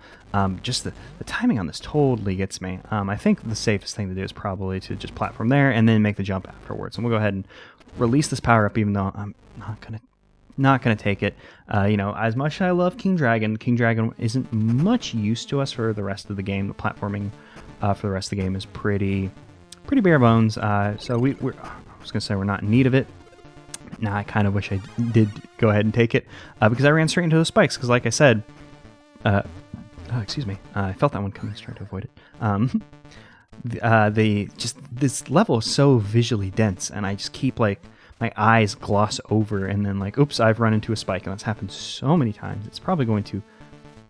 Just the timing on this totally gets me. I think the safest thing to do is probably to just platform there and then make the jump afterwards. And we'll go ahead and release this power up, even though I'm not gonna take it. As much as I love King Dragon isn't much use to us for the rest of the game. The platforming for the rest of the game is pretty bare bones. So I was gonna say we're not in need of it. Now I kind of wish I did go ahead and take it, because I ran straight into those spikes. Because like I said, excuse me, I felt that one coming. I was trying to avoid it. This level is so visually dense, and I just keep like my eyes gloss over, and then like, oops, I've run into a spike, and that's happened so many times. It's probably going to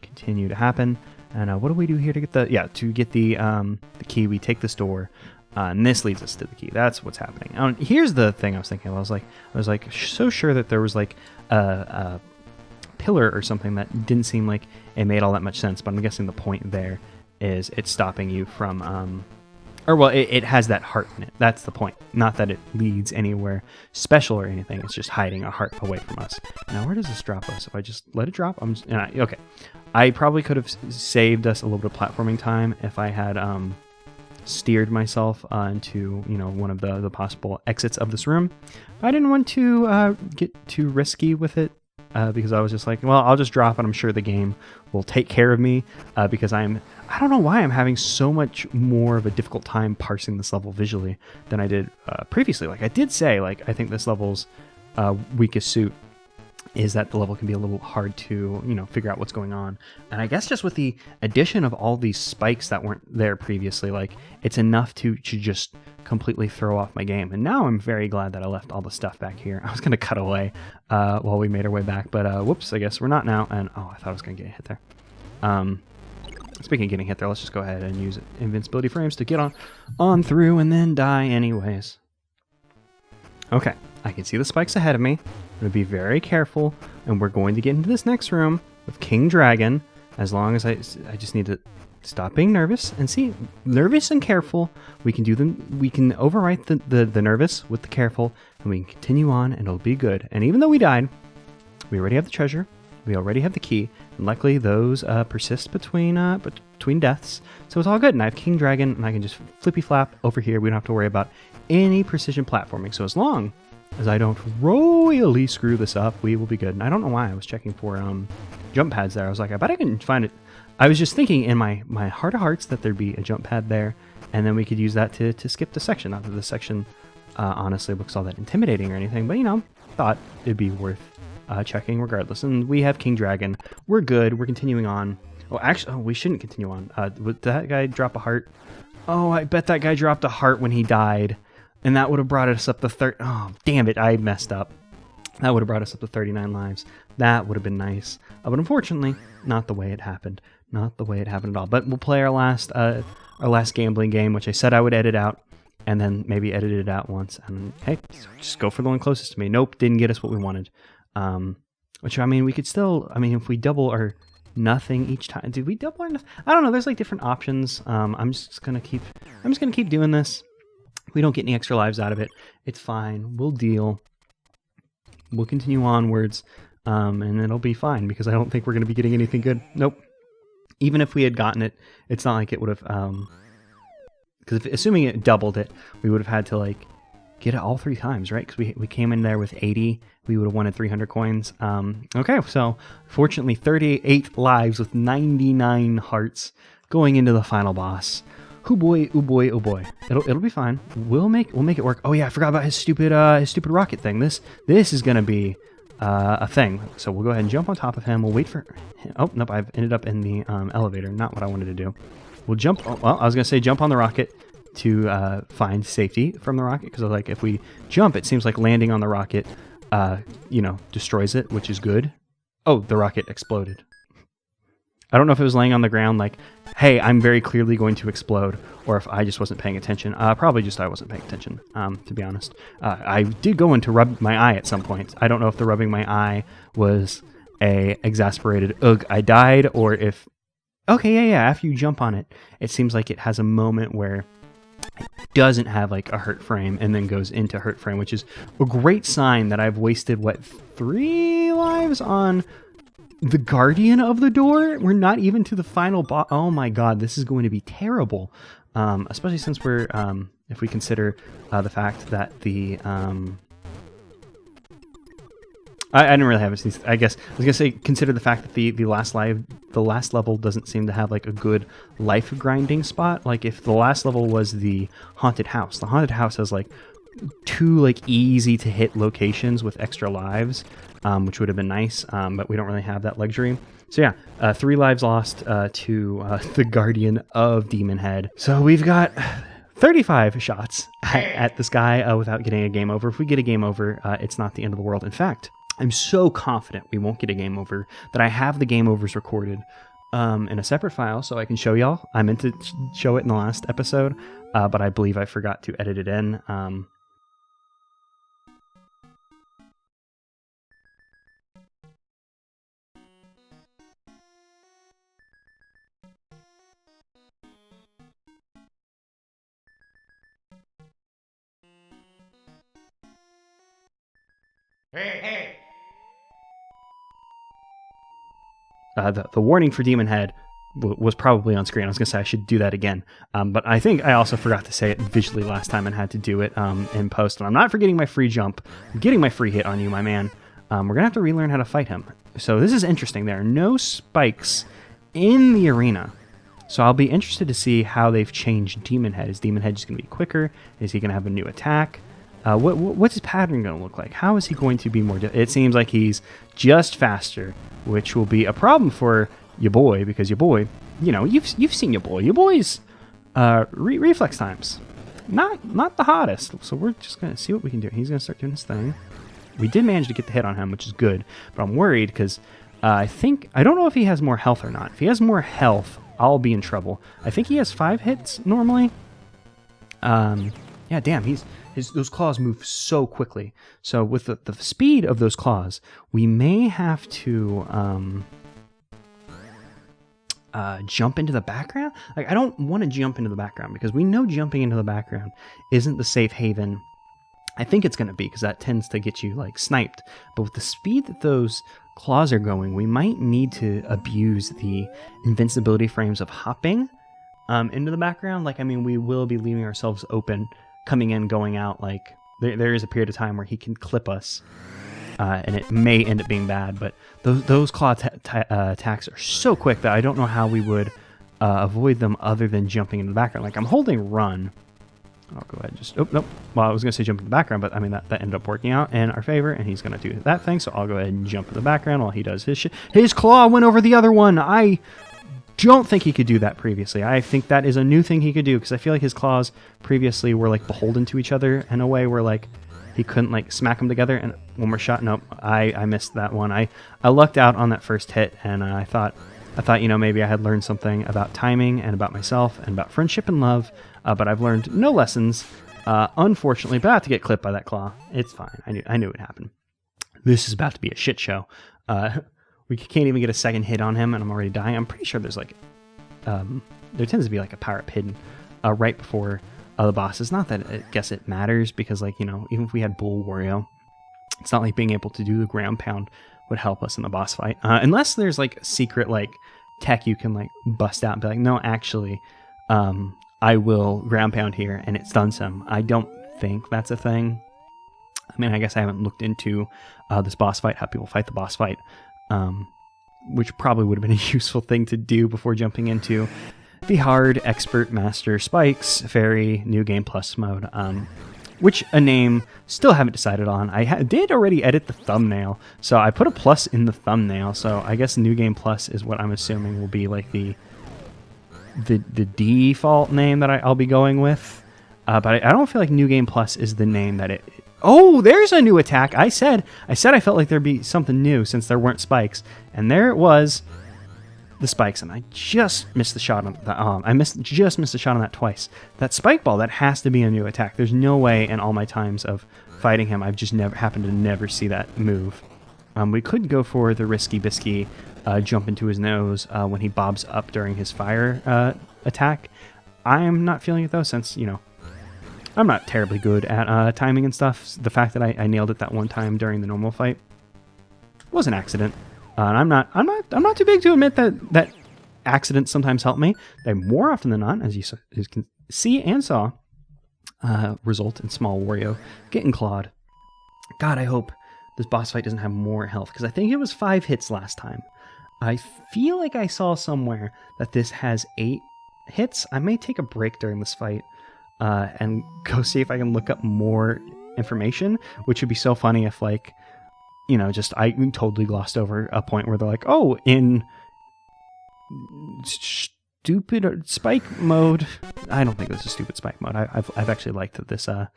continue to happen. And what do we do here to get the key? We take this door. And this leads us to the key. That's what's happening. Here's the thing I was thinking. I was like so sure that there was like a pillar or something that didn't seem like it made all that much sense. But I'm guessing the point there is it's stopping you from, it has that heart in it. That's the point. Not that it leads anywhere special or anything. It's just hiding a heart away from us. Now, where does this drop us? If I just let it drop, okay. I probably could have saved us a little bit of platforming time if I had steered myself into one of the possible exits of this room. But I didn't want to get too risky with it, because I was just like, well, I'll just drop and I'm sure the game will take care of me, because I don't know why I'm having so much more of a difficult time parsing this level visually than I did previously. Like I did say, like I think this level's weakest suit is that the level can be a little hard to, figure out what's going on. And I guess just with the addition of all these spikes that weren't there previously, like it's enough to just completely throw off my game. And now I'm very glad that I left all the stuff back here. I was going to cut away while we made our way back, but whoops, I guess we're not now. And I thought I was going to get hit there. Speaking of getting hit there, let's just go ahead and use invincibility frames to get on through and then die anyways. Okay, I can see the spikes ahead of me. I'm going to be very careful, and we're going to get into this next room with King Dragon, as long as I just need to stop being nervous and see, nervous and careful. We can do them. We can overwrite the nervous with the careful, and we can continue on, and it'll be good. And even though we died, we already have the treasure. We already have the key, and luckily those persist between deaths, so it's all good. And I have King Dragon, and I can just flippy flap over here. We don't have to worry about any precision platforming. So as long as I don't royally screw this up, we will be good. And I don't know why I was checking for jump pads there. I was like, I bet I can find it. I was just thinking in my heart of hearts that there'd be a jump pad there, and then we could use that to skip the section. Not that the section honestly looks all that intimidating or anything, but thought it'd be worth checking regardless. And we have King Dragon. We're good. We're continuing on. Oh, actually, we shouldn't continue on. Would that guy drop a heart? Oh, I bet that guy dropped a heart when he died, and that would have brought us up to Oh, damn it! I messed up. That would have brought us up to 39 lives. That would have been nice, but unfortunately, not the way it happened. Not the way it happened at all. But we'll play our last gambling game, which I said I would edit out, and then maybe edit it out once. And hey, just go for the one closest to me. Nope, didn't get us what we wanted. Which, we could still, if we double our nothing each time. Did we double our nothing? I don't know, there's like different options. I'm just gonna keep doing this. We don't get any extra lives out of it. It's fine. We'll deal. We'll continue onwards, and it'll be fine, because I don't think we're gonna be getting anything good. Nope. Even if we had gotten it, it's not like it would have, because assuming it doubled it, we would have had to like get it all 3 times, right? Because we came in there with 80, we would have wanted 300 coins. Okay, so fortunately 38 lives with 99 hearts going into the final boss. Oh boy, oh boy, oh boy. It'll be fine. We'll make it work. Oh yeah, I forgot about his stupid rocket thing. This is gonna be a thing. So we'll go ahead and jump on top of him. We'll wait for. Oh nope, I've ended up in the elevator. Not what I wanted to do. We'll jump. Oh, well, I was gonna say jump on the rocket to find safety from the rocket, because like if we jump, it seems like landing on the rocket, destroys it, which is good. Oh, the rocket exploded. I don't know if it was laying on the ground like, hey, I'm very clearly going to explode, or if I just wasn't paying attention. Probably just I wasn't paying attention, to be honest. I did go in to rub my eye at some point. I don't know if the rubbing my eye was a exasperated, ugh, I died, or if... Okay, yeah, after you jump on it, it seems like it has a moment where it doesn't have like a hurt frame and then goes into hurt frame, which is a great sign that I've wasted, 3 lives on the Guardian of the Door? We're not even to the final boss. Oh my god, this is going to be terrible. Especially since we're, if we consider the fact that the... I didn't really have it. I guess I was gonna say consider the fact that the last level doesn't seem to have like a good life grinding spot. Like if the last level was the haunted house has like 2 like easy to hit locations with extra lives, which would have been nice. But we don't really have that luxury. So yeah, 3 lives lost to the Guardian of Demon Head. So we've got 35 shots at this guy without getting a game over. If we get a game over, it's not the end of the world. In fact, I'm so confident we won't get a game over that I have the game overs recorded in a separate file so I can show y'all. I meant to show it in the last episode, but I believe I forgot to edit it in. Hey. The warning for Demon Head was probably on screen. I was going to say I should do that again. But I think I also forgot to say it visually last time and had to do it in post. And I'm not forgetting my free jump. I'm getting my free hit on you, my man. We're going to have to relearn how to fight him. So this is interesting. There are no spikes in the arena. So I'll be interested to see how they've changed Demon Head. Is Demon Head just going to be quicker? Is he going to have a new attack? What's his pattern going to look like? How is he going to be more... It seems like he's just faster, which will be a problem for your boy, because your boy, you've seen your boy. Your boy's reflex times, not the hottest. So we're just going to see what we can do. He's going to start doing his thing. We did manage to get the hit on him, which is good, but I'm worried because I don't know if he has more health or not. If he has more health, I'll be in trouble. I think he has 5 hits normally. Yeah, damn, those claws move so quickly. So with the speed of those claws, we may have to jump into the background. Like, I don't want to jump into the background because we know jumping into the background isn't the safe haven I think it's going to be, because that tends to get you like sniped. But with the speed that those claws are going, we might need to abuse the invincibility frames of hopping into the background. Like, I mean, we will be leaving ourselves open, coming in, going out. Like, there is a period of time where he can clip us, and it may end up being bad. But those claw attacks are so quick that I don't know how we would avoid them other than jumping into the background. Like, I'm holding run. I'll go ahead and just... Oh, nope. Well, I was going to say jump in the background, but I mean, that ended up working out in our favor, and he's going to do that thing, so I'll go ahead and jump in the background while he does his shit. His claw went over the other one! I don't think he could do that previously. I think that is a new thing he could do, because I feel like his claws previously were, like, beholden to each other in a way where, like, he couldn't, like, smack them together, and one more shot. Nope, I missed that one. I lucked out on that first hit, and I thought, you know, maybe I had learned something about timing and about myself and about friendship and love, but I've learned no lessons, unfortunately. About to get clipped by that claw. It's fine. I knew it would happen. This is about to be a shit show. We can't even get a second hit on him, and I'm already dying. I'm pretty sure there's like, there tends to be like a power-up hidden right before the boss. It's not that I guess it matters, because, like, you know, even if we had Bull Wario, it's not like being able to do the ground pound would help us in the boss fight, unless there's like secret like tech you can like bust out and be like, no, actually, I will ground pound here and it stuns him. I don't think that's a thing. I mean, I guess I haven't looked into this boss fight, how people fight the boss fight, which probably would have been a useful thing to do before jumping into the hard expert master spikes fairy new game plus mode, which a name still haven't decided on. I did already edit the thumbnail, so I put a plus in the thumbnail, so I guess new game plus is what I'm assuming will be like the default name that I'll be going with, but I don't feel like new game plus is the name that it... Oh, there's a new attack. I said I felt like there'd be something new since there weren't spikes, and there it was, the spikes, and I just missed the shot on that. Just missed the shot on that twice. That spike ball, that has to be a new attack. There's no way in all my times of fighting him I've just happened to never see that move. We could go for the risky bisky jump into his nose when he bobs up during his fire attack. I am not feeling it though, since, you know, I'm not terribly good at timing and stuff. The fact that I nailed it that one time during the normal fight was an accident. And I'm not too big to admit that accidents sometimes help me. They more often than not, as you can see and saw, result in small Wario getting clawed. God, I hope this boss fight doesn't have more health, because I think it was 5 hits last time. I feel like I saw somewhere that this has 8 hits. I may take a break during this fight and go see if I can look up more information, which would be so funny if, like, you know, just I totally glossed over a point where they're like, oh, in stupid spike mode. I don't think this is stupid spike mode. I've actually liked this the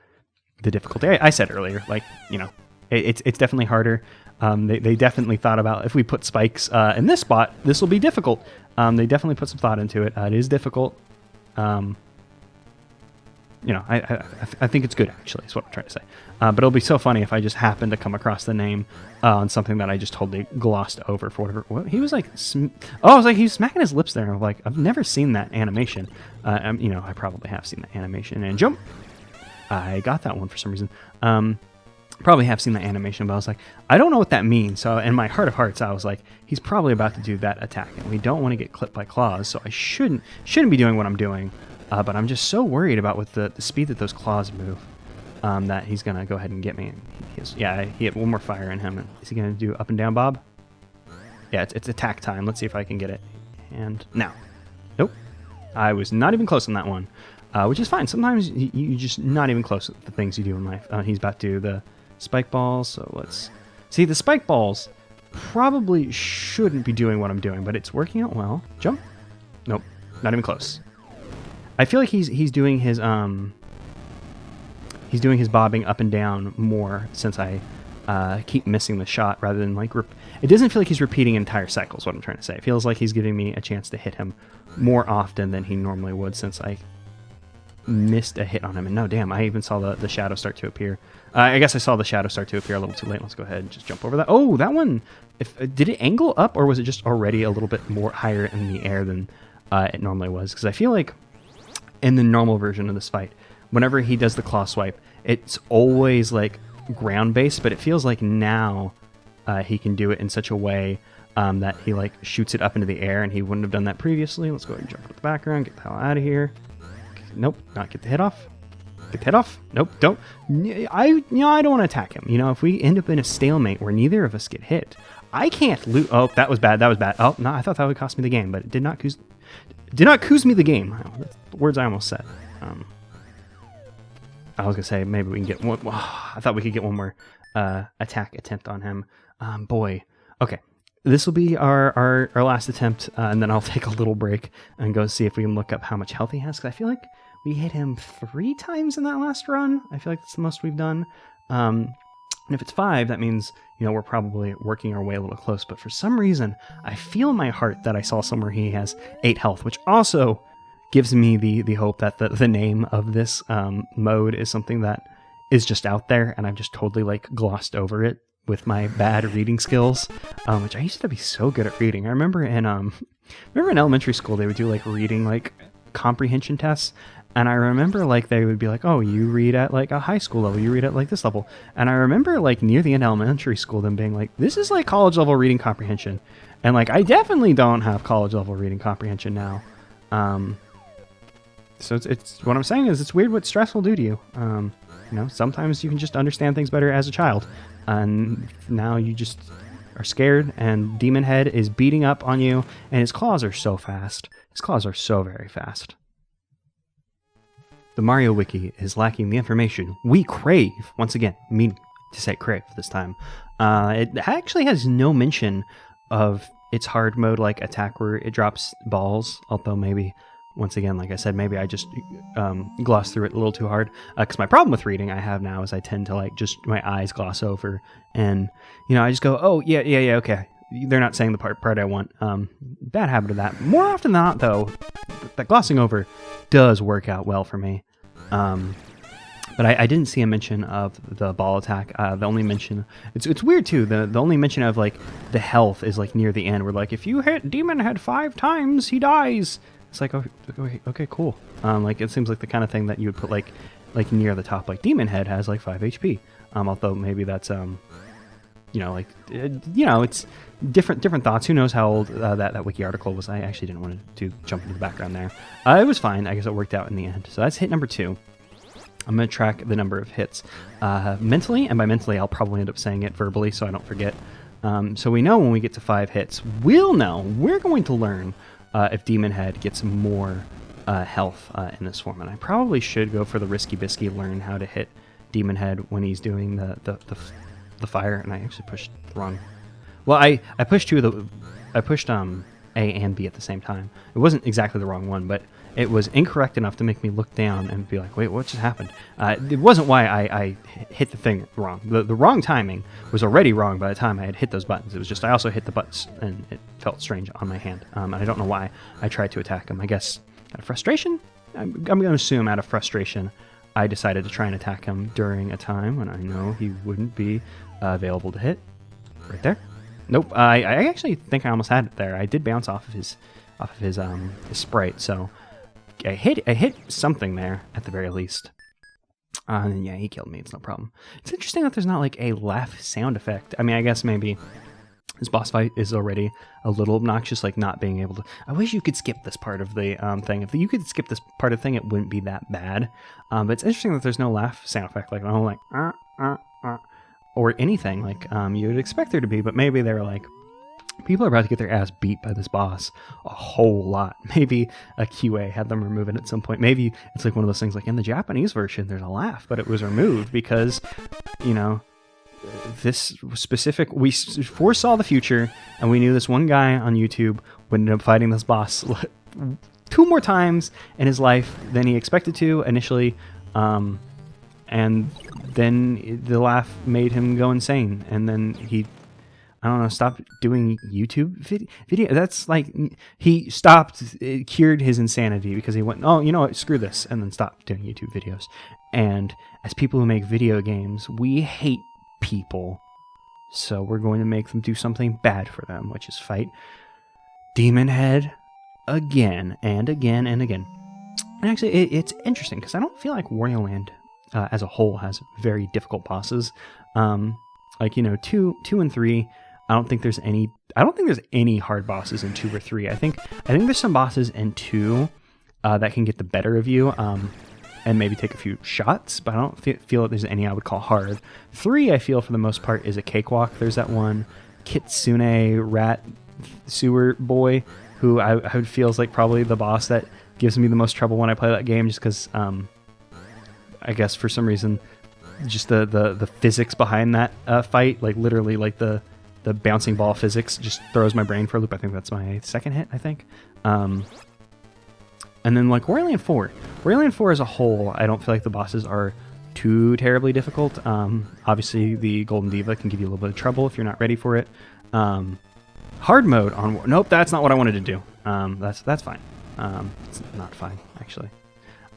difficulty. I said earlier, like, you know, it's definitely harder. They definitely thought about, if we put spikes in this spot, this will be difficult. They definitely put some thought into it. It is difficult. You know, I think it's good, actually, is what I'm trying to say. But it'll be so funny if I just happen to come across the name on something that I just totally glossed over for whatever. What? He was like, I was like, he was smacking his lips there. I'm like, I've never seen that animation. You know, I probably have seen that animation. And jump. I got that one for some reason. Probably have seen that animation, but I was like, I don't know what that means. So in my heart of hearts, I was like, he's probably about to do that attack, and we don't want to get clipped by claws, so I shouldn't be doing what I'm doing. But I'm just so worried about with the speed that those claws move, that he's going to go ahead and get me. He had one more fire in him. Is he going to do up and down bob? Yeah, it's attack time. Let's see if I can get it. And now. Nope. I was not even close on that one, which is fine. Sometimes you're just not even close with the things you do in life. He's about to do the spike balls, so let's... See, the spike balls probably shouldn't be doing what I'm doing, but it's working out well. Jump. Nope. Not even close. I feel like he's doing his bobbing up and down more since I keep missing the shot rather than like it doesn't feel like he's repeating entire cycles. What I'm trying to say, it feels like he's giving me a chance to hit him more often than he normally would, since I missed a hit on him. And no, damn, I even saw the shadow start to appear. I guess I saw the shadow start to appear a little too late. Let's go ahead and just jump over that. Oh, that one, did it angle up, or was it just already a little bit more higher in the air than it normally was? Because I feel like in the normal version of this fight, whenever he does the claw swipe, it's always like ground based, but it feels like now he can do it in such a way that he like shoots it up into the air, and he wouldn't have done that previously. Let's go ahead and jump into the background, get the hell out of here. Nope, not get the hit off. Get the hit off. Nope, don't. I don't want to attack him. If we end up in a stalemate where neither of us get hit, I can't loot. Oh, that was bad. That was bad. Oh no, I thought that would cost me the game, but it did not cost me the game. That's the words I almost said. I was gonna say maybe we can get one. I thought we could get one more attack attempt on him. Boy. Okay. This will be our last attempt, and then I'll take a little break and go see if we can look up how much health he has, because I feel like we hit him 3 times in that last run. I feel like that's the most we've done. And if it's 5, that means, we're probably working our way a little close. But for some reason, I feel in my heart that I saw somewhere he has 8 health, which also gives me the hope that the name of this mode is something that is just out there, and I've just totally like glossed over it with my bad reading skills, which I used to be so good at reading. I remember in elementary school, they would do like reading like comprehension tests, and I remember like they would be like, oh, you read at like a high school level, you read at like this level, and I remember like near the end of elementary school them being like, this is like college level reading comprehension, and like I definitely don't have college level reading comprehension now. So it's what I'm saying is it's weird what stress will do to you. Sometimes you can just understand things better as a child, and now you just are scared, and Demon Head is beating up on you, and his claws are so fast. His claws are so very fast. The Mario Wiki is lacking the information we crave. Once again, meaning to say crave this time. It actually has no mention of its hard mode like attack where it drops balls, although maybe... Once again, like I said, maybe I just glossed through it a little too hard. Because my problem with reading I have now is I tend to like just my eyes gloss over, and I just go, oh yeah, okay. They're not saying the part I want. Bad habit of that. More often than not, though, that glossing over does work out well for me. But I didn't see a mention of the ball attack. The only mention, it's weird too. The only mention of like the health is like near the end, where like if you hit Demon Head 5 times, he dies. It's like, okay, cool. Like it seems like the kind of thing that you would put like near the top. Like Demon Head has like 5 HP. Although maybe that's it's different thoughts. Who knows how old that wiki article was? I actually didn't want to jump into the background there. It was fine. I guess it worked out in the end. So that's hit number 2. I'm going to track the number of hits mentally, and by mentally, I'll probably end up saying it verbally so I don't forget. So we know when we get to 5 hits, we're going to learn if Demon Head gets more health in this form. And I probably should go for the Risky Bisky, learn how to hit Demon Head when he's doing the fire. And I actually pushed the wrong... Well, I pushed I pushed A and B at the same time. It wasn't exactly the wrong one, but it was incorrect enough to make me look down and be like, wait, what just happened? It wasn't why I hit the thing wrong. The wrong timing was already wrong by the time I had hit those buttons. It was just I also hit the buttons, and it felt strange on my hand. And I don't know why I tried to attack him. I guess out of frustration? I'm going to assume out of frustration, I decided to try and attack him during a time when I know he wouldn't be available to hit. Right there. Nope. I actually think I almost had it there. I did bounce off of his sprite, so... I hit something there at the very least. And yeah, he killed me. It's no problem. It's interesting that there's not like a laugh sound effect. I mean, I guess maybe this boss fight is already a little obnoxious, like not being able to... I wish you could skip this part of the thing. If you could skip this part of the thing, it wouldn't be that bad. But it's interesting that there's no laugh sound effect, like or anything like you would expect there to be. But maybe they're like, people are about to get their ass beat by this boss a whole lot. Maybe a QA had them remove it at some point. Maybe it's like one of those things like in the Japanese version, there's a laugh, but it was removed because, this specific... We foresaw the future, and we knew this one guy on YouTube would end up fighting this boss 2 more times in his life than he expected to initially. and then the laugh made him go insane, and then he, I don't know, stopped doing YouTube video. That's like, he stopped, it cured his insanity because he went, oh, you know what, screw this, and then stopped doing YouTube videos. And as people who make video games, we hate people, so we're going to make them do something bad for them, which is fight Demon Head again and again and again. And actually, it's interesting because I don't feel like Wario Land as a whole has very difficult bosses. Like, you know, 2 and 3. I don't think there's any hard bosses in 2 or 3. I think there's some bosses in 2 that can get the better of you and maybe take a few shots, but I don't feel that there's any I would call hard. 3, I feel for the most part, is a cakewalk. There's that one Kitsune rat sewer boy who I would feel is like probably the boss that gives me the most trouble when I play that game, just because I guess for some reason just the physics behind that fight, like literally like the bouncing ball physics just throws my brain for a loop. I think that's my second hit, I think. And then like Wario Land 4. Wario Land 4 as a whole, I don't feel like the bosses are too terribly difficult. Obviously the Golden Diva can give you a little bit of trouble if you're not ready for it. Hard mode on... Nope, that's not what I wanted to do. That's fine. It's not fine, actually.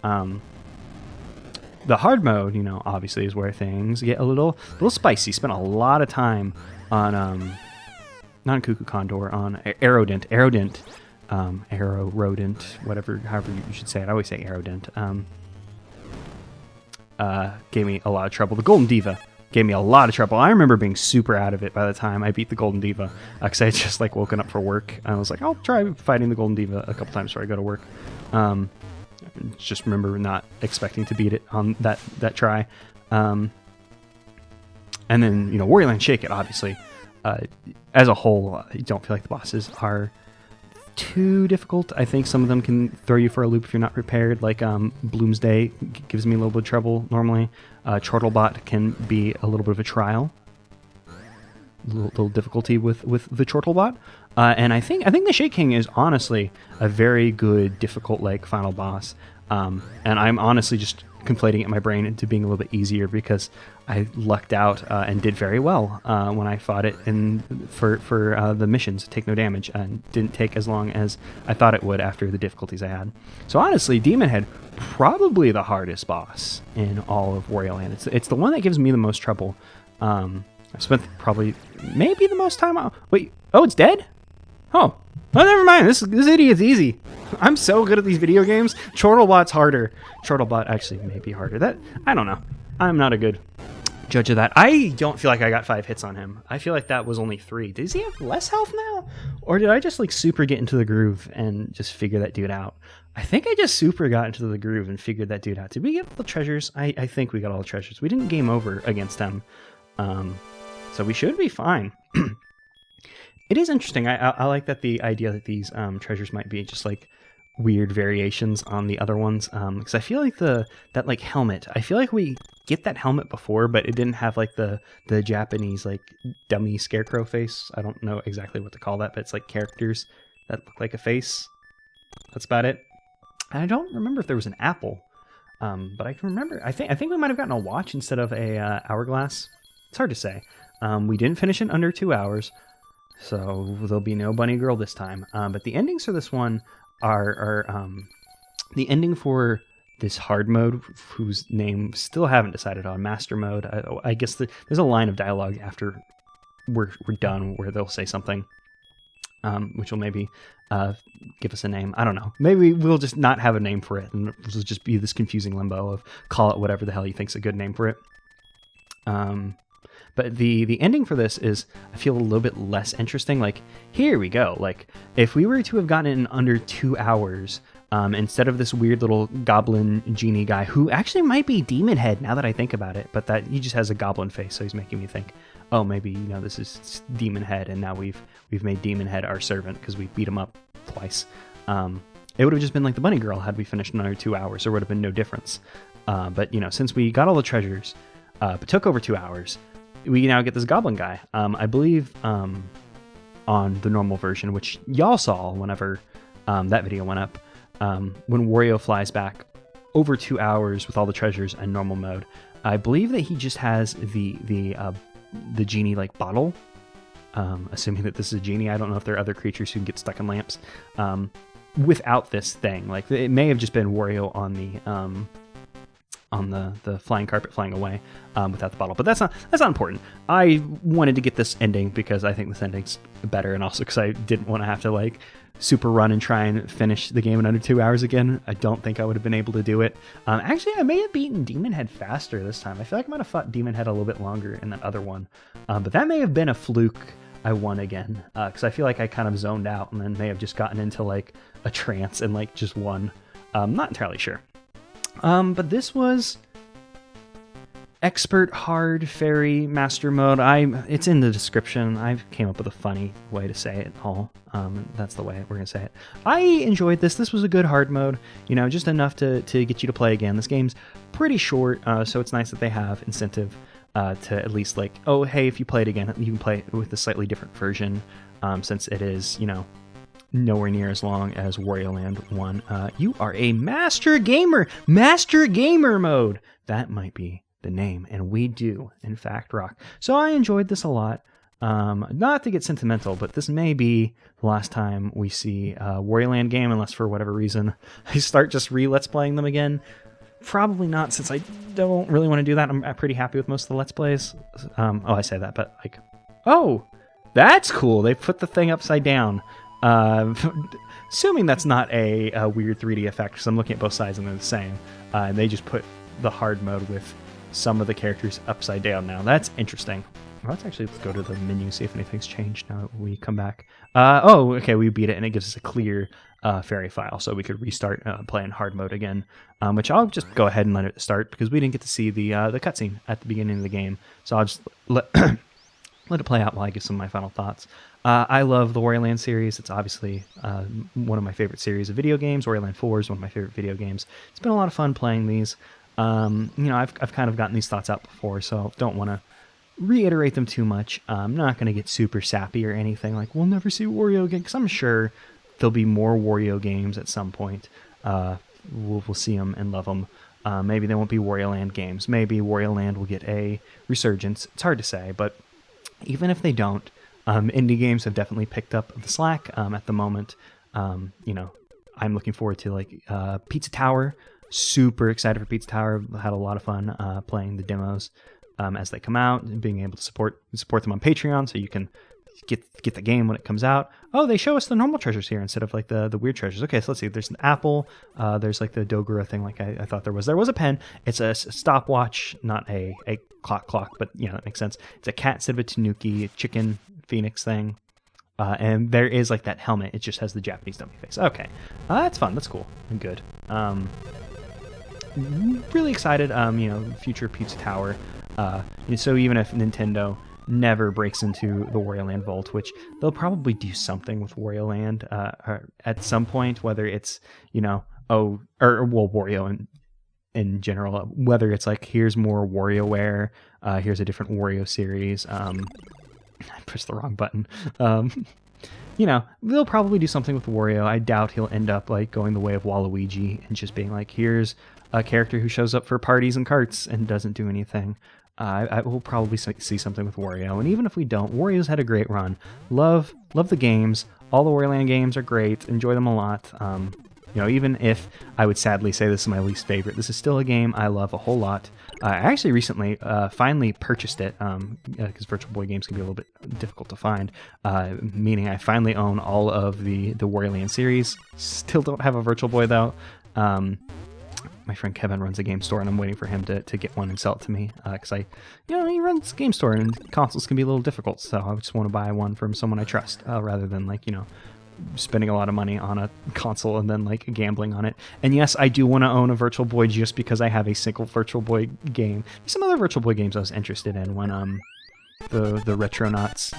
The hard mode, you know, obviously is where things get a little spicy. Spent a lot of time on, not on Cuckoo Condor, on Aerodent, Arrow Rodent, whatever, however you should say it. I always say Aerodent. Gave me a lot of trouble. The Golden Diva gave me a lot of trouble. I remember being super out of it by the time I beat the Golden Diva, because I had just like woken up for work. I was like, I'll try fighting the Golden Diva a couple times before I go to work. Just remember not expecting to beat it on that try. And then, you know, Wario Land Shake It, obviously. As a whole, I don't feel like the bosses are too difficult. I think some of them can throw you for a loop if you're not prepared. Like Bloomsday gives me a little bit of trouble normally. Chortlebot can be a little bit of a trial. Little difficulty with the Chortlebot. And I think the Shake King is honestly a very good, difficult like final boss. And I'm honestly just conflating it in my brain into being a little bit easier because I lucked out and did very well when I fought it for the missions, Take No Damage, and didn't take as long as I thought it would after the difficulties I had. So honestly, Demon Head, probably the hardest boss in all of Wario Land. It's the one that gives me the most trouble. I've spent probably maybe the most time out. Wait, oh, it's dead? Oh, never mind. This idiot's easy. I'm so good at these video games. Chortlebot's harder. Chortlebot actually may be harder. I don't know. I'm not a good judge of that. I don't feel like I got 5 hits on him. I feel like that was only 3. Does he have less health now? Or did I just like super get into the groove and just figure that dude out? I think I just super got into the groove and figured that dude out. Did we get all the treasures? I think we got all the treasures. We didn't game over against them. So we should be fine. It is interesting. I like that the idea that these treasures might be just like weird variations on the other ones. Because I feel like that like helmet. I feel like we get that helmet before, but it didn't have like the Japanese like dummy scarecrow face. I don't know exactly what to call that, but it's like characters that look like a face. That's about it. And I don't remember if there was an apple, but I can remember. I think we might have gotten a watch instead of a hourglass. It's hard to say. We didn't finish in under 2 hours. So there'll be no bunny girl this time. But the endings for this one are the ending for this hard mode, whose name still haven't decided on, master mode. I guess there's a line of dialogue after we're done where they'll say something, which will maybe give us a name. I don't know. Maybe we'll just not have a name for it, and it'll just be this confusing limbo of call it whatever the hell you think's a good name for it. But the ending for this is, I feel a little bit less interesting. Like, here we go. Like, if we were to have gotten it in under 2 hours, instead of this weird little goblin genie guy, who actually might be Demon Head now that I think about it, but that he just has a goblin face, so he's making me think, oh, maybe, you know, this is Demon Head, and now we've made Demon Head our servant because we beat him up twice. It would have just been like the bunny girl had we finished in under 2 hours. There would have been no difference. But, you know, since we got all the treasures, but took over 2 hours, we now get this goblin guy. I believe on the normal version, which y'all saw whenever that video went up, when Wario flies back over 2 hours with all the treasures and normal mode, I believe that he just has the genie like bottle. Assuming that this is a genie, I don't know if there are other creatures who can get stuck in lamps. Without this thing, like it may have just been Wario on the flying carpet flying away without the bottle, but that's not important. I wanted to get this ending because I think this ending's better, and also because I didn't want to have to like super run and try and finish the game in under 2 hours again. I don't think I would have been able to do it. Actually, I may have beaten Demon Head faster this time. I feel like I might have fought Demon Head a little bit longer in that other one, but that may have been a fluke. I won again because I feel like I kind of zoned out and then may have just gotten into like a trance and like just won. Not entirely sure. But this was Expert Hard Fairy Master Mode. It's in the description. I came up with a funny way to say it all. That's the way we're gonna say it. I enjoyed this. This was a good hard mode. You know, just enough to get you to play again. This game's pretty short, so it's nice that they have incentive to at least like, oh, hey, if you play it again, you can play it with a slightly different version, since it is, you know, nowhere near as long as Wario Land 1. You are a master gamer! Master gamer mode! That might be the name, and we do, in fact, rock. So I enjoyed this a lot. Not to get sentimental, but this may be the last time we see a Wario Land game, unless for whatever reason I start just Let's Playing them again. Probably not, since I don't really want to do that. I'm pretty happy with most of the Let's Plays. I say that, but like, oh, that's cool. They put the thing upside down. Assuming that's not a weird 3D effect, because I'm looking at both sides and they're the same. And they just put the hard mode with some of the characters upside down now. That's interesting. Well, let's go to the menu, see if anything's changed now that we come back. Okay, we beat it, and it gives us a clear fairy file, so we could restart playing hard mode again, which I'll just go ahead and let it start, because we didn't get to see the cutscene at the beginning of the game, so I'll just let it play out while I give some of my final thoughts. I love the Wario Land series. It's obviously one of my favorite series of video games. Wario Land 4 is one of my favorite video games. It's been a lot of fun playing these. You know, I've kind of gotten these thoughts out before, so don't want to reiterate them too much. I'm not going to get super sappy or anything like, we'll never see Wario again, because I'm sure there'll be more Wario games at some point. We'll see them and love them. Maybe they won't be Wario Land games. Maybe Wario Land will get a resurgence. It's hard to say, but even if they don't, indie games have definitely picked up the slack at the moment. You know, I'm looking forward to like Pizza Tower. Super excited for Pizza Tower. Had a lot of fun playing the demos as they come out, and being able to support them on Patreon, so you can get the game when it comes out. Oh, they show us the normal treasures here instead of like the weird treasures. Okay, so let's see. There's an apple. There's like the Dogura thing, like I thought there was. There was a pen. It's a stopwatch, not a clock, but you know, that makes sense. It's a cat instead of a tanuki, a chicken phoenix thing. And there is like that helmet. It just has the Japanese dummy face. Okay, that's fun. That's cool and good. Really excited. You know, future Pizza Tower. So even if Nintendo never breaks into the Wario Land vault, which they'll probably do something with Wario Land at some point, whether it's, you know, Wario in general, whether it's like, here's more WarioWare, here's a different Wario series. I pressed the wrong button. You know, they'll probably do something with Wario. I doubt he'll end up like going the way of Waluigi and just being like, here's a character who shows up for parties and carts and doesn't do anything. I will probably see something with Wario, and even if we don't, Wario's had a great run. Love the games. All the Wario Land games are great. Enjoy them a lot. You know, even if I would sadly say this is my least favorite, this is still a game I love a whole lot. I actually recently finally purchased it, because Virtual Boy games can be a little bit difficult to find, meaning I finally own all of the Wario Land series. Still don't have a Virtual Boy, though. My friend Kevin runs a game store, and I'm waiting for him to get one and sell it to me, because he runs a game store, and consoles can be a little difficult, so I just want to buy one from someone I trust, rather than like, you know, spending a lot of money on a console and then like gambling on it. And yes, I do want to own a Virtual Boy just because I have a single Virtual Boy game. There's some other Virtual Boy games I was interested in when the Retronauts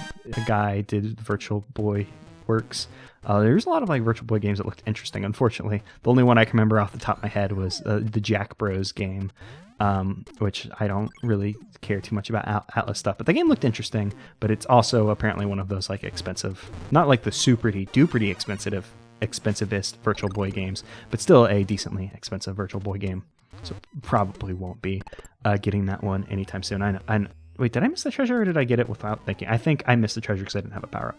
guy did Virtual Boy Works. There's a lot of like Virtual Boy games that looked interesting. Unfortunately, the only one I can remember off the top of my head was the Jack Bros game, which I don't really care too much about Atlas stuff. But the game looked interesting, but it's also apparently one of those like expensive, not like the super duper expensive expensivest Virtual Boy games, but still a decently expensive Virtual Boy game. So probably won't be getting that one anytime soon. Wait, did I miss the treasure or did I get it without thinking? I think I missed the treasure because I didn't have a power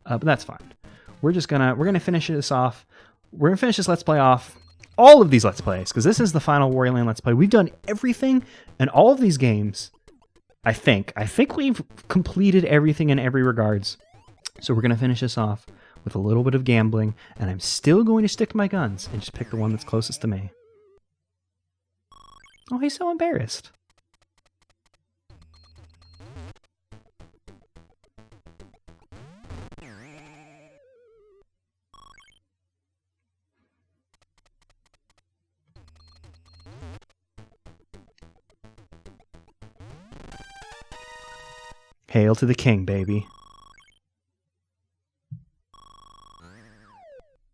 up, but that's fine. We're gonna finish this off. We're gonna finish this Let's Play off. All of these Let's Plays, because this is the final Wario Land Let's Play. We've done everything in all of these games. I think we've completed everything in every regards. So we're gonna finish this off with a little bit of gambling, and I'm still going to stick to my guns and just pick the one that's closest to me. Oh, he's so embarrassed. Hail to the king, baby.